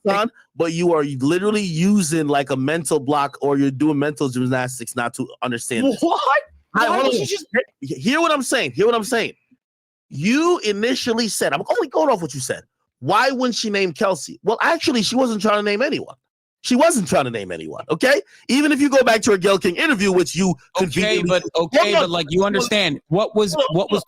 S4: Son, but you are literally using like a mental block, or you're doing mental gymnastics not to understand this.
S3: What?
S4: Hear what I'm saying. Hear what I'm saying. You initially said, I'm only going off what you said. Why wouldn't she name Kelsey? Well, actually, she wasn't trying to name anyone. She wasn't trying to name anyone. Okay, even if you go back to her Gayle King interview, which you
S3: but like you understand what was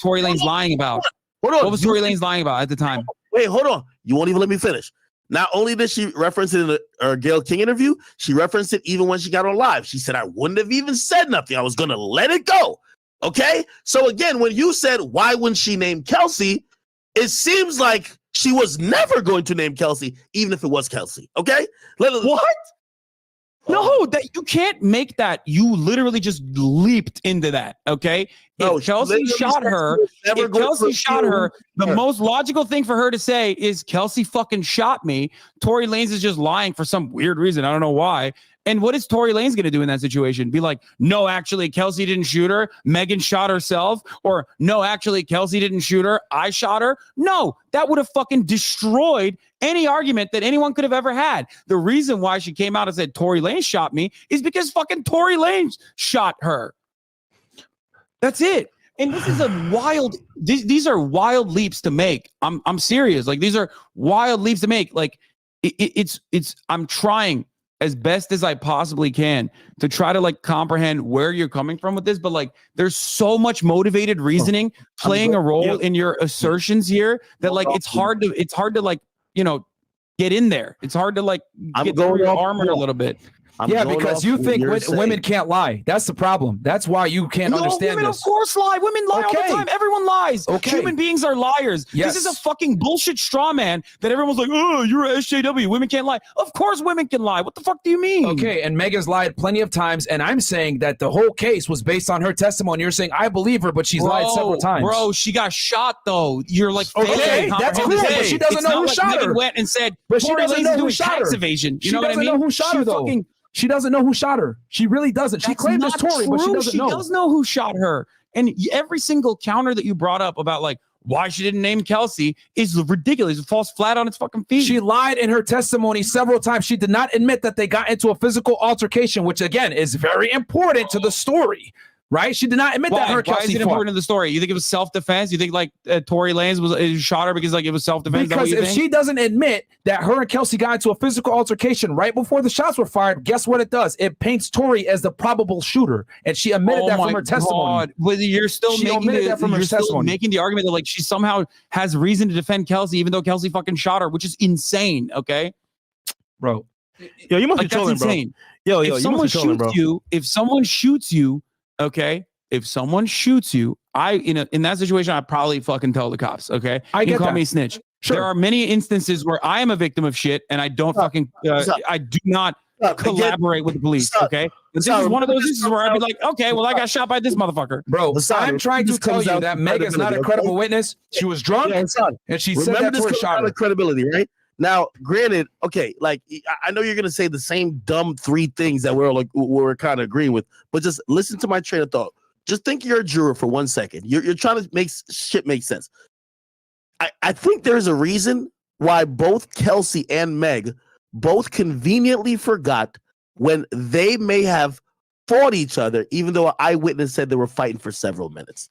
S3: Tory Lanez lying about?
S4: Hold on.
S3: What was Tory Lanez lying about at the time?
S4: Wait, hold on. You won't even let me finish. Not only did she reference it in her Gayle King interview, she referenced it even when she got on live. She said, I wouldn't have even said nothing. I was going to let it go. Okay. So again, when you said, why wouldn't she name Kelsey? It seems like she was never going to name Kelsey, even if it was Kelsey. Okay.
S3: What? No, that you can't make that. You literally just leaped into that. Okay. If Kelsey shot her, the most logical thing for her to say is Kelsey fucking shot me. Tory Lanez is just lying for some weird reason. I don't know why. And what is Tory Lanez going to do in that situation? Be like, no, actually, Kelsey didn't shoot her. Megan shot herself. Or no, actually, Kelsey didn't shoot her. I shot her. No, that would have fucking destroyed any argument that anyone could have ever had. The reason why she came out and said Tory Lanez shot me is because fucking Tory Lanez shot her. That's it. And this is a wild, these are wild leaps to make. I'm serious. Like, these are wild leaps to make. Like, I'm trying as best as I possibly can to try to like comprehend where you're coming from with this, but like there's so much motivated reasoning playing a role in your assertions here that like it's hard to like, you know, get in there. It's hard to like get through your armor a little bit.
S1: Because you think women can't lie. That's the problem. That's why you can't understand
S3: women,
S1: this.
S3: Of course, lie. Women lie all the time. Everyone lies.
S1: Okay.
S3: Human beings are liars.
S1: Yes.
S3: This is a fucking bullshit straw man that everyone's like, oh, you're a SJW. Women can't lie. Of course women can lie. What the fuck do you mean?
S1: Okay, and Megan's lied plenty of times, and I'm saying that the whole case was based on her testimony. You're saying, I believe her, but she's lied several times.
S3: Bro, she got shot, though. You're like,
S1: okay, that's cool, but she doesn't know who shot her.
S3: Megan went and said,
S1: but she doesn't know who shot her.
S3: Tax evasion. You know what I mean?
S1: She doesn't know who shot her, though. She doesn't know who shot her. She really doesn't. She claims it's Tory, but she doesn't know.
S3: She does know who shot her. And every single counter that you brought up about like why she didn't name Kelsey is ridiculous. It falls flat on its fucking feet.
S1: She lied in her testimony several times. She did not admit that they got into a physical altercation, which again is very important to the story. Right? She did not admit that her Kelsey
S3: Why is it important to the story? You think it was self-defense? You think like Tory Lanez was shot her because like it was self-defense?
S1: Because if she doesn't admit that her and Kelsey got into a physical altercation right before the shots were fired, guess what it does? It paints Tory as the probable shooter, and she admitted that from her testimony.
S3: Well, you're still making the argument that like she somehow has reason to defend Kelsey, even though Kelsey fucking shot her, which is insane. Okay,
S1: bro.
S2: Yo, you must be trolling, bro. Yo,
S3: if someone shoots you, if someone shoots you. Okay, if someone shoots you, in that situation, I'd probably fucking tell the cops. Okay, you can call me a snitch. Sure. There are many instances where I am a victim of shit, and I don't fucking, I do not collaborate with the police. Okay, this is one of those instances where I'd be like, okay, well, I got shot by this motherfucker.
S1: Bro, I'm trying to tell you that Megan's not a credible witness. She was drunk, and she said that to her shot.
S4: Credibility, right? Now, granted, okay, like I know you're gonna say the same dumb 3 things that we're kind of agreeing with, but just listen to my train of thought. Just think you're a juror for 1 second. You're trying to make shit make sense. I think there's a reason why both Kelsey and Meg both conveniently forgot when they may have fought each other, even though an eyewitness said they were fighting for several minutes.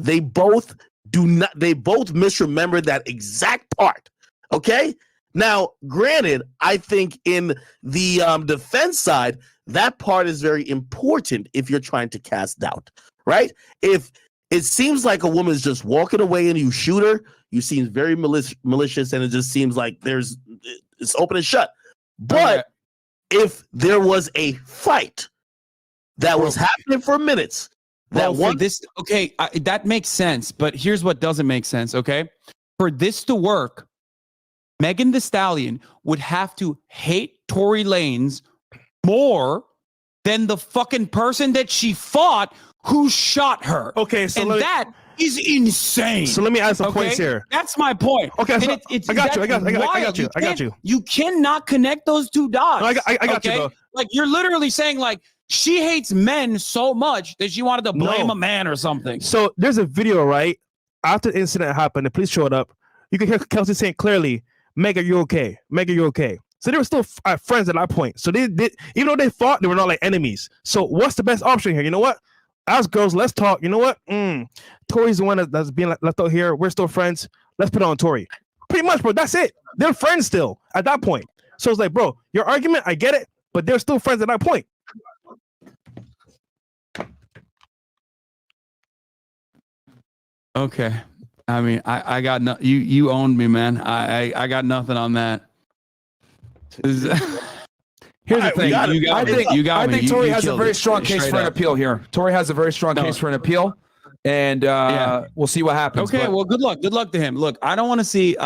S4: They both misremembered that exact part. Okay. Now, granted, I think in the defense side, that part is very important if you're trying to cast doubt, right? If it seems like a woman's just walking away and you shoot her, you seem very malicious, and it just seems like it's open and shut. But if there was a fight that was happening for minutes. That
S3: one this okay, that makes sense, but here's what doesn't make sense. Okay, for this to work, Megan Thee Stallion would have to hate Tory Lanez more than the fucking person that she fought who shot her.
S2: Okay, so
S3: and that is insane.
S2: So let me add some points here.
S3: That's my point.
S2: Okay, so
S3: I
S2: got you.
S3: You cannot connect those two dots.
S2: No, I got you, bro.
S3: Like you're literally saying like she hates men so much that she wanted to blame a man or something.
S2: So there's a video, right? After the incident happened, the police showed up. You can hear Kelsey saying clearly, Meg, are you okay? Meg, are you okay? So they were still friends at that point. So they even though they fought, they were not like enemies. So what's the best option here? You know what? As girls, let's talk. You know what? Tory's the one that's being left out here. We're still friends. Let's put it on Tory. Pretty much, bro. That's it. They're friends still at that point. So it's like, bro, your argument, I get it, but they're still friends at that point.
S3: Okay. I mean, I got no. You owned me, man. I got nothing on that. Here's the thing. I think
S1: Tory has a very strong case for an appeal here. Tory has a very strong case for an appeal, and we'll see what happens.
S3: Okay, well, good luck. Good luck to him. Look, I don't want to see.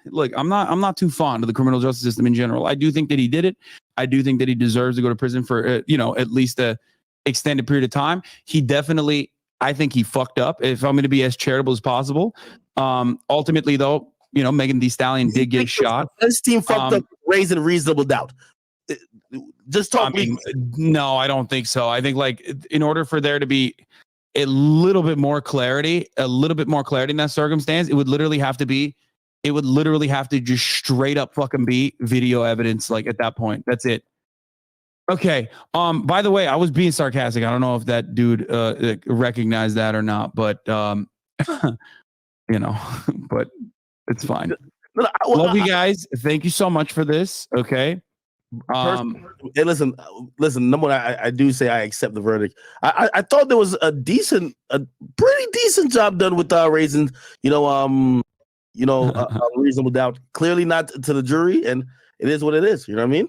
S3: Look, I'm not too fond of the criminal justice system in general. I do think that he did it. I do think that he deserves to go to prison for at least a extended period of time. He definitely. I think he fucked up. If I'm going to be as charitable as possible, ultimately though, Megan Thee Stallion did get shot.
S4: This team fucked up, raising reasonable doubt. Just talk.
S3: No, I don't think so. I think like in order for there to be a little bit more clarity in that circumstance, it would literally have to just straight up fucking be video evidence. Like at that point, that's it. Okay. By the way, I was being sarcastic. I don't know if that dude recognized that or not, but but it's fine. Love you guys. Thank you so much for this. Okay.
S4: Hey, listen. Number one, I do say I accept the verdict. I thought there was a pretty decent job done with raising, reasonable doubt. Clearly not to the jury, and it is what it is. You know what I mean?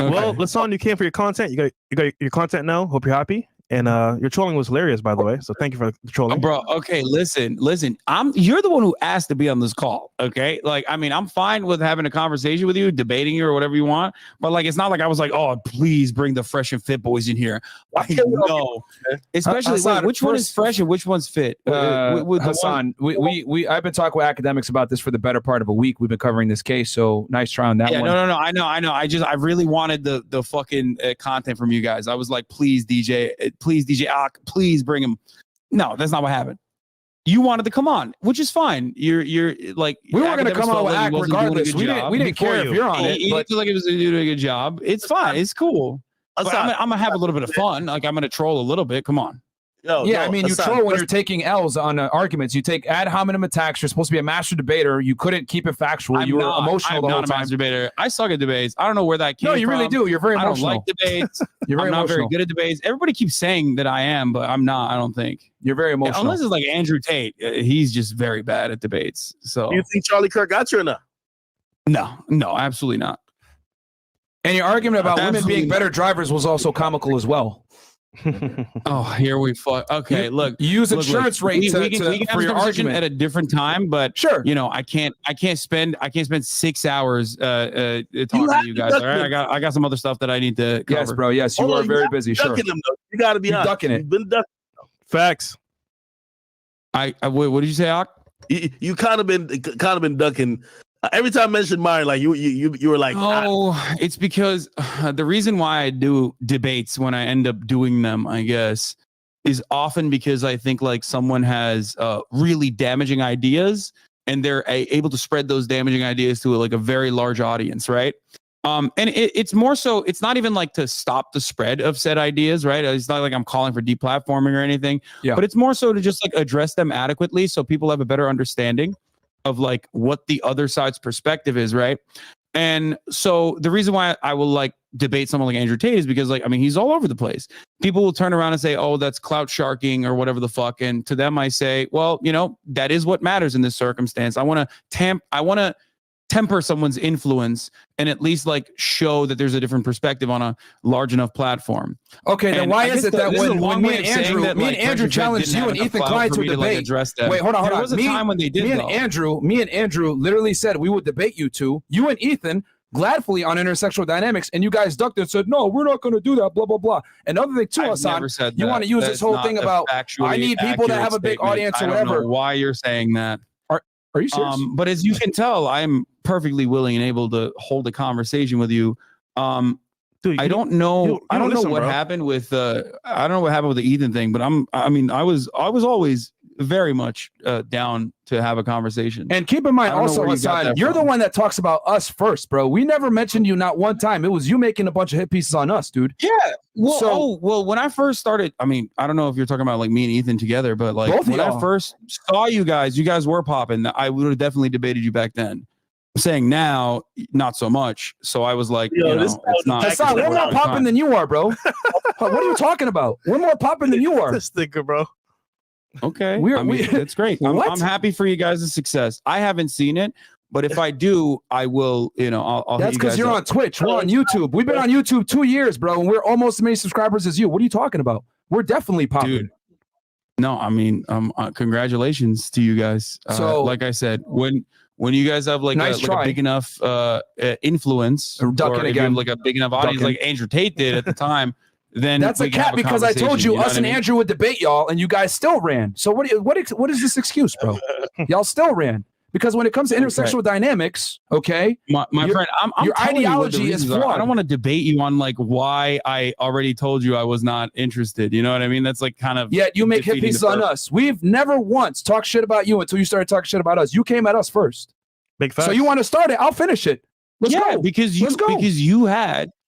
S2: Okay. Well, Lasan, you came for your content. You got your content now. Hope you're happy. And your trolling was hilarious, by the way. So thank you for the trolling,
S3: bro. Okay, listen. You're the one who asked to be on this call. Okay, like I mean, I'm fine with having a conversation with you, debating you or whatever you want. But like, it's not like I was like, oh, please bring the fresh and fit boys in here. I know, especially which one is fresh and which one's fit.
S1: Lasan, I've been talking with academics about this for the better part of a week. We've been covering this case, so nice try on that one.
S3: No, I know. I really wanted the fucking content from you guys. I was like, please, DJ. Please, DJ Ak, please bring him. No, that's not what happened. You wanted to come on, which is fine. You're like
S1: we were going to come on with Ak regardless. We didn't care if you're on it.
S3: He looked like he was doing a good job. It's fine. It's cool. But I'm gonna have a little bit of fun. Like I'm gonna troll a little bit. Come on.
S1: I mean, you troll when you're taking L's on arguments. You take ad hominem attacks. You're supposed to be a master debater. You couldn't keep it factual. You were emotional the whole time. I'm not a master debater.
S3: I suck at debates. I don't know where that came from.
S1: No, you really do. You're very emotional.
S3: I don't like debates. I'm not very good at debates. Everybody keeps saying that I am, but I'm not. I don't think.
S1: You're very emotional.
S3: Unless it's like Andrew Tate. He's just very bad at debates. So
S4: you think Charlie Kirk got you or not?
S3: No, absolutely not.
S1: And your argument about women being better drivers was also comical as well.
S3: Oh, here we fuck. Okay, look,
S1: use insurance rates
S3: for your argument at a different time, but
S1: sure,
S3: I can't spend 6 hours talking to you guys. All right, I got some other stuff that I need to cover.
S1: Yes, bro. Yes, you are very busy. Sure,
S4: you got to be
S1: ducking it.
S4: You've been ducking.
S2: Facts.
S3: What did you say, Ak?
S4: You kind of been ducking. Every time I mentioned Myron, like you were like,
S3: it's because the reason why I do debates when I end up doing them, I guess, is often because I think like someone has really damaging ideas and they're able to spread those damaging ideas to like a very large audience, right? And it's more so, it's not even like to stop the spread of said ideas, right? It's not like I'm calling for deplatforming or anything, but it's more so to just like address them adequately so people have a better understanding of like what the other side's perspective is, right? And so the reason why I will like debate someone like Andrew Tate is because like, I mean, he's all over the place. People will turn around and say, oh, that's clout sharking or whatever the fuck. And to them, I say, well, that is what matters in this circumstance. I want to temper someone's influence and at least like show that there's a different perspective on a large enough platform.
S1: Okay, then
S3: And
S1: why
S3: I
S1: is
S3: guess
S1: it that
S3: this is a
S1: when
S3: long
S1: me
S3: way
S1: and
S3: of saying
S1: Andrew,
S3: that,
S1: me
S3: like,
S1: and Andrew
S3: Frederick
S1: challenged
S3: didn't
S1: you
S3: have
S1: and
S3: enough
S1: Ethan
S3: clout
S1: Klein
S3: for
S1: to a
S3: me to, like,
S1: debate?
S3: address them.
S1: Wait, hold on.
S3: There was a time when they did.
S1: Me and
S3: though.
S1: Andrew literally said we would debate you two, you and Ethan, gladfully on intersexual dynamics, and you guys ducked it and said, no, we're not going to do that, blah, blah, blah. Another thing too,
S3: I've
S1: Hassan,
S3: never said
S1: you
S3: that.
S1: want to use this
S3: That's
S1: whole
S3: not
S1: thing
S3: a
S1: about,
S3: factually
S1: I need people to
S3: accurate
S1: have a big
S3: statement.
S1: audience or
S3: I don't
S1: whatever.
S3: know why you're saying that.
S1: Are you serious?
S3: But as you can tell, I'm perfectly willing and able to hold a conversation with you.
S2: Dude,
S3: I don't know. I don't know
S2: listen,
S3: what
S2: bro.
S3: happened with I don't know what happened with the Ethan thing, but I was always very much down to have a conversation.
S1: And keep in mind
S3: I don't know
S1: also,
S3: where you got
S1: Hassan,
S3: that
S1: you're the
S3: from.
S1: one that talks about us first, bro. We never mentioned you not one time. It was you making a bunch of hit pieces on us, dude.
S3: Yeah. Well,
S1: So-
S3: well, when I first started, I mean, I don't know if you're talking about like me and Ethan together, but like
S1: Both of
S3: when I
S1: y'all.
S3: first saw you guys were popping. I would have definitely debated you back then. I'm saying now, not so much. So I was like,
S4: Yo, this
S3: it's not.
S1: Hassan, we're more popping than you are, bro. What are you talking about? We're more popping than you are.
S2: This sticker, bro.
S3: Okay,
S1: We're-
S3: that's great.
S1: What?
S3: I'm happy for you guys' success. I haven't seen it, but if I do, I will. I'll.
S1: That's because you're on Twitch. We're on YouTube. We've been on YouTube 2 years, bro, and we're almost as many subscribers as you. What are you talking about? We're definitely popping.
S3: Dude. No, I mean, congratulations to you guys.
S1: So-
S3: like I said, when you guys have like,
S1: Nice
S3: a
S1: try.
S3: big enough influence,
S1: Ducking
S3: or if you
S1: again.
S3: have like a big enough audience,
S1: Ducking.
S3: like Andrew Tate did at the time, then
S1: That's a
S3: we can have
S1: cap because I told
S3: conversation,
S1: you
S3: know
S1: us
S3: what
S1: and
S3: I mean?
S1: Andrew would debate y'all, and you guys still ran. So what is this excuse, bro? Y'all still ran. Because when it comes to intersexual dynamics, okay,
S3: My
S1: Your-
S3: friend, I'm
S1: your
S3: telling you what the
S1: ideology is
S3: reasons are. I
S1: flawed.
S3: don't want to debate you on like why I already told you I was not interested. You know what I mean? That's like kind of
S1: yet you make hit
S3: defeating the
S1: pieces on
S3: purpose.
S1: us. We've never once talked shit about you until you started talking shit about us. You came at us first.
S2: Big facts.
S1: So you want to start it? I'll finish it. Let's go.
S3: because
S1: Let's go.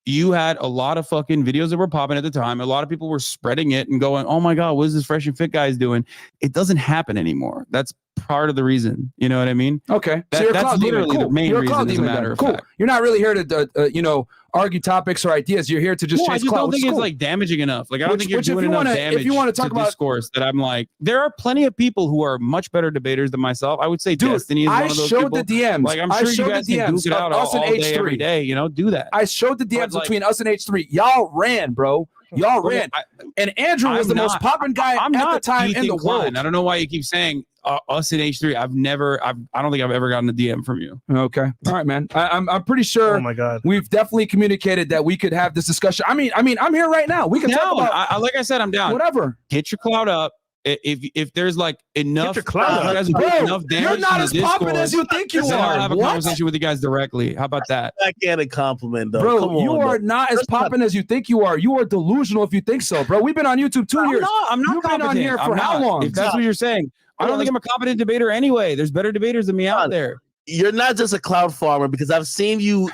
S3: you had a lot of fucking videos that were popping at the time. A lot of people were spreading it and going, "Oh my god, what is this fresh and fit guys doing?" It doesn't happen anymore. That's part of the reason. You know what I mean?
S1: Okay,
S3: That-
S1: so you're a
S3: that's
S1: cloud demon.
S3: literally the
S1: Cool.
S3: main
S1: You're a
S3: reason,
S1: cloud
S3: as a
S1: demon.
S3: matter
S1: then.
S3: of
S1: Cool.
S3: fact.
S1: You're not really here to argue topics or ideas. You're here to just
S3: I
S1: chase
S3: just
S1: clout.
S3: don't think
S1: which is
S3: it's
S1: cool.
S3: like damaging enough. Like I don't
S1: Which-
S3: think you're
S1: which if
S3: doing
S1: you
S3: enough
S1: wanna-
S3: damage
S1: if you wanna talk
S3: to
S1: about-
S3: discourse that I'm like, there are plenty of people who are much better debaters than myself. I would say
S1: Dude,
S3: Destiny is
S1: I
S3: one of those
S1: showed
S3: people.
S1: the DMs.
S3: Like I'm
S1: I
S3: sure you
S1: showed
S3: guys
S1: the
S3: can
S1: DMs
S3: duke it out
S1: of us
S3: all
S1: and
S3: day, every
S1: H3.
S3: day. You know, do that.
S1: I showed the DMs
S3: But, like-
S1: between us and H3. Y'all ran, bro. Y'all
S3: Okay,
S1: ran. And Andrew was
S3: I'm
S1: the most
S3: not-
S1: popping guy
S3: I'm
S1: at
S3: not
S1: the time in
S3: Ethan
S1: the
S3: Klein.
S1: world.
S3: I don't know why you keep saying us and H3. I don't think I've ever gotten a DM from you.
S1: Okay. All right, man. I'm pretty sure
S2: Oh my god.
S1: we've definitely communicated that we could have this discussion. I mean, I'm here right now. We can talk
S3: Down.
S1: about
S3: Like I said, I'm down.
S1: whatever.
S3: Get your clout up. If there's like enough,
S2: your clout
S3: if you
S2: up.
S3: guys are doing
S1: Bro,
S3: enough damage
S1: you're not
S3: to
S1: as
S3: the
S1: popping
S3: Discord,
S1: as you think you
S3: then I'll
S1: are.
S3: have a
S1: What?
S3: conversation with you guys directly. How about that?
S4: Backhanded compliment, though.
S1: Bro,
S4: Come
S1: you
S4: on,
S1: are
S4: though.
S1: not as
S4: First off-
S1: popping as you think you are. You are delusional if you think so, bro. We've been on YouTube 2 years.
S3: I'm not
S1: You've been on
S3: competent.
S1: here for
S3: I'm
S1: how
S3: not.
S1: long?
S3: If that's what you're saying, I don't think I'm a competent debater anyway. There's better debaters than me out there.
S4: You're not just a cloud farmer, because I've seen you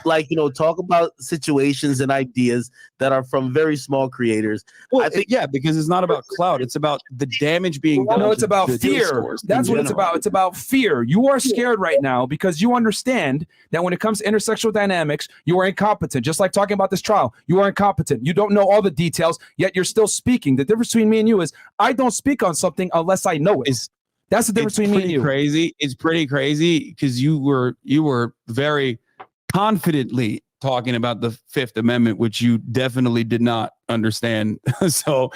S4: talk about situations and ideas that are from very small creators.
S3: Well,
S4: I think-
S3: yeah, because it's not about clout. It's about the damage being done.
S1: No, it's
S3: to
S1: about
S3: the
S1: fear.
S3: discourse in
S1: That's what it's
S3: general.
S1: about. It's about fear. You are scared right now because you understand that when it comes to intersexual dynamics, you are incompetent. Just like talking about this trial, you are incompetent. You don't know all the details, yet you're still speaking. The difference between me and you is I don't speak on something unless I know it. That's the difference between me and you.
S3: Crazy. It's pretty crazy because you were very confidently talking about the Fifth Amendment, which you definitely did not understand. So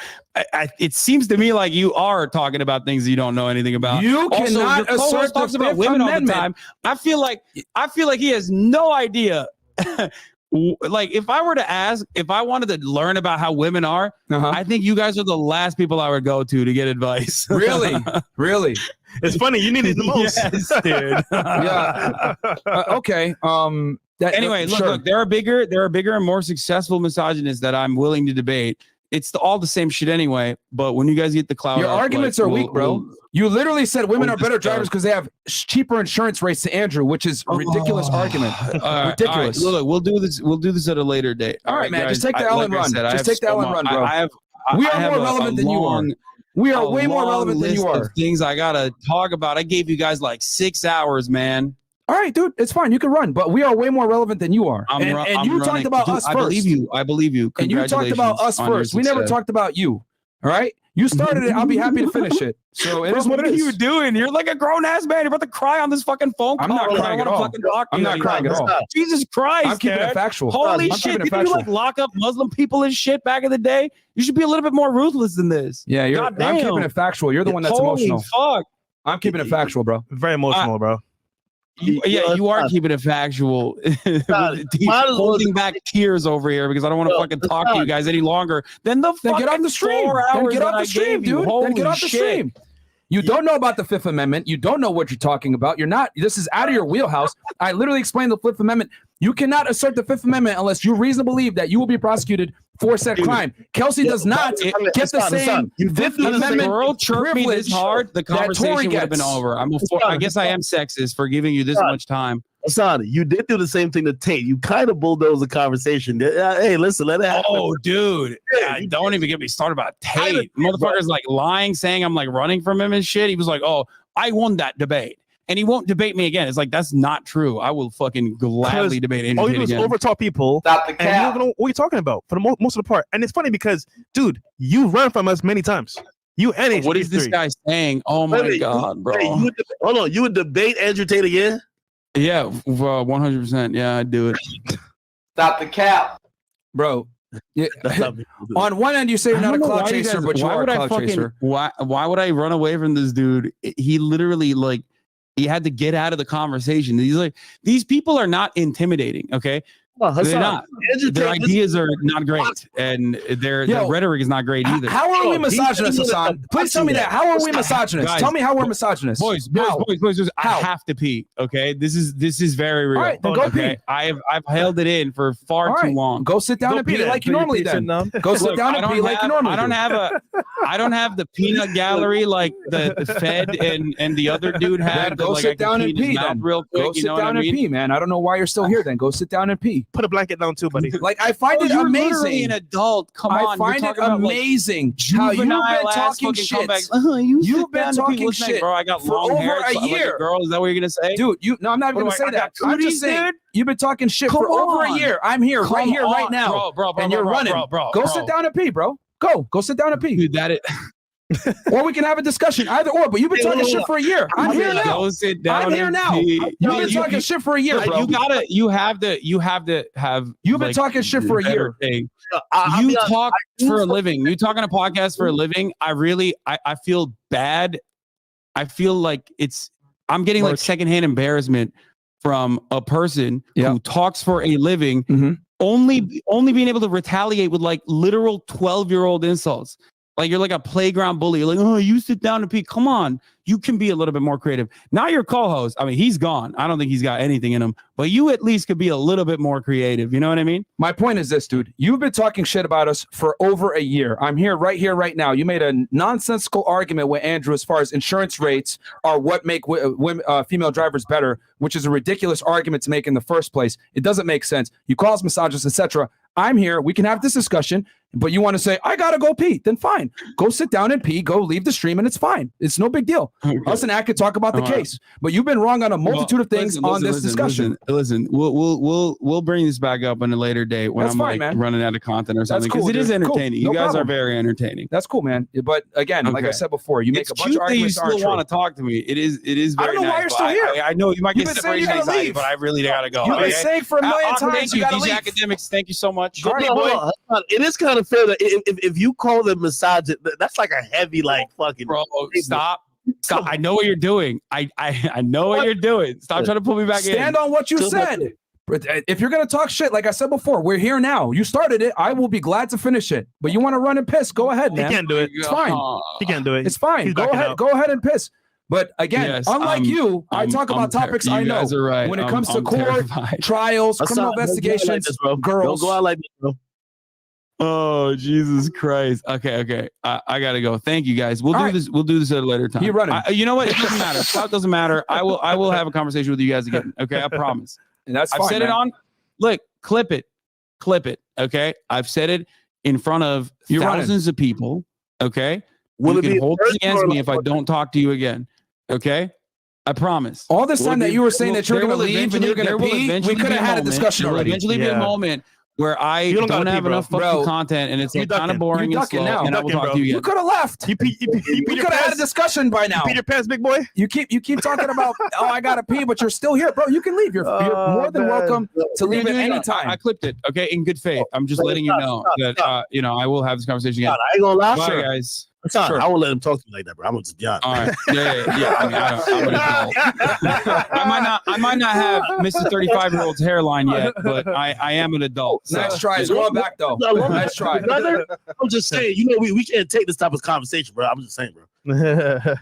S3: it seems to me like you are talking about things you don't know anything about.
S1: You
S3: Also,
S1: cannot
S3: your co-host
S1: assert the
S3: talks about
S1: Fifth
S3: women all the
S1: Amendment.
S3: time. I feel like he has no idea. Like if I were to ask, if I wanted to learn about how women are, I think you guys are the last people I would go to get advice.
S1: Really? Really?
S2: It's funny. You need it the most.
S3: Yes, dude.
S1: Yeah. Okay.
S3: Anyway,
S1: sure.
S3: look, there are bigger and more successful misogynists that I'm willing to debate. It's all the same shit anyway. But when you guys get the cloud,
S1: Your arguments are weak, bro. You literally said women
S3: we'll
S1: are better
S3: just,
S1: drivers because they have cheaper insurance rates to Andrew, which is a ridiculous argument. Ridiculous.
S3: Look, we'll do this at a later date.
S1: All right, man.
S3: guys,
S1: Just take the L and run. Just take the L and run, bro. We are more relevant than you are. We are way more relevant than you are.
S3: Things I gotta talk about. I gave you guys like 6 hours, man.
S1: All right, dude, it's fine. You can run, but we are way more relevant than you are.
S3: I'm
S1: You talked
S3: running.
S1: about
S3: Dude,
S1: us
S3: I
S1: first.
S3: believe you. I believe you.
S1: And you talked about us
S3: on your
S1: first. We never
S3: success.
S1: talked about you. All right. You started it. I'll be happy to finish it. So it is what it is.
S3: What are you doing? You're like a grown ass man. You're about to cry on this fucking phone call.
S1: I'm not crying at all. I'm not crying at all.
S3: Jesus Christ,
S1: I'm keeping it factual.
S3: Holy
S1: I'm
S3: shit! Did you like lock up Muslim people and shit back in the day? You should be a little bit more ruthless than this.
S1: Yeah, I'm keeping it factual. You're the one that's emotional.
S3: Fuck.
S1: I'm keeping it factual, bro.
S2: Very emotional, bro.
S3: You are keeping it factual. Holding back tears over here because I don't want to fucking talk to you guys any longer. Then
S1: get off the stream. Then get off the stream, dude. Then get off the stream. You don't know about the Fifth Amendment. You don't know what you're talking about. You're not. This is out of your wheelhouse. I literally explained the Fifth Amendment. You cannot assert the Fifth Amendment unless you reasonably believe that you will be prosecuted for said crime. Kelsey does not get the same Fifth Amendment
S3: girl chirped me this hard. The conversation would have been over. I guess I am sexist for giving you this much time.
S4: Lasan, you did do the same thing to Tate. You kind of bulldozed the conversation. Hey, listen, let it happen.
S3: Oh, dude. Don't even get me started about Tate. Motherfucker's like lying, saying I'm like running from him and shit. He was like, oh, I won that debate. And he won't debate me again. It's like, that's not true. I will fucking gladly debate Andrew Tate again.
S2: Overtalk people.
S5: Stop the cap.
S2: And you don't know what you're talking about for the most of the part. And it's funny because, dude, you run from us many times. You and
S3: what is this guy saying? Oh my God, bro.
S4: Hold on. You would debate Andrew Tate again?
S3: Yeah, 100%. Yeah, I'd do it.
S5: Stop the cap.
S1: Bro. Yeah. On one end, you say you're not a clout chaser, but you are a clout chaser.
S3: Why would I run away from this dude? He literally he had to get out of the conversation. He's like, these people are not intimidating, okay? They're not. Their ideas are not great, and their rhetoric is not great either.
S1: How are we misogynist, Lasan? Please tell me that. How are we misogynist? Guys, tell me how we're misogynist.
S3: Boys. I have to pee. Okay, this is very real.
S1: All right, then go pee.
S3: I've held it in for far too long.
S1: Go sit down and pee like you normally do. Go sit down and pee like you normally do.
S3: I don't have the peanut gallery like the Fed and the other dude had.
S1: Go sit down and pee then. Real quick. Go sit down and pee, man. I don't know why you're still here. Then go sit down and pee.
S2: Put a blanket down too, buddy.
S1: Like I find it amazing.
S3: An adult, come on.
S1: I find it amazing how you've been talking shit. You've been talking shit,
S3: bro. I got long hair.
S1: Over a year,
S3: girl. Is that what you're gonna say,
S1: dude? No, I'm not even gonna say that. I'm just saying you've been talking shit for over a year. I'm here, right here, right now,
S3: bro,
S1: and you're running. Go sit down and pee, bro. Go sit down and pee.
S3: Dude, that is.
S1: Or we can have a discsion, either or. But you've been talking shit for a year. I'm here now.
S3: Go sit down.
S1: I'm here now. You've been talking shit for a year, bro.
S3: You have to have.
S1: You've been talking shit for a year.
S3: You talk for a living. You talk on a podcast for a living. I feel bad. I feel like I'm getting like secondhand embarrassment from a person who talks for a living, only being able to retaliate with like literal 12-year-old insults. Like you're like a playground bully. You're like, oh, you sit down and pee. Come on. You can be a little bit more creative. Not your co-host. I mean, he's gone. I don't think he's got anything in him. But you at least could be a little bit more creative. You know what I mean?
S1: My point is this, dude. You've been talking shit about us for over a year. I'm here, right now. You made a nonsensical argument with Andrew as far as insurance rates are what make female drivers better, which is a ridiculous argument to make in the first place. It doesn't make sense. You call us misogynist, etc. I'm here. We can have this discussion. But you want to say, I got to go pee. Then fine. Go sit down and pee. Go leave the stream and it's fine. It's no big deal. Okay. Us and Ak could talk about the case. But you've been wrong on a multitude of things on this discussion.
S3: Listen, we'll bring this back up on a later date when I'm running out of content or something. Because it is entertaining.
S1: Cool.
S3: You guys are very entertaining.
S1: That's cool, man. But again, like I said before, you make a bunch of arguments.
S3: You still want to talk to me. It is very
S1: I don't know why you're still here.
S3: I know you might get separation anxiety, but I really got to go.
S1: You've been saying for a million times you got to leave.
S3: Academics, thank you so much.
S4: It is kind of fair that if you call them misogynist, that's like a heavy, like fucking.
S3: Bro, stop. I know what you're doing. I know what you're doing. Stop trying to pull me back in.
S1: Stand on what you said. If you're gonna talk shit, like I said before, we're here now. You started it. I will be glad to finish it. But you want to run and piss? Go ahead, man.
S2: He can't do it.
S1: It's fine.
S2: He can't do it.
S1: It's fine. Go ahead. Go ahead and piss. But again, unlike you, I talk about topics I know.
S3: Right.
S1: When it comes to court, trials, criminal investigations, girls.
S4: Don't go out like this, bro.
S3: Oh, Jesus Christ. Okay. I gotta go. Thank you guys. We'll do this at a later time.
S1: You're running.
S3: You know what? It doesn't matter. It doesn't matter. I will have a conversation with you guys again. Okay, I promise.
S1: And that's fine.
S3: I've said it on. Look, clip it. Okay. I've said it in front of thousands of people. Okay. You can hold it against me if I don't talk to you again. Okay. I promise.
S1: All this time that you were saying that you're going to leave and you're going to pee, we could have had a discussion already.
S3: Eventually be a moment where I
S2: You
S3: don't,
S2: don't gotta
S3: have
S2: pee, bro.
S3: enough fucking
S1: Bro,
S3: content, and it's
S2: you
S3: like kind of
S2: ducking.
S3: boring
S1: You
S3: and
S1: ducking
S3: slow.
S1: now.
S3: And I will
S2: Ducking,
S3: talk
S2: bro.
S3: to you
S1: You
S3: again.
S1: could have left.
S2: You
S1: We could have had a discussion by now.
S2: Peter Pants, big boy.
S1: You keep talking about, oh, I gotta pee, but you're still here, bro. You can leave. You're more than
S5: man.
S1: welcome to leave at any
S3: I
S1: time.
S3: clipped it. Okay, in good faith. I'm just letting you know that I will have this conversation again.
S4: I ain't gonna lie.
S3: Bye, guys.
S4: Son,
S3: Sure.
S4: I won't let him talk to me like that, bro. I'm just John.
S3: All right. Yeah. I mean, I'm an adult. I might not have Mr. 35-year-old's hairline yet, but I am an adult. So.
S1: Nice try. It's going back though. Nice try.
S4: Brother, I'm just saying, you know, we can't take this type of conversation, bro. I'm just saying, bro.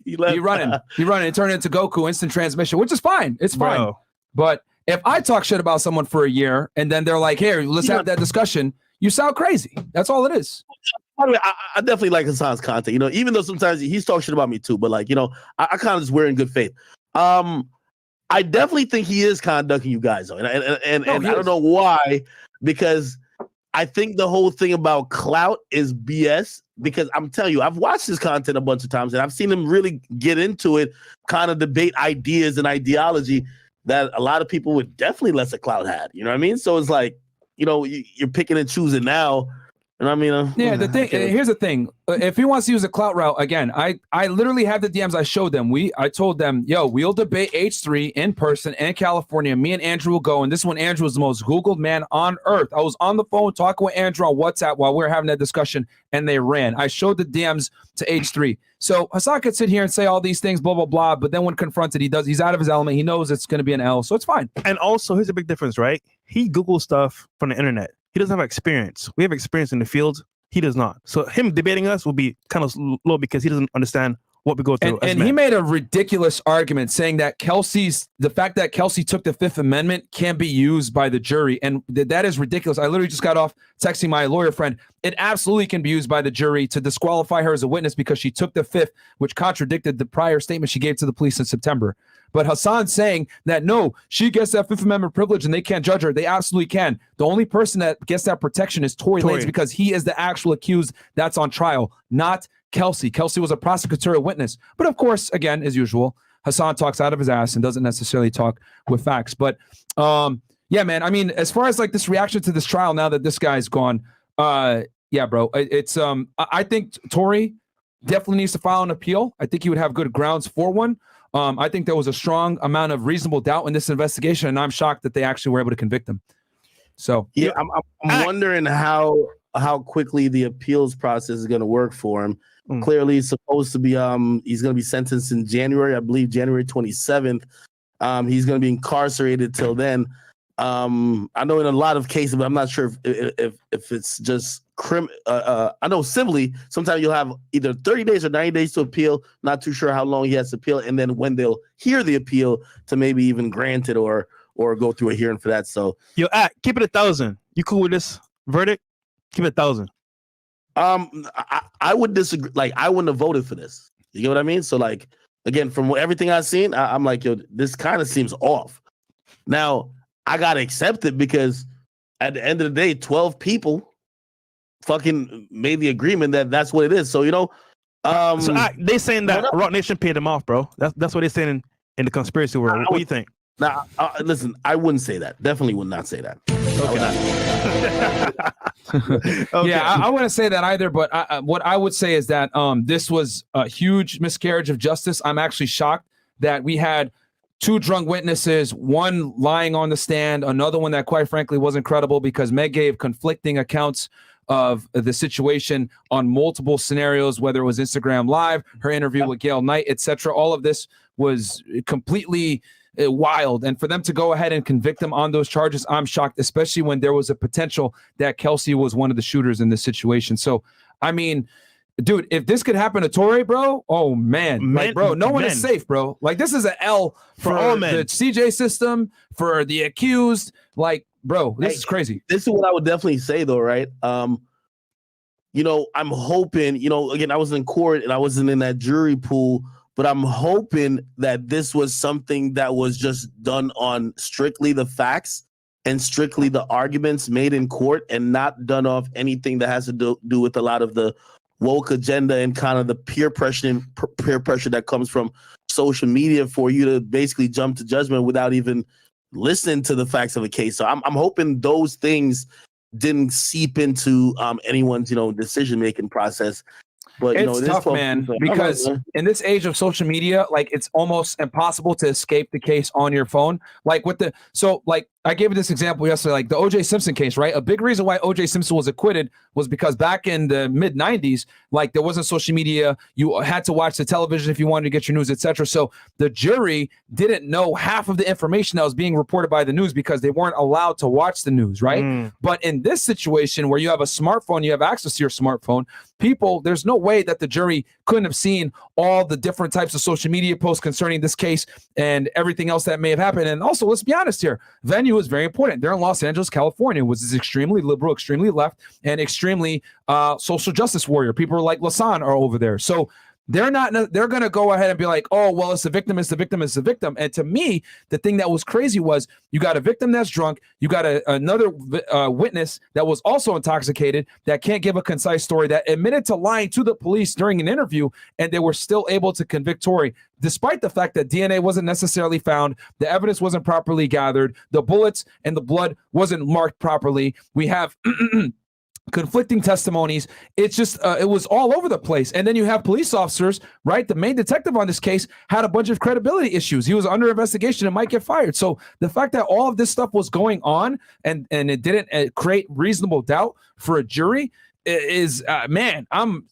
S1: You running. It turned into Goku instant transmission, which is fine. It's fine.
S2: Bro.
S1: But if I talk shit about someone for a year and then they're like, here, let's have that discussion, you sound crazy. That's all it is.
S4: By the way, I definitely like Hassan's content, you know, even though sometimes he's talking shit about me too, but like, you know, I kind of just wear in good faith. I definitely think he is kind of ducking you guys though. And I don't know why, because I think the whole thing about clout is BS, because I'm telling you, I've watched his content a bunch of times and I've seen him really get into it, kind of debate ideas and ideology that a lot of people would definitely less a clout had. You know what I mean? So it's like, you know, you're picking and choosing now. You know what I mean?
S1: Yeah, the thing here's the thing. If he wants to use a clout route, again, I literally have the DMs I showed them. I told them, yo, we'll debate H3 in person in California. Me and Andrew will go. And this one, Andrew was the most Googled man on earth. I was on the phone talking with Andrew on WhatsApp while we were having that discussion, and they ran. I showed the DMs to H3. So Hassan could sit here and say all these things, blah, blah, blah. But then when confronted, he's out of his element. He knows it's going to be an L. So it's fine.
S2: And also, here's a big difference, right? He Googles stuff from the internet. He doesn't have experience. We have experience in the field. He does not. So him debating us will be kind of low because he doesn't understand what we go through.
S1: And he made a ridiculous argument saying that the fact that Kelsey took the Fifth Amendment can't be used by the jury. And that is ridiculous. I literally just got off texting my lawyer friend. It absolutely can be used by the jury to disqualify her as a witness because she took the Fifth, which contradicted the prior statement she gave to the police in September. But Hassan's saying that, no, she gets that Fifth Amendment privilege and they can't judge her. They absolutely can. The only person that gets that protection is Tory Lanez because he is the actual accused that's on trial, not Kelsey. Kelsey was a prosecutorial witness. But of course, again, as usual, Hassan talks out of his ass and doesn't necessarily talk with facts. But yeah, man, I mean, as far as like this reaction to this trial now that this guy's gone, yeah, bro, it's I think Tory definitely needs to file an appeal. I think he would have good grounds for one. I think there was a strong amount of reasonable doubt in this investigation, and I'm shocked that they actually were able to convict him. So
S4: yeah, I'm wondering how quickly the appeals process is going to work for him. Clearly, he's supposed to be he's going to be sentenced in January, I believe, January 27th. He's going to be incarcerated till then. I know in a lot of cases, but I'm not sure if it's just I know civilly, sometimes you'll have either 30 days or 90 days to appeal. Not too sure how long he has to appeal, and then when they'll hear the appeal to maybe even grant it or go through a hearing for that. So
S2: yo, keep it 1,000. You cool with this verdict? Keep it 1,000.
S4: I would disagree. Like, I wouldn't have voted for this. You know what I mean? So like, again, from everything I've seen, I'm like, yo, this kind of seems off. Now I gotta accept it because at the end of the day, 12 people fucking made the agreement that that's what it is. So, you know,
S2: so they saying that Rock Nation paid them off, bro. That's what they're saying in the conspiracy world. What do you think?
S4: Now, listen, I wouldn't say that. Definitely would not say that.
S2: Okay.
S1: Yeah, I wouldn't say that either. But what I would say is that this was a huge miscarriage of justice. I'm actually shocked that we had two drunk witnesses, one lying on the stand, another one that quite frankly wasn't credible because Meg gave conflicting accounts of the situation on multiple scenarios, whether it was Instagram Live, her interview with Gail Knight, etc. All of this was completely wild. And for them to go ahead and convict them on those charges, I'm shocked, especially when there was a potential that Kelsey was one of the shooters in this situation. So, I mean, dude, if this could happen to Tory, bro, oh man, like, bro, no one is safe, bro. Like, this is an L for all men. The CJ system, for the accused. Like, bro, this is crazy.
S4: This is what I would definitely say, though, right? You know, I'm hoping, you know, again, I was in court and I wasn't in that jury pool, but I'm hoping that this was something that was just done on strictly the facts and strictly the arguments made in court and not done off anything that has to do with a lot of the woke agenda and kind of the peer pressure that comes from social media for you to basically jump to judgment without even listen to the facts of the case. So I'm hoping those things didn't seep into anyone's decision making process. But
S1: it's tough, man, because in this age of social media, like it's almost impossible to escape the case on your phone. Like I gave this example yesterday, like the O.J. Simpson case, right? A big reason why O.J. Simpson was acquitted was because back in the mid 90s, like there wasn't social media. You had to watch the television if you wanted to get your news, etc. So the jury didn't know half of the information that was being reported by the news because they weren't allowed to watch the news, right? But in this situation where you have a smartphone, you have access to your smartphone, there's no way that the jury couldn't have seen all the different types of social media posts concerning this case and everything else that may have happened. And also, let's be honest here, venue is very important. They're in Los Angeles, California, which is extremely liberal, extremely left, and extremely social justice warrior. People like Lasan are over there. So they're going to go ahead and be like, oh, well, it's the victim, it's the victim, it's the victim. And to me, the thing that was crazy was you got a victim that's drunk, you got another witness that was also intoxicated, that can't give a concise story, that admitted to lying to the police during an interview, and they were still able to convict Tory, despite the fact that DNA wasn't necessarily found, the evidence wasn't properly gathered, the bullets and the blood wasn't marked properly. We have conflicting testimonies. It's just it was all over the place. And then you have police officers, right? The main detective on this case had a bunch of credibility issues. He was under investigation and might get fired. So the fact that all of this stuff was going on and it didn't create reasonable doubt for a jury is man, I'm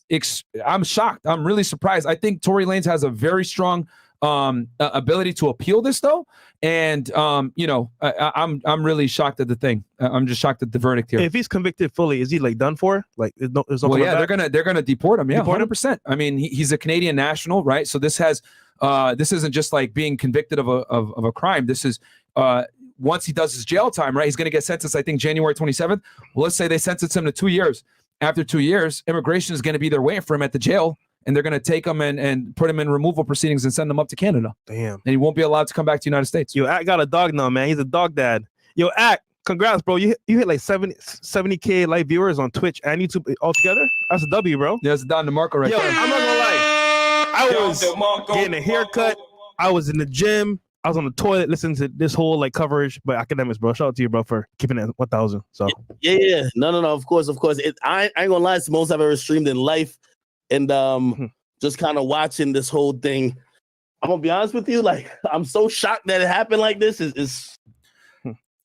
S1: shocked. I'm really surprised. I think Tory Lanez has a very strong ability to appeal this though, and I'm really shocked at the thing. I'm just shocked at the verdict here.
S2: If he's convicted fully, is he like done for? Like, there's no
S1: well, yeah, they're gonna deport him. Yeah, 100%. I mean, he's a Canadian national, right? So this isn't just like being convicted of a crime. This is once he does his jail time, right? He's gonna get sentenced, I think, January 27th. Well, let's say they sentence him to 2 years. After 2 years, immigration is going to be there waiting for him at the jail. And they're going to take him and put him in removal proceedings and send him up to Canada.
S2: Damn.
S1: And he won't be allowed to come back to the United States.
S2: Yo, Ak got a dog now, man. He's a dog dad. Yo, Ak, congrats, bro. You hit like 70K live viewers on Twitch and YouTube altogether. That's a W, bro.
S1: Yeah, it's Don DeMarco right there.
S2: I'm not going to lie. I was getting a haircut. I was in the gym. I was on the toilet listening to this whole like coverage, but academics, bro. Shout out to you, bro, for keeping it at 1,000. So
S4: yeah. No. Of course. I ain't gonna lie. It's the most I've ever streamed in life. And just kind of watching this whole thing, I'm gonna be honest with you, like I'm so shocked that it happened like this.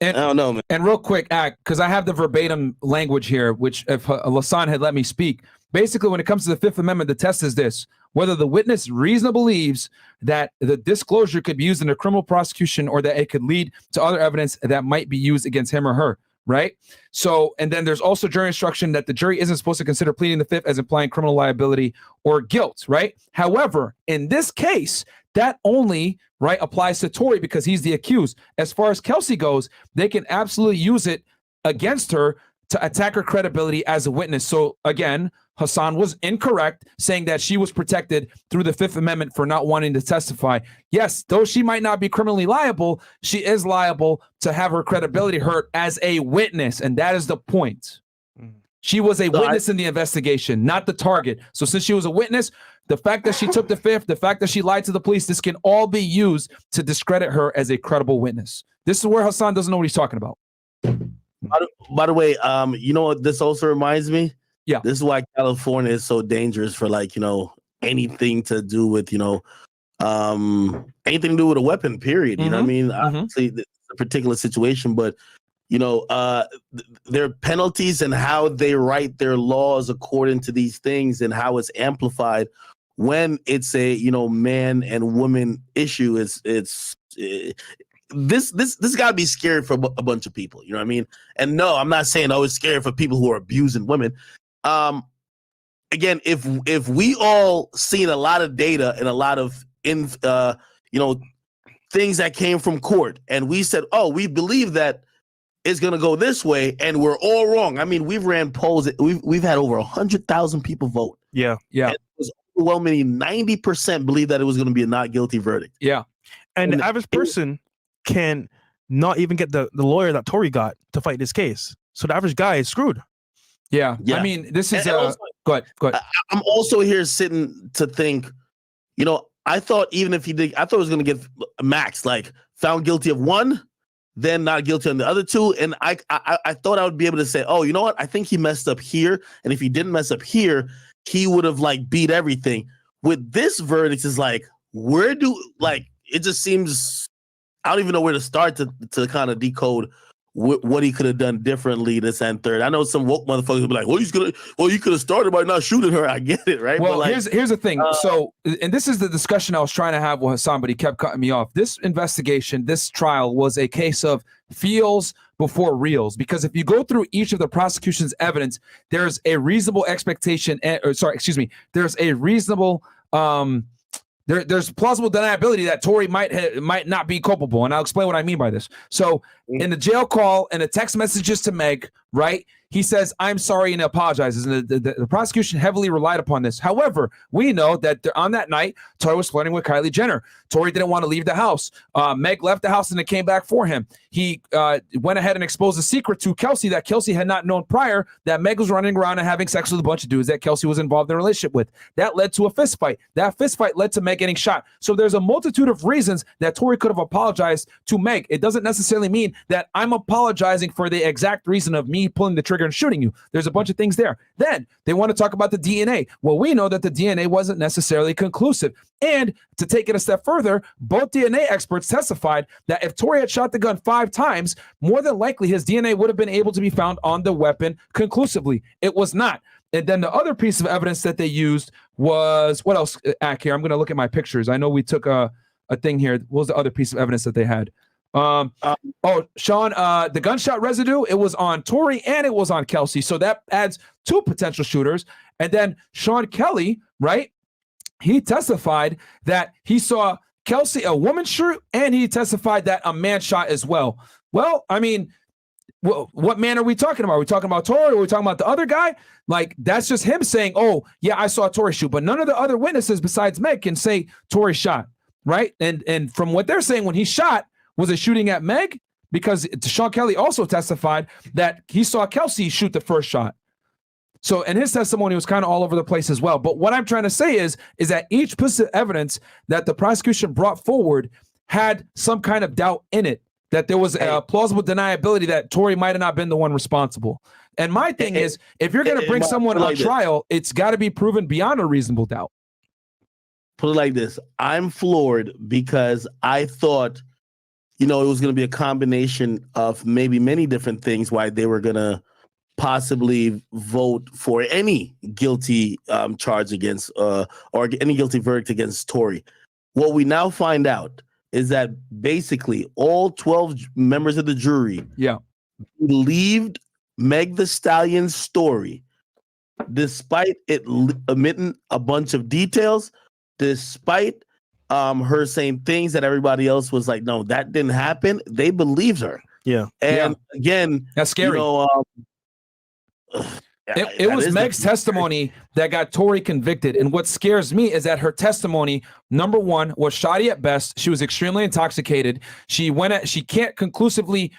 S4: I don't know, man.
S1: And real quick, Ak, because I have the verbatim language here, which if Lasan had let me speak, basically when it comes to the Fifth Amendment, the test is this: whether the witness reasonably believes that the disclosure could be used in a criminal prosecution or that it could lead to other evidence that might be used against him or her. Right. So, and then there's also jury instruction that the jury isn't supposed to consider pleading the fifth as implying criminal liability or guilt. Right. However, in this case, that only applies to Tory because he's the accused. As far as Kelsey goes, they can absolutely use it against her to attack her credibility as a witness. So again, Hassan was incorrect saying that she was protected through the Fifth Amendment for not wanting to testify. Yes, though she might not be criminally liable, she is liable to have her credibility hurt as a witness. And that is the point. She was a witness in the investigation, not the target. So since she was a witness, the fact that she took the fifth, the fact that she lied to the police, this can all be used to discredit her as a credible witness. This is where Hassan doesn't know what he's talking about.
S4: By the way, you know what this also reminds me?
S1: Yeah.
S4: This is why California is so dangerous for anything to do with, anything to do with a weapon, period. You know what I mean? Obviously, the particular situation, but, their penalties and how they write their laws according to these things and how it's amplified when it's a, man and woman issue this got to be scary for a bunch of people. You know what I mean? And no, I'm not saying it's scary for people who are abusing women. Again, if we all seen a lot of data and a lot of things that came from court, and we said, oh, we believe that it's gonna go this way, and we're all wrong. I mean, we've ran polls. We've had over 100,000 people vote.
S2: Yeah.
S4: It was overwhelmingly 90% believe that it was gonna be a not guilty verdict.
S1: Yeah.
S2: And the average person can not even get the lawyer that Tory got to fight this case. So the average guy is screwed.
S1: Yeah. I mean, this is
S4: also,
S1: go ahead.
S4: I'm also here sitting to think, I thought even if he did, I thought it was going to get max, like found guilty of 1, then not guilty on the other two. And I thought I would be able to say, oh, you know what? I think he messed up here. And if he didn't mess up here, he would have like beat everything. With this verdict is like, it just seems, I don't even know where to start to kind of decode what he could have done differently this and third. I know some woke motherfuckers will be like, you could have started by not shooting her. I get it, right?
S1: Well,
S4: but
S1: here's the thing. So, and this is the discussion I was trying to have with Hassan, but he kept cutting me off. This investigation, this trial was a case of feels before reals, because if you go through each of the prosecution's evidence, there's a reasonable expectation, there's a reasonable there's plausible deniability that Tory might not be culpable, and I'll explain what I mean by this. So in the jail call and the text messages to Meg, right, he says, I'm sorry, and apologizes. And the prosecution heavily relied upon this. However, we know that on that night, Tory was flirting with Kylie Jenner. Tory didn't want to leave the house. Meg left the house and it came back for him. He went ahead and exposed a secret to Kelsey that Kelsey had not known prior, that Meg was running around and having sex with a bunch of dudes that Kelsey was involved in a relationship with. That led to a fist fight. That fist fight led to Meg getting shot. So there's a multitude of reasons that Tory could have apologized to Meg. It doesn't necessarily mean that I'm apologizing for the exact reason of me pulling the trigger and shooting you. There's a bunch of things there. Then they want to talk about the DNA. Well, we know that the DNA wasn't necessarily conclusive. And to take it a step further, both DNA experts testified that if Tory had shot the gun 5 times, more than likely his DNA would have been able to be found on the weapon conclusively. It was not. And then the other piece of evidence that they used was, what else, Ak, here? I'm going to look at my pictures. I know we took a thing here. What was the other piece of evidence that they had? Sean, the gunshot residue, it was on Tory and it was on Kelsey. So that adds 2 potential shooters. And then Sean Kelly, right? He testified that he saw Kelsey, a woman shoot, and he testified that a man shot as well. Well, I mean, what man are we talking about? Are we talking about Tory? Or are we talking about the other guy? Like, that's just him saying, oh, yeah, I saw Tory shoot. But none of the other witnesses besides Meg can say Tory shot, right? And from what they're saying, when he shot, was it shooting at Meg? Because Sean Kelly also testified that he saw Kelsey shoot the first shot. So, and his testimony was kind of all over the place as well. But what I'm trying to say is that each piece of evidence that the prosecution brought forward had some kind of doubt in it, that there was a plausible deniability that Tory might have not been the one responsible. And my thing is, if you're going to bring someone on trial, it's got to be proven beyond a reasonable doubt.
S4: Put it like this. I'm floored because I thought, it was going to be a combination of maybe many different things why they were going to possibly vote for any guilty charge against or any guilty verdict against Tory. What we now find out is that basically all 12 members of the jury believed Meg Thee Stallion's story, despite it omitting a bunch of details, despite her saying things that everybody else was like, no, that didn't happen. They believed her. Yeah. And again,
S1: that's scary. It was Meg's testimony that got Tory convicted. And what scares me is that her testimony, number one, was shoddy at best. She was extremely intoxicated. She can't conclusively,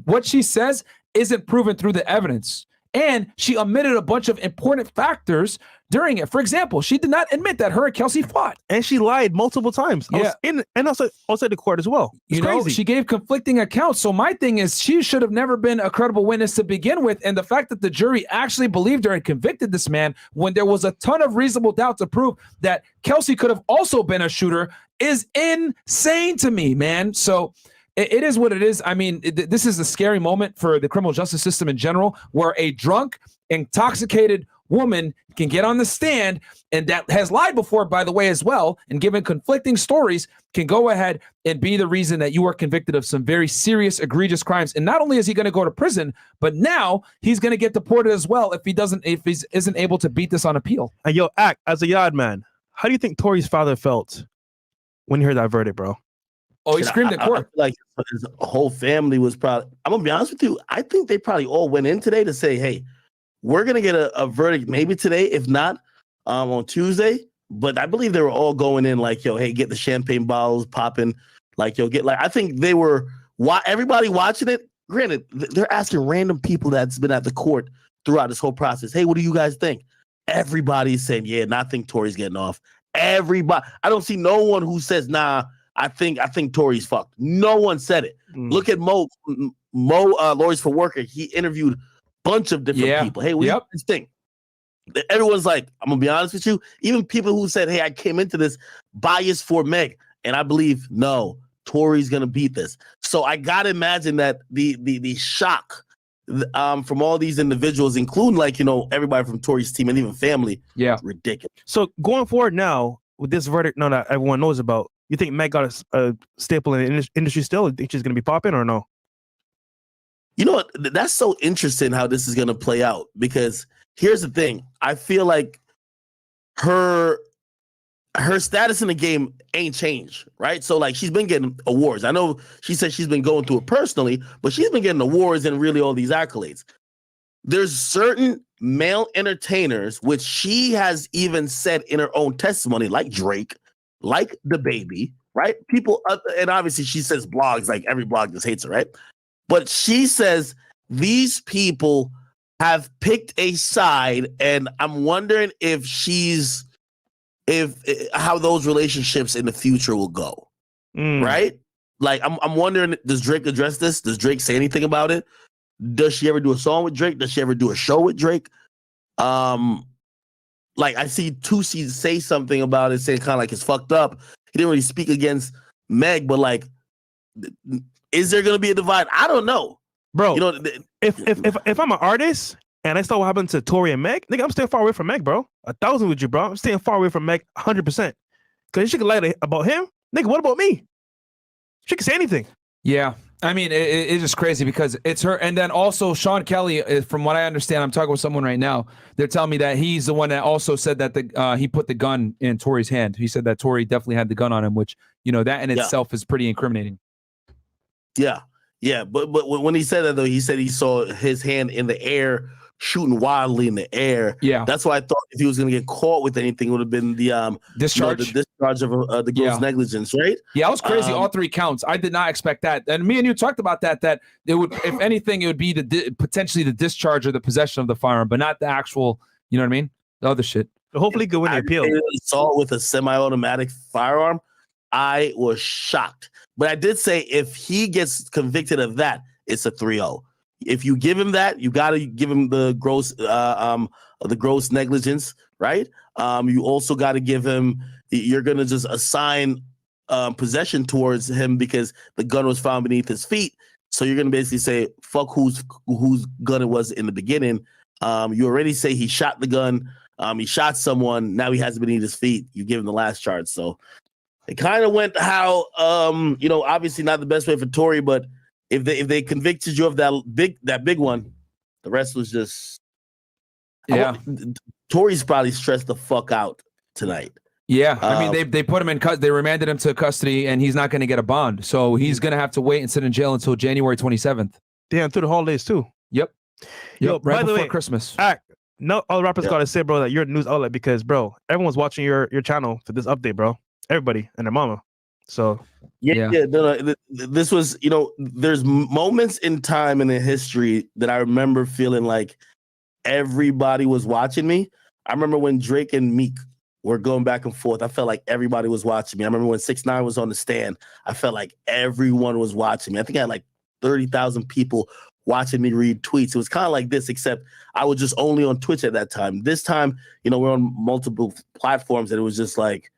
S1: what she says isn't proven through the evidence. And she omitted a bunch of important factors during it. For example, she did not admit that her and Kelsey fought.
S2: And she lied multiple times. Yeah. And also outside the court as well. It's crazy.
S1: She gave conflicting accounts. So my thing is, she should have never been a credible witness to begin with. And the fact that the jury actually believed her and convicted this man when there was a ton of reasonable doubt to prove that Kelsey could have also been a shooter is insane to me, man. So it is what it is. I mean, this is a scary moment for the criminal justice system in general, where a drunk, intoxicated woman can get on the stand, and that has lied before, by the way, as well, and given conflicting stories, can go ahead and be the reason that you are convicted of some very serious, egregious crimes. And not only is he going to go to prison, but now he's going to get deported as well if he isn't able to beat this on appeal.
S2: And yo, Ak, as a yard man, how do you think Tory's father felt when he heard that verdict, bro?
S1: Oh, he screamed at court.
S4: Like his whole family was probably, I'm going to be honest with you, I think they probably all went in today to say, hey, we're going to get a verdict maybe today, if not on Tuesday. But I believe they were all going in like, yo, hey, get the champagne bottles popping. Like, yo, I think they were, everybody watching it, granted, they're asking random people that's been at the court throughout this whole process, hey, what do you guys think? Everybody's saying, yeah, I think Tory's getting off. Everybody. I don't see no one who says, nah, I think Tory's fucked. No one said it. Look at Mo Lawyers for Worker. He interviewed a bunch of different people. Hey, what do you think? Everyone's like, I'm gonna be honest with you. Even people who said, "Hey, I came into this biased for Meg," and I believe no, Tory's gonna beat this. So I gotta imagine that the shock from all these individuals, including like everybody from Tory's team and even family, ridiculous.
S2: So going forward now with this verdict, that everyone knows about, you think Meg got a staple in the industry still? You think she's gonna be popping or no?
S4: You know what? That's so interesting how this is gonna play out, because here's the thing. I feel like her status in the game ain't changed, right? So like she's been getting awards. I know she said she's been going through it personally, but she's been getting awards and really all these accolades. There's certain male entertainers, which she has even said in her own testimony, like Drake, like DaBaby, right? People, and obviously she says blogs, like every blog just hates her, right? But she says these people have picked a side, and I'm wondering if how those relationships in the future will go, right? Like I'm wondering, does Drake address this? Does Drake say anything about it? Does she ever do a song with Drake? Does she ever do a show with Drake? Like I see Tusi say something about it, saying kind of like it's fucked up. He didn't really speak against Meg, but like, is there gonna be a divide? I don't know,
S2: bro. If I'm an artist and I saw what happened to Tory and Meg, nigga, I'm staying far away from Meg, bro. 1,000 with you, bro. I'm staying far away from Meg 100%. Because she can lie about him. Nigga, what about me? She can say anything.
S1: Yeah. I mean, it's just crazy because it's her. And then also Sean Kelly, from what I understand, I'm talking with someone right now. They're telling me that he's the one that also said that he put the gun in Tory's hand. He said that Tory definitely had the gun on him, which, that in itself is pretty incriminating.
S4: Yeah. Yeah. But when he said that, though, he said he saw his hand in the air, shooting wildly in the air.
S1: Yeah.
S4: That's why I thought if he was going to get caught with anything, it would have been the
S1: discharge.
S4: The discharge of the gross negligence, right?
S1: Yeah, it was crazy. All 3 counts. I did not expect that. And me and you talked about that it would, if anything, it would be potentially the discharge or the possession of the firearm, but not the actual, you know what I mean? The other shit.
S2: Hopefully good when they appeal.
S4: Assault with a semi-automatic firearm, I was shocked. But I did say if he gets convicted of that, it's a 3-0. If you give him that, you got to give him the gross negligence, right? You also got to give him. You're gonna just assign possession towards him because the gun was found beneath his feet. So you're gonna basically say, "Fuck whose gun it was in the beginning." You already say he shot the gun. He shot someone. Now he has it beneath his feet. You give him the last charge. So it kind of went how obviously not the best way for Tory, but if they convicted you of that big one, the rest was just Tory's probably stressed the fuck out tonight.
S1: Yeah, I mean they put him in they remanded him to custody, and he's not going to get a bond, so he's going to have to wait and sit in jail until January 27th.
S2: Damn, through the holidays too.
S1: Yep.
S2: Yo,
S1: right
S2: by the
S1: before
S2: way,
S1: Christmas.
S2: No, all the rappers got to say, bro, that you're a news outlet because, bro, everyone's watching your channel for this update, bro. Everybody and their mama. So
S4: no, this was, there's moments in time in the history that I remember feeling like everybody was watching me. I remember when Drake and Meek were going back and forth. I felt like everybody was watching me. I remember when 6ix9ine was on the stand. I felt like everyone was watching me. I think I had like 30,000 people watching me read tweets. It was kind of like this, except I was just only on Twitch at that time. This time, we're on multiple platforms, and it was just like,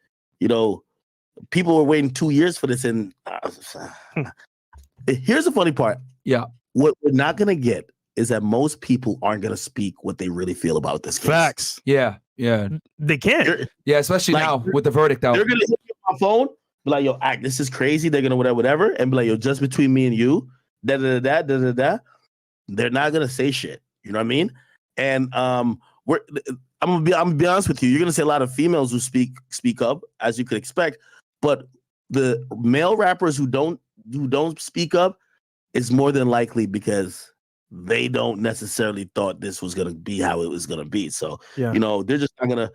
S4: people were waiting 2 years for this. And here's the funny part.
S1: Yeah.
S4: What we're not going to get is that most people aren't going to speak what they really feel about this case.
S2: Facts.
S1: Yeah. Yeah.
S2: They can't.
S1: Yeah, especially now with the verdict out.
S4: They're going to hit me on my phone, be like, yo, Ak, this is crazy. They're going to whatever, and be like, yo, just between me and you, da-da-da-da. They're not going to say shit. You know what I mean? And I'm gonna be honest with you. You're going to see a lot of females who speak up, as you could expect. But the male rappers who don't speak up is more than likely because they don't necessarily thought this was going to be how it was going to be. So, they're just not going to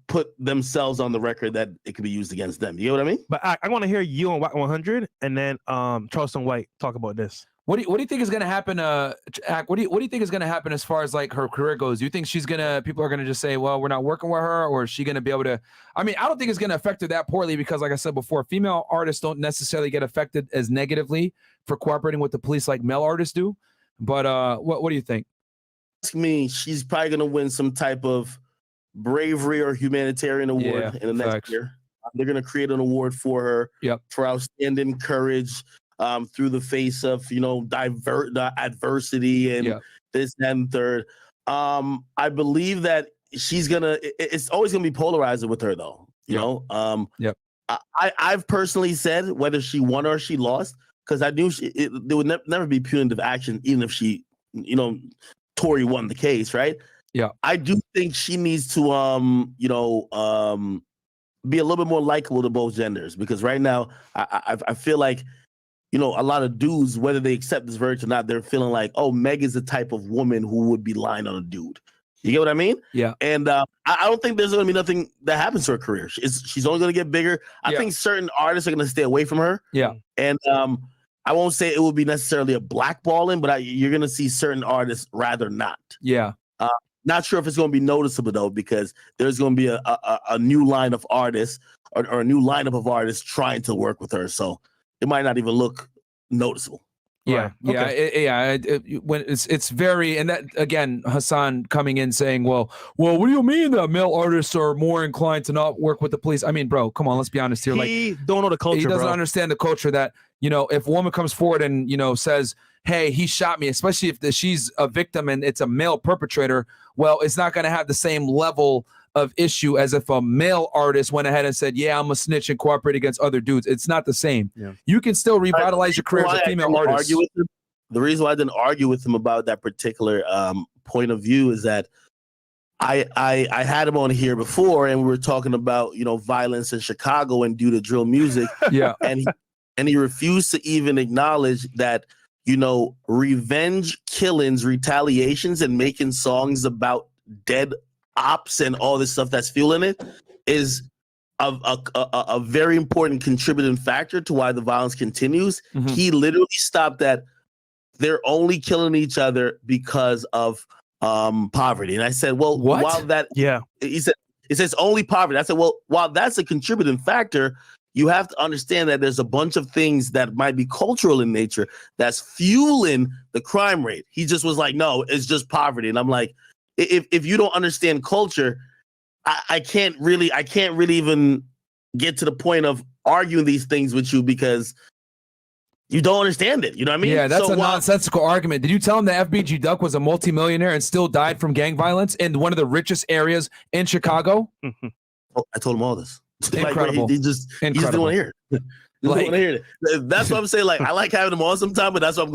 S4: put themselves on the record that it could be used against them. You know what I mean?
S2: But I want to hear you on Wack 100 and then Charleston White talk about this.
S1: What do you think is going to happen? Ak, what do you think is going to happen as far as like her career goes? Do you think people are going to just say, well, we're not working with her, or is she going to be able to? I mean, I don't think it's going to affect her that poorly because, like I said before, female artists don't necessarily get affected as negatively for cooperating with the police like male artists do. But what do you think?
S4: Ask me, she's probably going to win some type of bravery or humanitarian award in the next year. They're going to create an award for her for outstanding courage. Through the face of adversity and this and third. I believe that it's always gonna be polarizing with her though. You know, I've personally said whether she won or she lost, because I knew there would never be punitive action, even if she, Tory won the case, right?
S1: Yeah, I
S4: do think she needs to be a little bit more likable to both genders, because right now I feel like, a lot of dudes, whether they accept this verdict or not, they're feeling like, oh, Meg is the type of woman who would be lying on a dude. You get what I mean?
S1: Yeah.
S4: And I don't think there's going to be nothing that happens to her career. She's only going to get bigger. I think certain artists are going to stay away from her.
S1: Yeah.
S4: And I won't say it will be necessarily a blackballing, but you're going to see certain artists rather not.
S1: Yeah.
S4: Not sure if it's going to be noticeable, though, because there's going to be a new line of artists or a new lineup of artists trying to work with her. So it might not even look noticeable.
S1: Yeah, when it's very, and that again, Hassan coming in saying, well, what do you mean that male artists are more inclined to not work with the police? I mean, bro, come on, let's be honest here.
S2: He don't know the culture.
S1: He doesn't understand the culture that, if a woman comes forward and says, hey, he shot me, especially if she's a victim and it's a male perpetrator, well, it's not going to have the same level of issue as if a male artist went ahead and said, yeah, I'm a snitch and cooperate against other dudes. It's not the same. Yeah. You can still revitalize your career as a female artist.
S4: The reason why I didn't argue with him about that particular point of view is that I had him on here before, and we were talking about violence in Chicago and due to drill music.
S1: Yeah,
S4: and he refused to even acknowledge that revenge killings, retaliations, and making songs about dead ops and all this stuff that's fueling it is a very important contributing factor to why the violence continues. Mm-hmm. He literally stopped that they're only killing each other because of poverty. And I said, well, while that, he said, it says only poverty. I said, well, while that's a contributing factor, you have to understand that there's a bunch of things that might be cultural in nature that's fueling the crime rate. He just was like, no, it's just poverty. And I'm like, if you don't understand culture, I can't really even get to the point of arguing these things with you because you don't understand it. You know what I mean?
S1: Yeah, that's a nonsensical argument. Did you tell him that FBG Duck was a multimillionaire and still died from gang violence in one of the richest areas in Chicago?
S4: Oh, I told him all this.
S1: Incredible.
S4: He just didn't want to hear it. That's what I'm saying. Like, I like having him on sometime, but that's what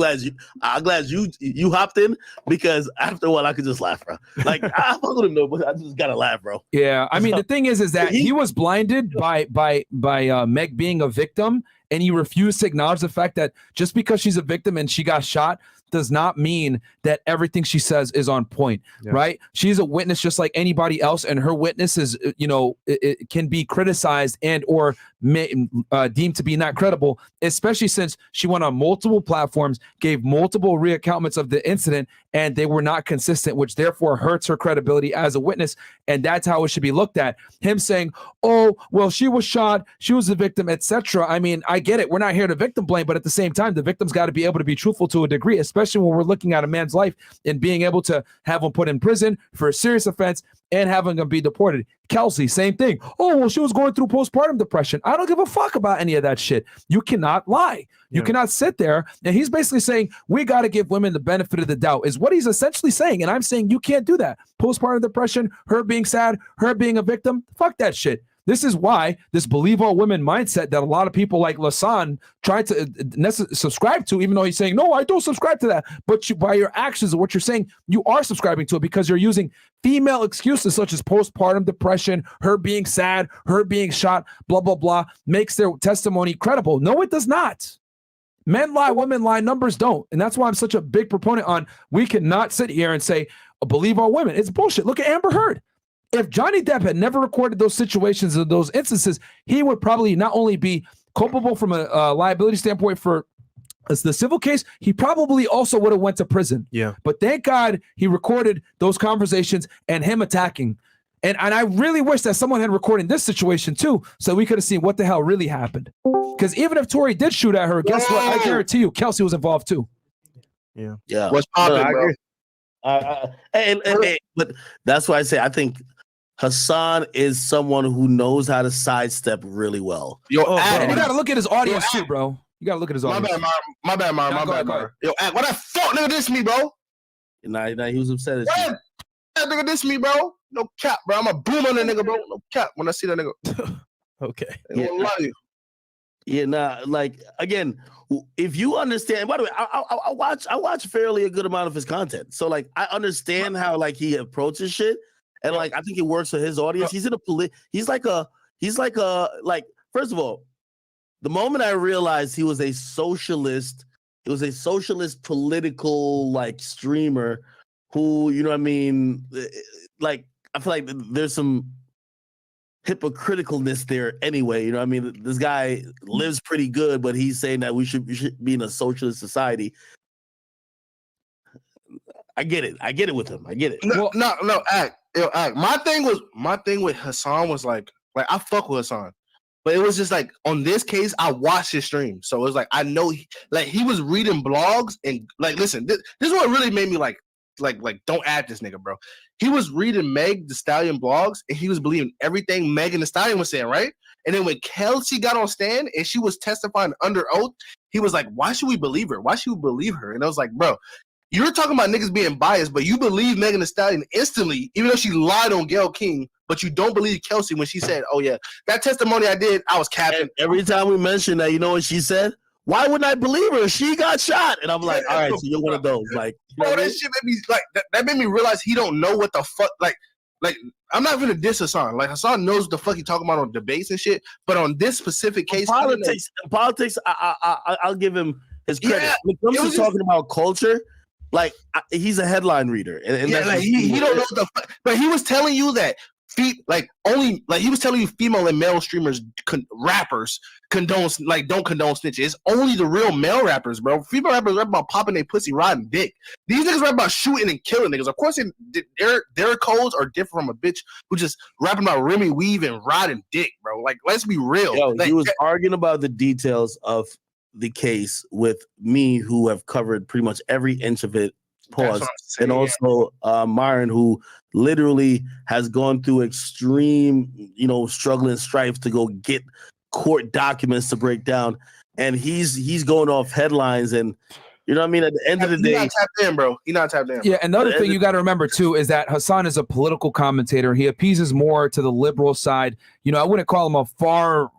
S4: I'm glad you hopped in, because after a while I could just laugh, bro. Like, I fuck with him though, but I just gotta laugh, bro.
S1: Yeah, I mean, the thing is that he was blinded by Meg being a victim, and he refused to acknowledge the fact that just because she's a victim and she got shot does not mean that everything she says is on point, right? She's a witness just like anybody else, and her witness is, it can be criticized and or deemed to be not credible, especially since she went on multiple platforms, gave multiple reaccountments of the incident, and they were not consistent, which therefore hurts her credibility as a witness, and that's how it should be looked at. Him saying, oh, well, she was shot, she was the victim, etc. I mean, I get it. We're not here to victim blame, but at the same time, the victim's got to be able to be truthful to a degree, especially when we're looking at a man's life and being able to have him put in prison for a serious offense and having him be deported. Kelsey, same thing. Oh, well, she was going through postpartum depression. I don't give a fuck about any of that shit. You cannot lie. You cannot sit there. And he's basically saying, we got to give women the benefit of the doubt, is what he's essentially saying. And I'm saying you can't do that. Postpartum depression, her being sad, her being a victim, fuck that shit. This is why this BelieveAllWomen mindset that a lot of people like Lasan try to subscribe to, even though he's saying, no, I don't subscribe to that. But by your actions and what you're saying, you are subscribing to it because you're using female excuses such as postpartum depression, her being sad, her being shot, blah, blah, blah, makes their testimony credible. No, it does not. Men lie, women lie, numbers don't. And that's why I'm such a big proponent on we cannot sit here and say, BelieveAllWomen. It's bullshit. Look at Amber Heard. If Johnny Depp had never recorded those situations and those instances, he would probably not only be culpable from a liability standpoint for As the civil case, he probably also would have went to prison.
S2: Yeah.
S1: But thank God he recorded those conversations and him attacking. And I really wish that someone had recorded this situation too, so we could have seen what the hell really happened. Because even if Tory did shoot at her, guess what? I guarantee you, Kelsey was involved too.
S4: Yeah.
S6: What's popping,
S4: I
S6: bro?
S4: agree. But that's why I say I think Hassan is someone who knows how to sidestep really well.
S6: Yo,
S1: And you got to look at his audience too, bro. You got to look at his
S6: my
S1: audience.
S6: bad, Myron.
S1: Nah,
S6: My
S1: go
S6: bad,
S1: ahead.
S6: Myron. Yo, what that fuck nigga diss me, bro?
S4: Now he was upset at you.
S6: What that nigga diss me, bro? No cap, bro. I'm a boom on that nigga, bro. No cap. When I see that nigga,
S2: Okay.
S6: I won't lie to you.
S4: Yeah, nah, like again, if you understand, by the way, I watch fairly a good amount of his content. So like I understand how like he approaches shit. And like I think it works for his audience. He's in a he's like first of all, the moment I realized he was a socialist, it was a socialist political like streamer who, you know what I mean, like I feel like there's some hypocriticalness there anyway. You know what I mean? This guy lives pretty good, but he's saying that we should be in a socialist society. I get it with him. I get it.
S6: No, Ak. My thing with Hassan was like I fuck with Hassan, but it was just like on this case, I watched his stream, so it was like I know he was reading blogs and like listen, this is what really made me like don't add this nigga, bro. He was reading Meg the Stallion blogs and he was believing everything Meg and the Stallion was saying, right? And then when Kelsey got on stand and she was testifying under oath, he was like, "Why should we believe her? Why should we believe her?" And I was like, "Bro, you're talking about niggas being biased, but you believe Megan Thee Stallion instantly, even though she lied on Gayle King, but you don't believe Kelsey when she said, oh yeah, that testimony I did, I was capping."
S4: And every time we mention that, you know what she said? Why wouldn't I believe her? She got shot. And I'm like, all right, so you're one of those. Like, you know
S6: bro, that shit made me like that made me realize he don't know what the fuck like I'm not gonna diss Hassan. Like Hassan knows what the fuck he talking about on debates and shit, but on this specific case,
S4: politics, I'll give him his credit.
S6: Yeah,
S4: when it comes to talking about culture, like he's a headline reader, and
S6: yeah,
S4: that's
S6: like he don't know what the fuck. But he was telling you that he was telling you female and male streamers, rappers don't condone snitching. It's only the real male rappers, bro. Female rappers rap about popping their pussy, riding dick. These niggas rap about shooting and killing niggas. Of course, their codes are different from a bitch who just rapping about Remy Weave and riding dick, bro. Like, let's be real.
S4: Yo,
S6: like,
S4: he was arguing about the details of the case with me, who have covered pretty much every inch of it. Pause. And also Myron, who literally has gone through extreme, struggle and strife to go get court documents to break down, and he's going off headlines, and you know what I mean. At the end of the day,
S6: not tapped in, bro. He not tapped in.
S1: Yeah, another thing you got to remember too is that Hassan is a political commentator. He appeases more to the liberal side. I wouldn't call him a far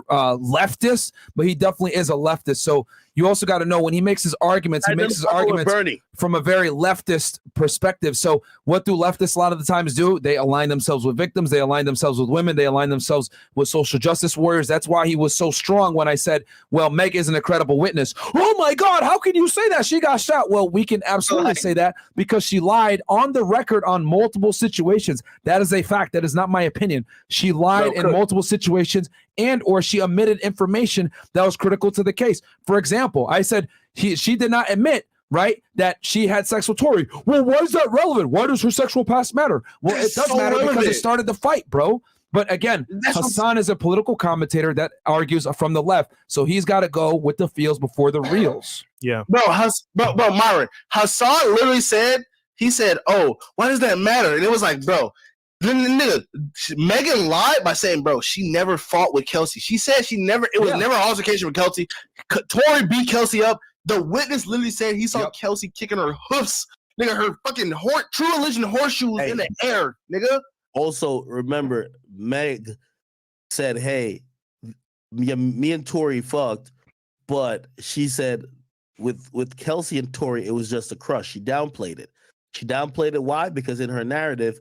S1: leftist, but he definitely is a leftist. So you also got to know when he makes his arguments, he makes his arguments from a very leftist perspective. So what do leftists a lot of the times do? They align themselves with victims. They align themselves with women. They align themselves with social justice warriors. That's why he was so strong when I said, well, Meg isn't a credible witness. Oh my God, how can you say that? She got shot. Well, we can absolutely say that because she lied on the record on multiple situations. That is a fact. That is not my opinion. She lied in multiple situations or she omitted information that was critical to the case. For example, I said she did not admit, right, that she had sex with Tory. Well, why is that relevant? Why does her sexual past matter? Well, it does matter because it started the fight, bro. But again, Hassan is a political commentator that argues from the left, so he's got to go with the feels before the reels.
S2: Yeah,
S6: bro, Myron, Hassan literally said, oh, why does that matter? And it was like, bro, nigga, Megan lied by saying, bro, she never fought with Kelsey. She said it was never an altercation with Kelsey. Tory beat Kelsey up. The witness literally said he saw Kelsey kicking her hoofs, nigga, her fucking True Religion horseshoes in the air, nigga.
S4: Also, remember, Meg said, hey, me and Tory fucked, but she said with Kelsey and Tory, it was just a crush. She downplayed it. Why? Because in her narrative,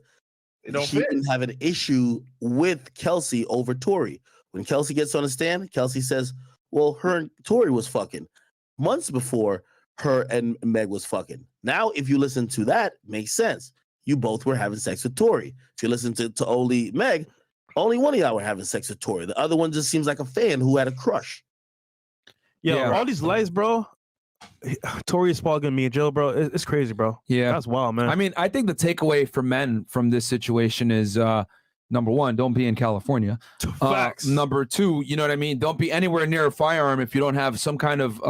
S4: she didn't have an issue with Kelsey over Tory. When Kelsey gets on the stand, Kelsey says, well, her and Tory was fucking months before her and Meg was fucking. Now, if you listen to that, makes sense. You both were having sex with Tory. If you listen to only Meg, only one of y'all were having sex with Tory. The other one just seems like a fan who had a crush.
S2: Yeah. All these lies, bro. Tory is probably gonna be in jail, bro. It's crazy, bro.
S1: Yeah,
S2: That's wild, man.
S1: I mean, I think the takeaway for men from this situation is number one, don't be in California.
S2: Facts.
S1: Number two, you know what I mean? Don't be anywhere near a firearm if you don't have some kind of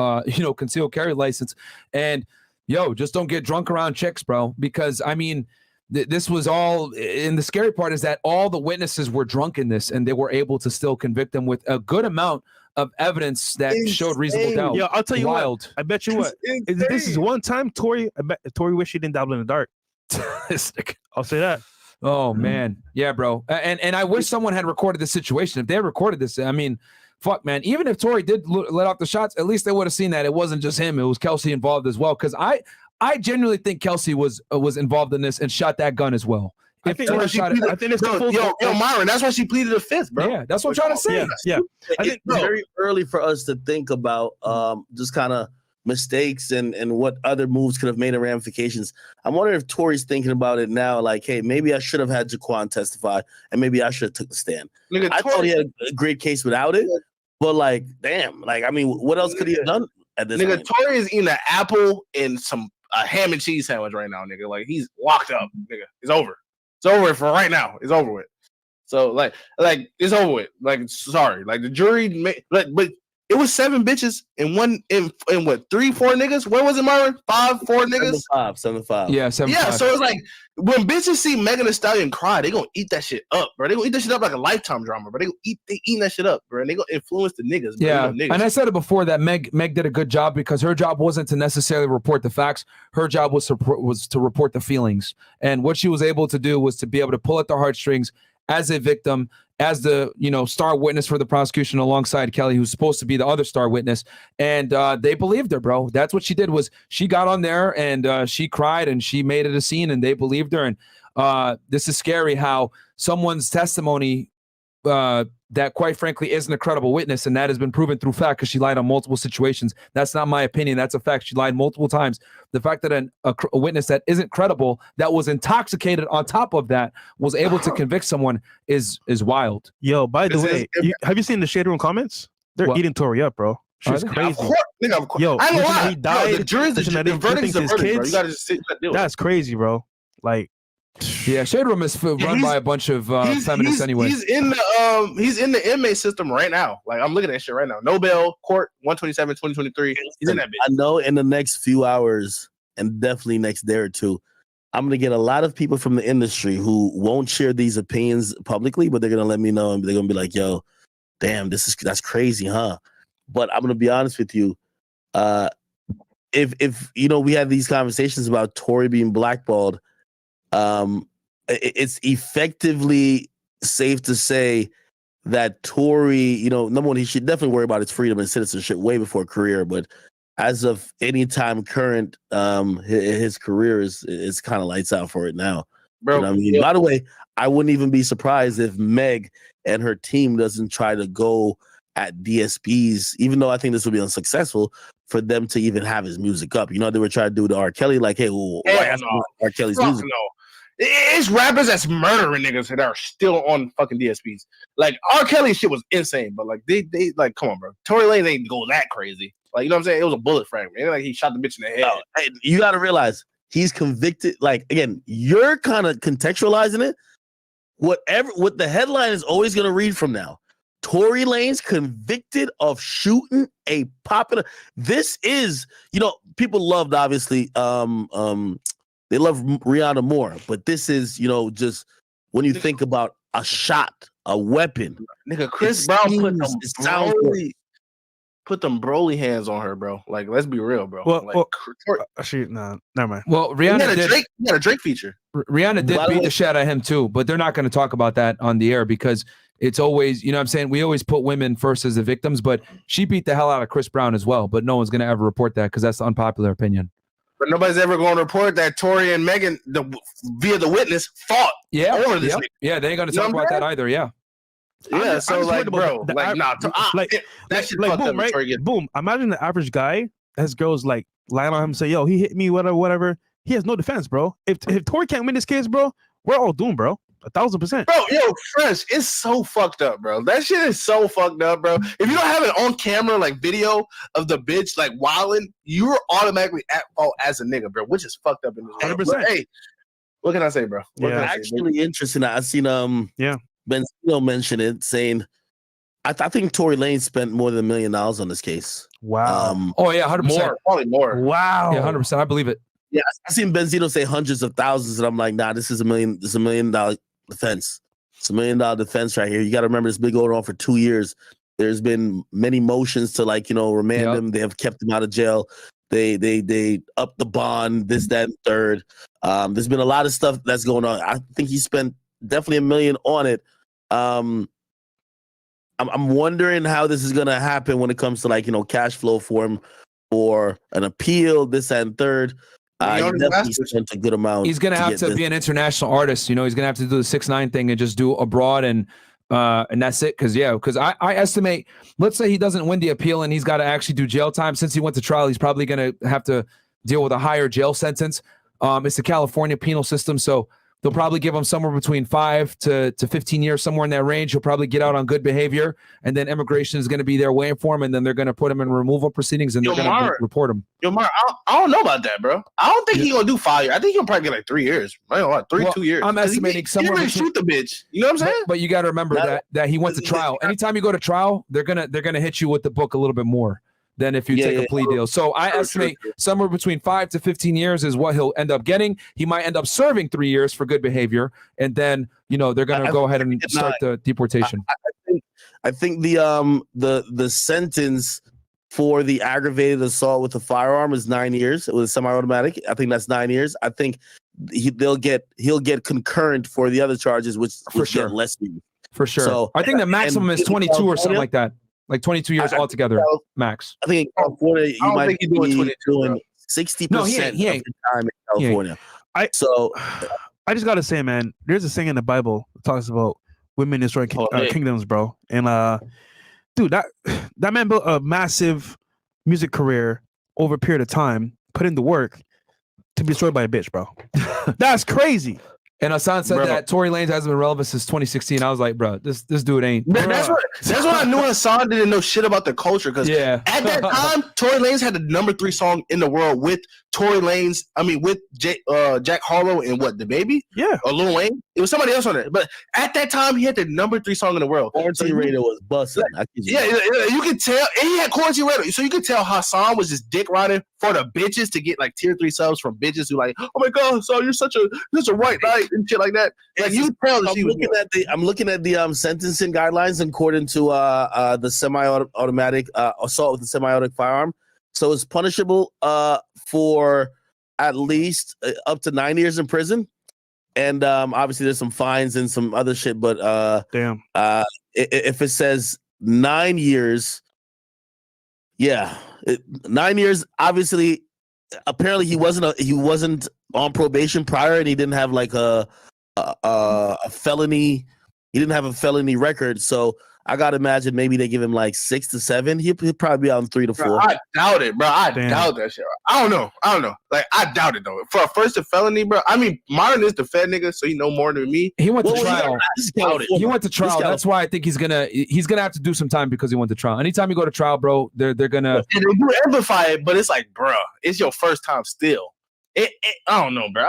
S1: concealed carry license. And just don't get drunk around chicks, bro. Because I mean, this was all, and the scary part is that all the witnesses were drunk in this, and they were able to still convict them with a good amount of evidence that showed reasonable doubt.
S2: Yeah, I'll tell you
S1: Wild.
S2: what. I bet you what. This is one time Tory. I bet Tory wish he didn't dabble in the dark. I'll say that.
S1: Oh man, yeah, bro. And I wish someone had recorded this situation. If they had recorded this, I mean, fuck, man. Even if Tory did let off the shots, at least they would have seen that it wasn't just him. It was Kelsey involved as well. Because I genuinely think Kelsey was involved in this and shot that gun as well.
S2: I think it's
S6: Myron. That's why she pleaded the fifth, bro.
S1: Yeah, that's what I'm trying to say.
S2: Yeah. I think
S4: It's very early for us to think about just kind of mistakes and what other moves could have made and ramifications. I'm wondering if Tory's thinking about it now, like, hey, maybe I should have had Jaquan testify, and maybe I should have took the stand. I thought he had a great case without it, but like, damn, like, I mean, what else could he have done at this point?
S6: Tory is eating an apple and a ham and cheese sandwich right now, nigga. Like, he's locked up, nigga. It's over. It's over for right now. It's over with. So like it's over with. Like, sorry. Like, the jury but it was 7 bitches and what, 3, 4 niggas? What was it, Myron? 5, 4 niggas?
S4: 7-5.
S1: Yeah, 7-5.
S6: Yeah, so it's like when bitches see Megan Thee Stallion cry, they gonna eat that shit up, bro. They gonna eat that shit up like a Lifetime drama, bro. They eating that shit up, bro. And they gonna influence the niggas, bro.
S1: Yeah,
S6: Niggas.
S1: and I said it before that Meg did a good job because her job wasn't to necessarily report the facts. Her job was to report the feelings, and what she was able to do was to be able to pull at the heartstrings as a victim, as the star witness for the prosecution alongside Kelly, who's supposed to be the other star witness, and they believed her, bro. That's what she did. Was she got on there and she cried and she made it a scene, and they believed her. And this is scary how someone's testimony that quite frankly isn't a credible witness, and that has been proven through fact because she lied on multiple situations. That's not my opinion. That's a fact. She lied multiple times. The fact that a witness that isn't credible, that was intoxicated on top of that, was able to convict someone is wild.
S2: Yo, by the way, have you seen the Shade Room comments? They're eating Tory up, bro. She's crazy.
S6: Of course, nigga, of course.
S2: Yo,
S6: I know why.
S2: he died.
S6: The jury's the verdict's the verdict, bro. You gotta just sit and deal with it.
S2: That's crazy, bro. Like,
S1: yeah, Shade Room is run by a bunch of feminists anyway.
S6: He's in the inmate system right now. Like, I'm looking at that shit right now. Nobel Court 127 2023. He's in that bitch.
S4: I know in the next few hours and definitely next day or two, I'm gonna get a lot of people from the industry who won't share these opinions publicly, but they're gonna let me know and they're gonna be like, "Yo, damn, that's crazy, huh?" But I'm gonna be honest with you. If we had these conversations about Tory being blackballed, it's effectively safe to say that Tory, number one, he should definitely worry about his freedom and citizenship way before career. But as of any time current, his career is kind of lights out for it now. Bro, I mean? By the way, I wouldn't even be surprised if Meg and her team doesn't try to go at DSPs, even though I think this will be unsuccessful, for them to even have his music up. They were trying to do the R. Kelly, like, hey, why R. Kelly's music?
S6: No. It's rappers that's murdering niggas that are still on fucking DSPs. Like, R. Kelly shit was insane, but like they like, come on, bro. Tory Lanez ain't go that crazy. Like, you know what I'm saying? It was a bullet fragment. It like he shot the bitch in the head.
S4: Hey, you got to realize he's convicted. Like, again, you're kind of contextualizing it. What the headline is always going to read from now. Tory Lanez convicted of shooting a popular. This is, people loved, obviously, they love Rihanna more, but this is, just when you think about a shot, a weapon.
S6: Nigga, Chris Brown put them Broly hands on her, bro. Like, let's be real, bro.
S2: Well, actually, no, never mind.
S1: Well, Rihanna
S6: did. He had a Drake feature.
S1: Rihanna did beat the shit out of him too, but they're not going to talk about that on the air because it's always, what I'm saying? We always put women first as the victims, but she beat the hell out of Chris Brown as well. But no one's going to ever report that because that's the unpopular opinion.
S6: But nobody's ever going to report that Tory and Megan, via the witness, fought.
S1: Yeah, over this. Yeah, they ain't going to talk about that either. Yeah.
S6: Yeah, so like, bro, that shit
S2: like, boom, right? Boom. Imagine the average guy has girls like lying on him, say, "Yo, he hit me, whatever." He has no defense, bro. If Tory can't win this case, bro, we're all doomed, bro. 1,000%.
S6: Bro, yo, Fresh, it's so fucked up, bro. That shit is so fucked up, bro. If you don't have it on camera, like video of the bitch like wilding, you're automatically at fault as a nigga, bro, which is fucked up in this world.
S2: 100%.
S6: But, hey, what can I say, bro? What can I say,
S4: Actually interesting. I seen Benzino mention it, saying I think Tory Lanez spent more than $1 million on this case.
S2: Wow.
S1: Oh yeah, 100%.
S6: More, probably more.
S2: Wow.
S1: Yeah, 100%. I believe it.
S4: Yeah, I seen Benzino say hundreds of thousands, and I'm like, nah, this is $1 million. This is $1 million defense. It's $1 million defense right here. You got to remember, this been going on for 2 years. There's been many motions to remand him. They have kept him out of jail. They upped the bond, this, that, and third. There's been a lot of stuff that's going on. I think he spent definitely $1 million on it. I'm wondering how this is gonna happen when it comes to cash flow for him for an appeal, this, that, and third. He definitely spent a good amount.
S1: He's gonna have to be an international artist. He's gonna have to do the 6ix9ine thing and just do abroad and that's it. Because I estimate, let's say he doesn't win the appeal and he's got to actually do jail time. Since he went to trial, he's probably gonna have to deal with a higher jail sentence. It's the California penal system, so they'll probably give him somewhere between 5 to 15 years, somewhere in that range. He'll probably get out on good behavior, and then immigration is going to be there waiting for him, and then they're going to put him in removal proceedings, and they're going to report him.
S6: Yo, Myron, I don't know about that, bro. I don't think he's going to do 5 years. I think he'll probably get 3 years. I don't know, 2 years.
S1: I'm estimating somewhere
S6: between, shoot the bitch. You know what I'm saying?
S1: But you got to remember that he went to trial. Anytime you go to trial, they're gonna hit you with the book a little bit more than if you take a plea deal. So I estimate somewhere between 5 to 15 years is what he'll end up getting. He might end up serving 3 years for good behavior, and then they're gonna go ahead and start the deportation.
S4: I think the sentence for the aggravated assault with a firearm is 9 years. It was semi-automatic. I think that's 9 years. I think he'll get concurrent for the other charges, which get less years.
S1: For sure. So I think the maximum is 22 or something like that. Like 22 years altogether, max.
S4: I think in California, you might be doing 60% of the time in California. I
S2: just gotta say, man, there's a saying in the Bible that talks about women destroying kingdoms, bro. And dude, that man built a massive music career over a period of time, put in the work to be destroyed by a bitch, bro. That's crazy.
S1: And Lasan said that Tory Lanez hasn't been relevant since 2016. I was like, bro, this dude ain't.
S6: That's what I knew. Lasan didn't know shit about the culture, because at that time, Tory Lanez had the #3 song in the world with with Jack Harlow and the Baby, or Lil Wayne. It was somebody else on it, but at that time he had the #3 song in the world.
S4: Quarantine Radio was busting.
S6: You could tell, and he had Quarantine Radio, so you could tell Hassan was just dick riding for the bitches to get tier 3 subs from bitches who oh my god, Hassan, you're such a white knight and shit like that. You tell.
S4: I'm looking at the sentencing guidelines according to the semi-automatic assault with a semi-automatic firearm. So it's punishable for at least up to 9 years in prison, and obviously there's some fines and some other shit. But if it says 9 years, 9 years. Obviously, apparently he wasn't on probation prior, and he didn't have a felony. He didn't have a felony record, so I gotta imagine maybe they give him 6 to 7. He'll probably be on 3 to 4.
S6: Bro, I doubt it, bro. I doubt that shit. I don't know. I doubt it though. For a first felony, bro. I mean, Myron is the Fed nigga, so he know more than me.
S1: He went to trial. He went to trial. That's why I think he's gonna have to do some time because he went to trial. Anytime you go to trial, bro, they're gonna.
S6: And they do amplify it, but it's bro, it's your first time still. I don't know, bro.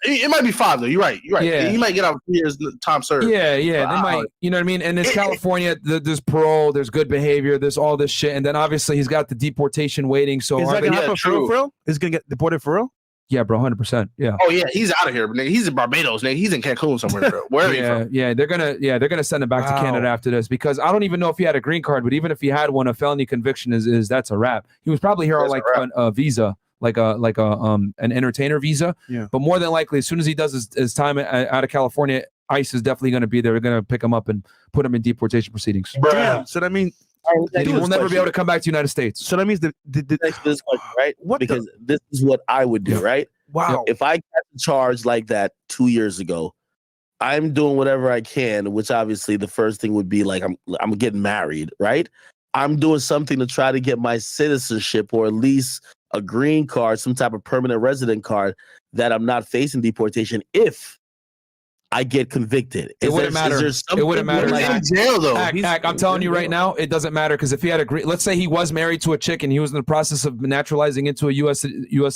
S6: It might be 5 though. You're right. Yeah. You might get out 3 years time served.
S1: Yeah. They might. You know what I mean? And it's California. There's parole. There's good behavior. There's all this shit. And then obviously he's got the deportation waiting. So
S2: is that gonna happen for real? Is he gonna get deported for real?
S1: Yeah, bro. 100%. Yeah.
S6: Oh yeah, he's out of here, nigga. He's in Barbados, nigga. He's in Cancun somewhere, bro. Where are you from?
S1: Yeah. They're gonna send him back to Canada after this, because I don't even know if he had a green card, but even if he had one, a felony conviction is that's a wrap. He was probably here on a visa. Like an entertainer visa, but more than likely, as soon as he does his time out of California, ICE is definitely going to be there. They're going to pick him up and put him in deportation proceedings.
S2: Damn. So that means
S1: he will never be able to come back to the United States.
S2: So that means
S4: this question, right? Because this is what I would do, right?
S2: Wow.
S4: If I got charged like that 2 years ago, I'm doing whatever I can, which obviously the first thing would be I'm getting married, right? I'm doing something to try to get my citizenship, or at least a green card, some type of permanent resident card, that I'm not facing deportation if I get convicted.
S1: It wouldn't matter. It wouldn't matter.
S6: He's
S4: Like,
S6: in jail though.
S1: I'm telling you right now, it doesn't matter because if he had let's say he was married to a chick and he was in the process of naturalizing into a U.S.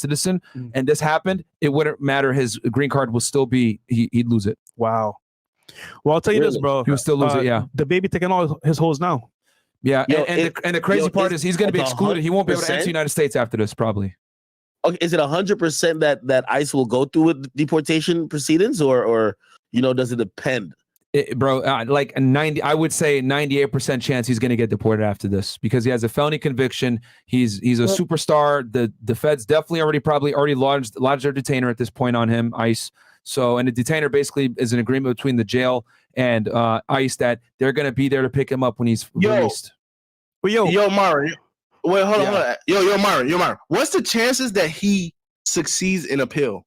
S1: citizen, and this happened, it wouldn't matter. His green card will still be he'd lose it.
S2: Wow. Well, I'll tell you this, bro.
S1: He would still lose it. Yeah.
S2: The baby taking all his holes now.
S1: Yeah, and the crazy part is he's going to be excluded. He won't be able to enter the United States after this, probably.
S4: Okay, is it 100% that ICE will go through with deportation proceedings, or does it depend?
S1: Bro, like a 90, I would say 98% chance he's going to get deported after this because he has a felony conviction. He's a superstar. The feds definitely already lodged their detainer at this point on him, ICE. So, and the detainer basically is an agreement between the jail and ICE that they're going to be there to pick him up when he's released.
S6: Yo, Myron. Wait, hold on. Yo, Myron. What's the chances that he succeeds in appeal?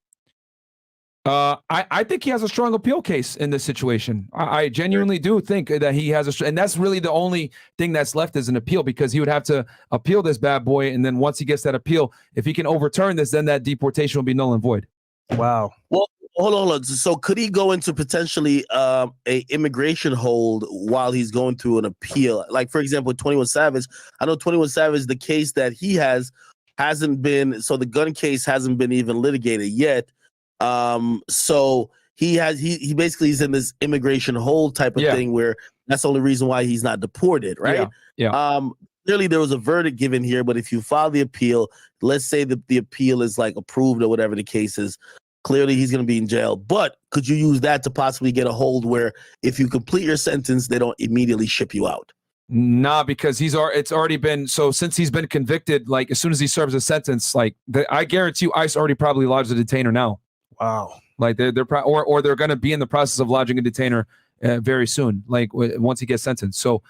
S1: I think he has a strong appeal case in this situation. I genuinely do think that he has and that's really the only thing that's left is an appeal because he would have to appeal this bad boy. And then once he gets that appeal, if he can overturn this, then that deportation will be null and void.
S2: Wow.
S4: Well, hold on. So could he go into potentially a immigration hold while he's going through an appeal? Like, for example, 21 Savage. I know 21 Savage, the case that he hasn't been, so the gun case hasn't been even litigated yet. So he basically is in this immigration hold type of thing where that's the only reason why he's not deported, right?
S1: Yeah.
S4: Clearly there was a verdict given here, but if you file the appeal, let's say that the appeal is like approved or whatever the case is, clearly he's going to be in jail. But could you use that to possibly get a hold where if you complete your sentence, they don't immediately ship you out?
S1: Nah, because it's already been, so since he's been convicted, like as soon as he serves a sentence, like I guarantee you ICE already probably lodged a detainer now.
S2: Wow.
S1: Like they're going to be in the process of lodging a detainer very soon, like once he gets sentenced. So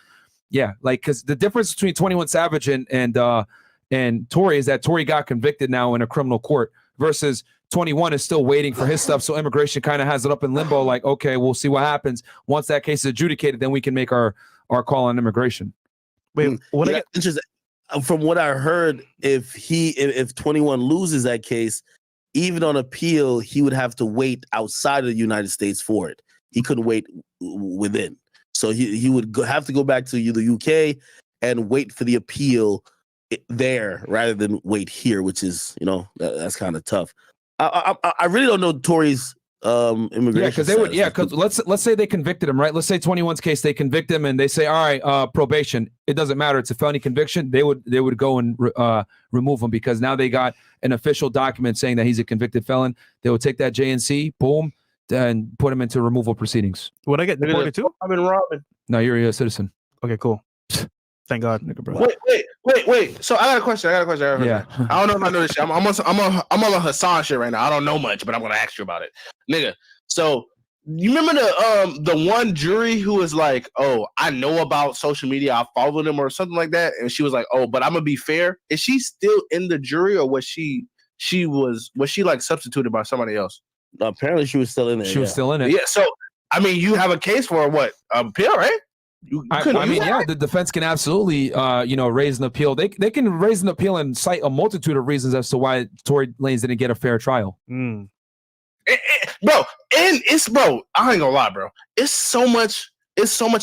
S1: yeah, like because the difference between 21 Savage and Tory is that Tory got convicted now in a criminal court versus 21 is still waiting for his stuff. So immigration kind of has it up in limbo. Like, okay, we'll see what happens once that case is adjudicated. Then we can make our call on immigration.
S2: Wait,
S4: from what I heard, if 21 loses that case, even on appeal, he would have to wait outside of the United States for it. He couldn't wait within. So he would have to go back to the UK and wait for the appeal there rather than wait here, which is, that's kind of tough. I really don't know Tory's immigration.
S1: Yeah, because they would. Yeah, because let's say they convicted him, right? Let's say 21's case, they convict him and they say, all right, probation. It doesn't matter. It's a felony conviction. They would go and remove him because now they got an official document saying that he's a convicted felon. They would take that JNC, boom, and put him into removal proceedings.
S2: Would I get deported too?
S6: I've been robbing.
S1: No, you're a US citizen.
S2: Okay, cool. Thank God.
S6: Wait. So I got a question.
S1: Yeah.
S6: I don't know if I know this shit. I'm on a Hassan shit right now. I don't know much, but I'm gonna ask you about it, nigga. So you remember the one jury who was like, "Oh, I know about social media. I followed them or something like that," and she was like, "Oh, but I'm gonna be fair." Is she still in the jury, or was she like substituted by somebody else?
S4: Apparently, she was still in there.
S1: She was still in it.
S6: Yeah. So I mean, you have a case for what appeal, right?
S1: I mean, yeah, the defense can absolutely, raise an appeal. They can raise an appeal and cite a multitude of reasons as to why Tory Lanez didn't get a fair trial.
S6: Bro, I ain't gonna lie, bro. It's so much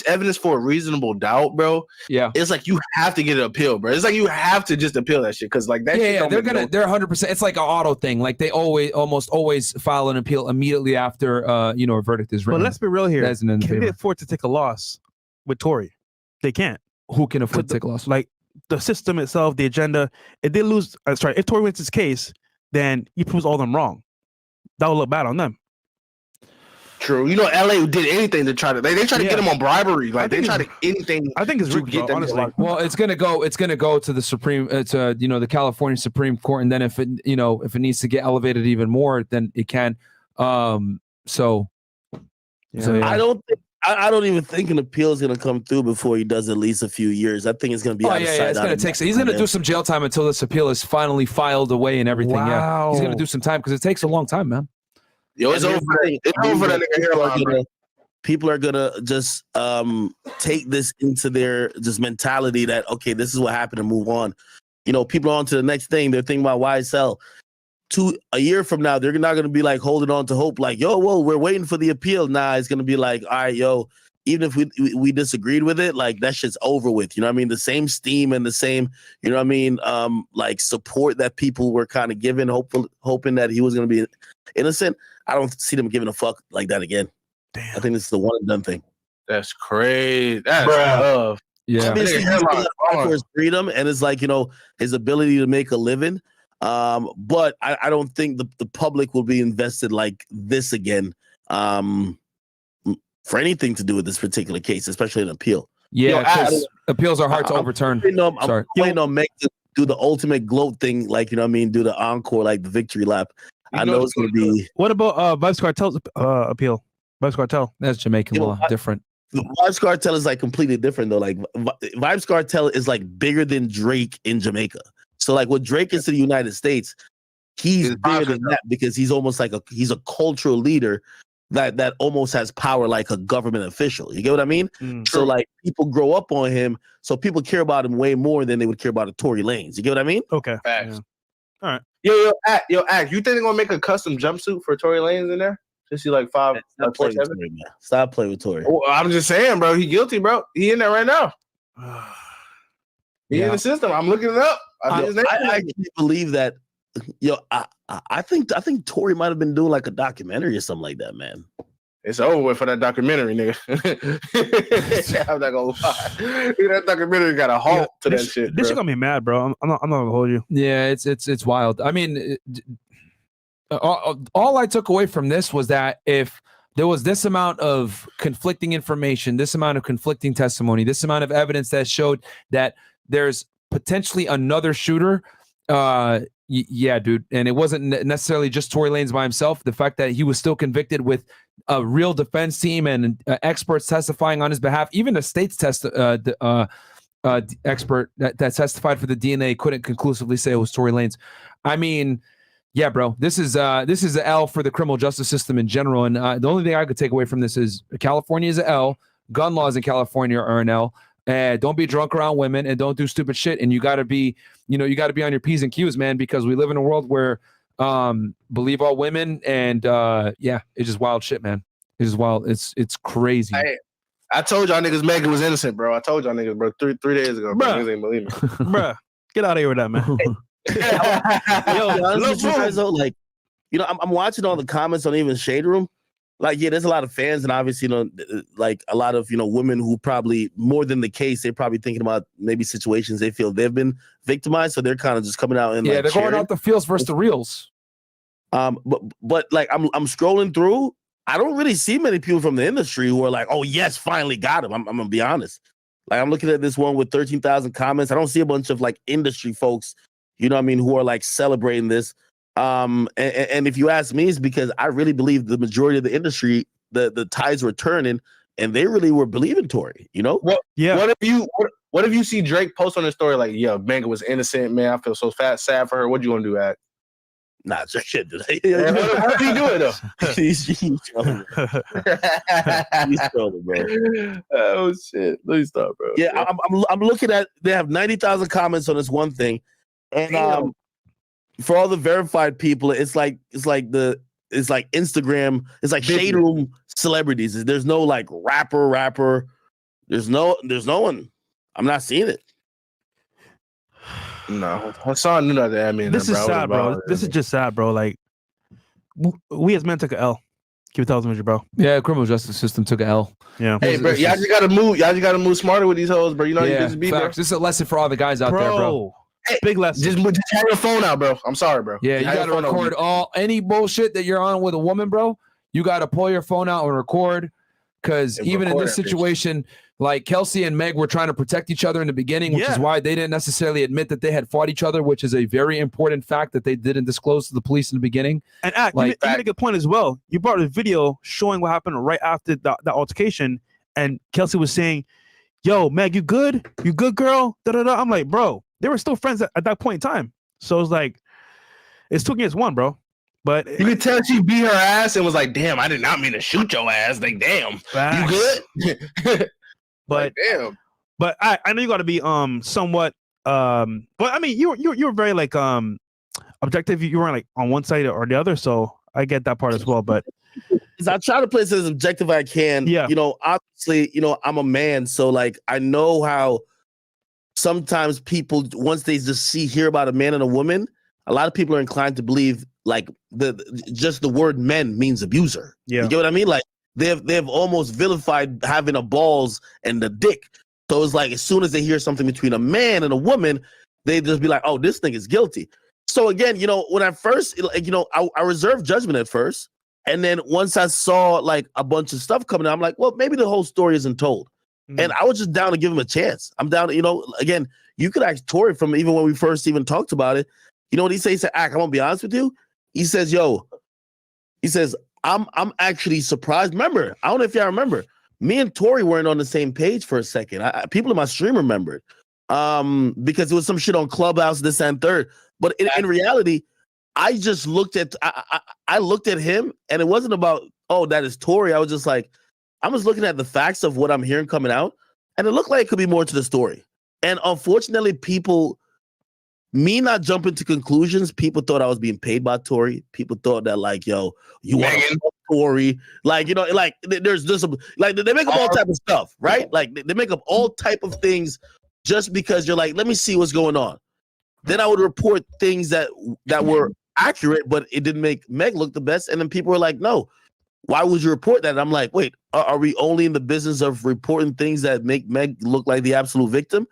S6: evidence for a reasonable doubt, bro.
S1: Yeah,
S6: it's like you have to get an appeal, bro. It's like you have to just appeal that shit because like that.
S1: Yeah, they're 100%. It's like an auto thing. Like they almost always file an appeal immediately after a verdict is written.
S2: But let's be real here.
S1: Can
S2: they afford to take a loss with Tory? They can't.
S1: Who can afford to take a loss?
S2: Like the system itself, the agenda. If they lose, if Tory wins his case, then he proves all of them wrong. That will look bad on them.
S6: True. LA did anything to try to they try to get him on bribrary. Like they try to anything.
S2: I think it's rigged, honestly.
S1: Well, it's gonna go to the Supreme, the California Supreme Court, and then if it needs to get elevated even more, then it can. Yeah.
S4: I don't even think an appeal is going to come through before he does at least a few years. I think it's going to be out of sight.
S1: It's going to take. He's going to do some jail time until this appeal is finally filed away and everything. Wow. Yeah, he's going to do some time because it takes a long time, man.
S6: Yo, it's over. It's over that nigga hairline.
S4: People are gonna just take this into their just mentality that okay, this is what happened and move on. People are on to the next thing. They're thinking about YSL. a year from now, they're not going to be like holding on to hope, like, yo, whoa, we're waiting for the appeal. Nah, it's going to be like, all right, yo, even if we disagreed with it, like that shit's over with. You know what I mean? The same steam and the same, you know what I mean? Like support that people were kind of giving, hoping that he was going to be innocent. I don't see them giving a fuck like that again. Damn. I think this is the one and done thing.
S6: That's crazy. That's tough.
S1: Yeah.
S4: Obviously, he's for his freedom and it's like, you know, his ability to make a living. But I don't think the public will be invested like this again for anything to do with this particular case, especially an appeal.
S1: Yeah, because appeals are hard to overturn.
S4: I'm waiting on Meg to do the ultimate gloat thing, like, you know what I mean, do the encore, like the victory lap. I know it's going to be...
S2: What about Vibes Cartel's appeal? Vibes Cartel.
S1: That's Jamaican law, different.
S4: The Vibes Cartel is like completely different though. Like Vibes Cartel is like bigger than Drake in Jamaica. So like what Drake is to the United States, he's bigger than that because he's almost like he's a cultural leader that almost has power like a government official. You get what I mean? So like people grow up on him, so people care about him way more than they would care about a Tory Lanez. You get what I mean?
S2: Okay.
S6: Facts.
S2: Yeah. All right.
S6: Yo, Ak, you think they're gonna make a custom jumpsuit for Tory Lanez in there? Just see like 5,
S4: Stop playing with Tory, man. Stop playing with Tory.
S6: Well, I'm just saying, bro. He guilty, bro. He in there right now. He in the system. I'm looking it up.
S4: I actually believe that. Yo, I think Tory might have been doing like a documentary or something like that, man.
S6: It's over with for that documentary, nigga. I'm not gonna lie. That documentary got a halt to that shit.
S2: This shit got me mad, bro. I'm not gonna hold you.
S1: Yeah, it's wild. I mean, all I took away from this was that if there was this amount of conflicting information, this amount of conflicting testimony, this amount of evidence that showed that there's potentially another shooter, yeah, dude. And it wasn't necessarily just Tory Lanez by himself. The fact that he was still convicted with a real defense team and experts testifying on his behalf, even the state's expert that testified for the DNA couldn't conclusively say it was Tory Lanez. I mean, yeah, bro, this is an L for the criminal justice system in general. And the only thing I could take away from this is California is an L. Gun laws in California are an L. Don't be drunk around women and don't do stupid shit. And you got to be, on your P's and Q's, man, because we live in a world where believe all women. And yeah, it's just wild shit, man. It's just wild. It's crazy.
S6: I told y'all niggas Megan was innocent, bro. I told y'all niggas, bro, three days ago. Bro. Niggas ain't believe me.
S2: Bruh, get out of here with that, man.
S4: Yo, like, I'm watching all the comments on even Shade Room. Like, yeah, there's a lot of fans, and obviously, like a lot of women who probably more than the case, they're probably thinking about maybe situations they feel they've been victimized, so they're kind of just coming out and
S1: they're going out the feels versus the reals.
S4: But like I'm scrolling through, I don't really see many people from the industry who are like, oh yes, finally got him. I'm gonna be honest. Like I'm looking at this one with 13,000 comments. I don't see a bunch of like industry folks, who are like celebrating this. And if you ask me, it's because I really believe the majority of the industry, the tides were turning, and they really were believing Tory.
S6: What if you see Drake post on his story like, "Yo, Megan was innocent, man. I feel so sad for her." What you gonna do, Ak?
S4: Nah, Drake shit.
S6: What did he do it though?
S4: He's trolling. He's trolling, bro.
S6: Oh shit! Let me stop, bro.
S4: Yeah, I'm looking at. They have 90,000 comments on this one thing, and for all the verified people, it's like Instagram, it's like Shade Room celebrities. There's no like rapper. There's no one. I'm not seeing it.
S6: No, Hassan knew not to add me in
S2: this
S6: there,
S2: is sad, bro. This is just sad, bro. Like we as men took an L. Keep it 1,000, bro.
S1: Yeah, criminal justice system took an L.
S2: Yeah.
S6: Hey, bro, y'all just gotta move. Y'all just gotta move smarter with these hoes, bro. You know you just be, bro.
S1: This is a lesson for all the guys out there, bro.
S6: Hey,
S2: big lesson.
S6: Just have your phone out, bro. I'm sorry, bro.
S1: Yeah, you gotta record any bullshit that you're on with a woman, bro. You gotta pull your phone out and record, because even in this situation, like Kelsey and Meg were trying to protect each other in the beginning, which is why they didn't necessarily admit that they had fought each other, which is a very important fact that they didn't disclose to the police in the beginning.
S2: And Ak, you made a good point as well. You brought a video showing what happened right after that altercation, and Kelsey was saying, "Yo, Meg, you good? You good, girl?" Da-da-da. I'm like, bro, they were still friends at that point in time. So it's like, it's 2 against 1, bro. But
S6: you could tell she beat her ass and was like, "Damn, I did not mean to shoot your ass." Like, damn, you good?
S2: But
S6: like, damn.
S2: But I know you got to be somewhat but I mean you were very like objective. You weren't like on one side or the other, so I get that part as well. But
S4: I try to play this as objective I can.
S2: Yeah.
S4: You know, obviously, you know, I'm a man, so like I know how sometimes people, once they just hear about a man and a woman, a lot of people are inclined to believe like just the word men means abuser.
S2: Yeah.
S4: You get what I mean? Like they've almost vilified having a balls and the dick. So it's like as soon as they hear something between a man and a woman, they just be like, oh, this thing is guilty. So again, you know, when I first, like, you know, I reserved judgment at first. And then once I saw like a bunch of stuff coming out, I'm like, well, maybe the whole story isn't told. And I was just down to give him a chance. I'm down to, you know, again, you could ask Tory from even when we first even talked about it. You know what he said? He said, Ak, I'm gonna be honest with you. He says, yo, he says, I'm actually surprised. Remember, I don't know if y'all remember, me and Tory weren't on the same page for a second. People in my stream remembered. Because it was some shit on Clubhouse, this and third. But in reality, I just looked at I looked at him and it wasn't about, oh, that is Tory. I was just like, I was looking at the facts of what I'm hearing coming out, and it looked like it could be more to the story. And unfortunately, people, me not jumping to conclusions, people thought I was being paid by Tory. People thought that, like, yo, you want to fuck Tory. Like, you know, like there's just some, like they make up all type of stuff, right? Like they make up all type of things just because you're like, let me see what's going on. Then I would report things that were accurate, but it didn't make Meg look the best. And then people were like, no, why would you report that? And I'm like, wait, are we only in the business of reporting things that make Meg look like the absolute victim?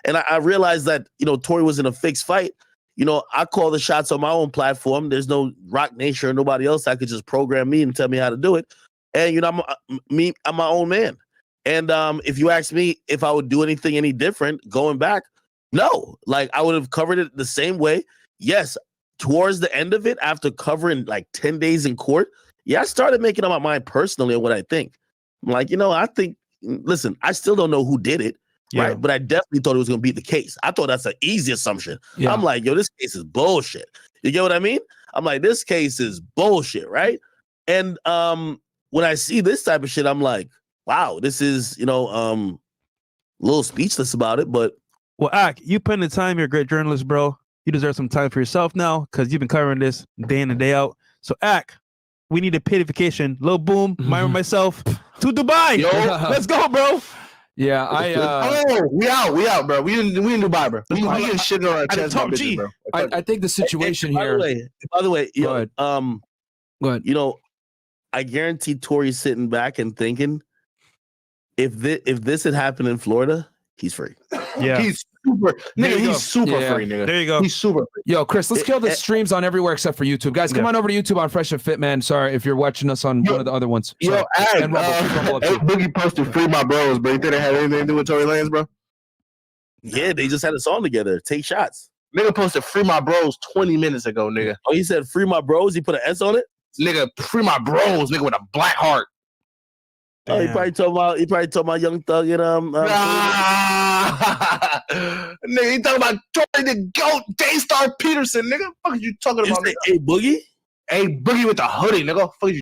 S4: And I realized that, you know, Tory was in a fixed fight. You know, I call the shots on my own platform. There's no Rock Nation or nobody else that could just program me and tell me how to do it. And, you know, I'm my own man. And if you ask me if I would do anything any different going back, no. Like, I would have covered it the same way. Yes, towards the end of it, after covering like 10 days in court, yeah, I started making up my mind personally on what I think. I'm like, you know, I think, listen, I still don't know who did it, right? But I definitely thought it was going to be the case. I thought that's an easy assumption. Yeah. I'm like, yo, this case is bullshit. You get what I mean? I'm like, this case is bullshit, right? And when I see this type of shit, I'm like, wow, this is, you know, a little speechless about it, but.
S2: Well, Ak, you put in the time. You're a great journalist, bro. You deserve some time for yourself now because you've been covering this day in and day out. So, Ak, we need a pacification. Lil Boom, Myron, myself, to Dubai. Yo, let's go, bro.
S1: Yeah,
S6: we out, bro. We in Dubai, bro. We in shit on our chest, bro.
S1: I think the situation here.
S4: By the way,
S1: go ahead.
S4: Go ahead. You know, I guarantee Tory's sitting back and thinking, if this had happened in Florida, he's free.
S2: Yeah,
S6: he's super, nigga. He's super free, nigga.
S2: There you go.
S6: He's super free.
S1: Yo, Chris, let's kill the streams on everywhere except for YouTube. Guys, come on over to YouTube on Fresh and Fit, man. Sorry if you're watching us on one of the other ones.
S6: Yo, Boogie posted free my bros, bro. You think they had anything to do with Tory Lanez, bro?
S4: Yeah, they just had a song together. Take shots.
S6: Nigga posted free my bros 20 minutes ago, nigga.
S4: Oh, he said free my bros. He put an S on it.
S6: Nigga, free my bros, nigga, with a black heart.
S4: Oh, he probably talking about Young Thug and
S6: nigga, he talking about Tory the GOAT, Daystar Peterson, nigga. What the fuck are you talking about?
S4: A Boogie?
S6: A Boogie with the hoodie, nigga. What the fuck are you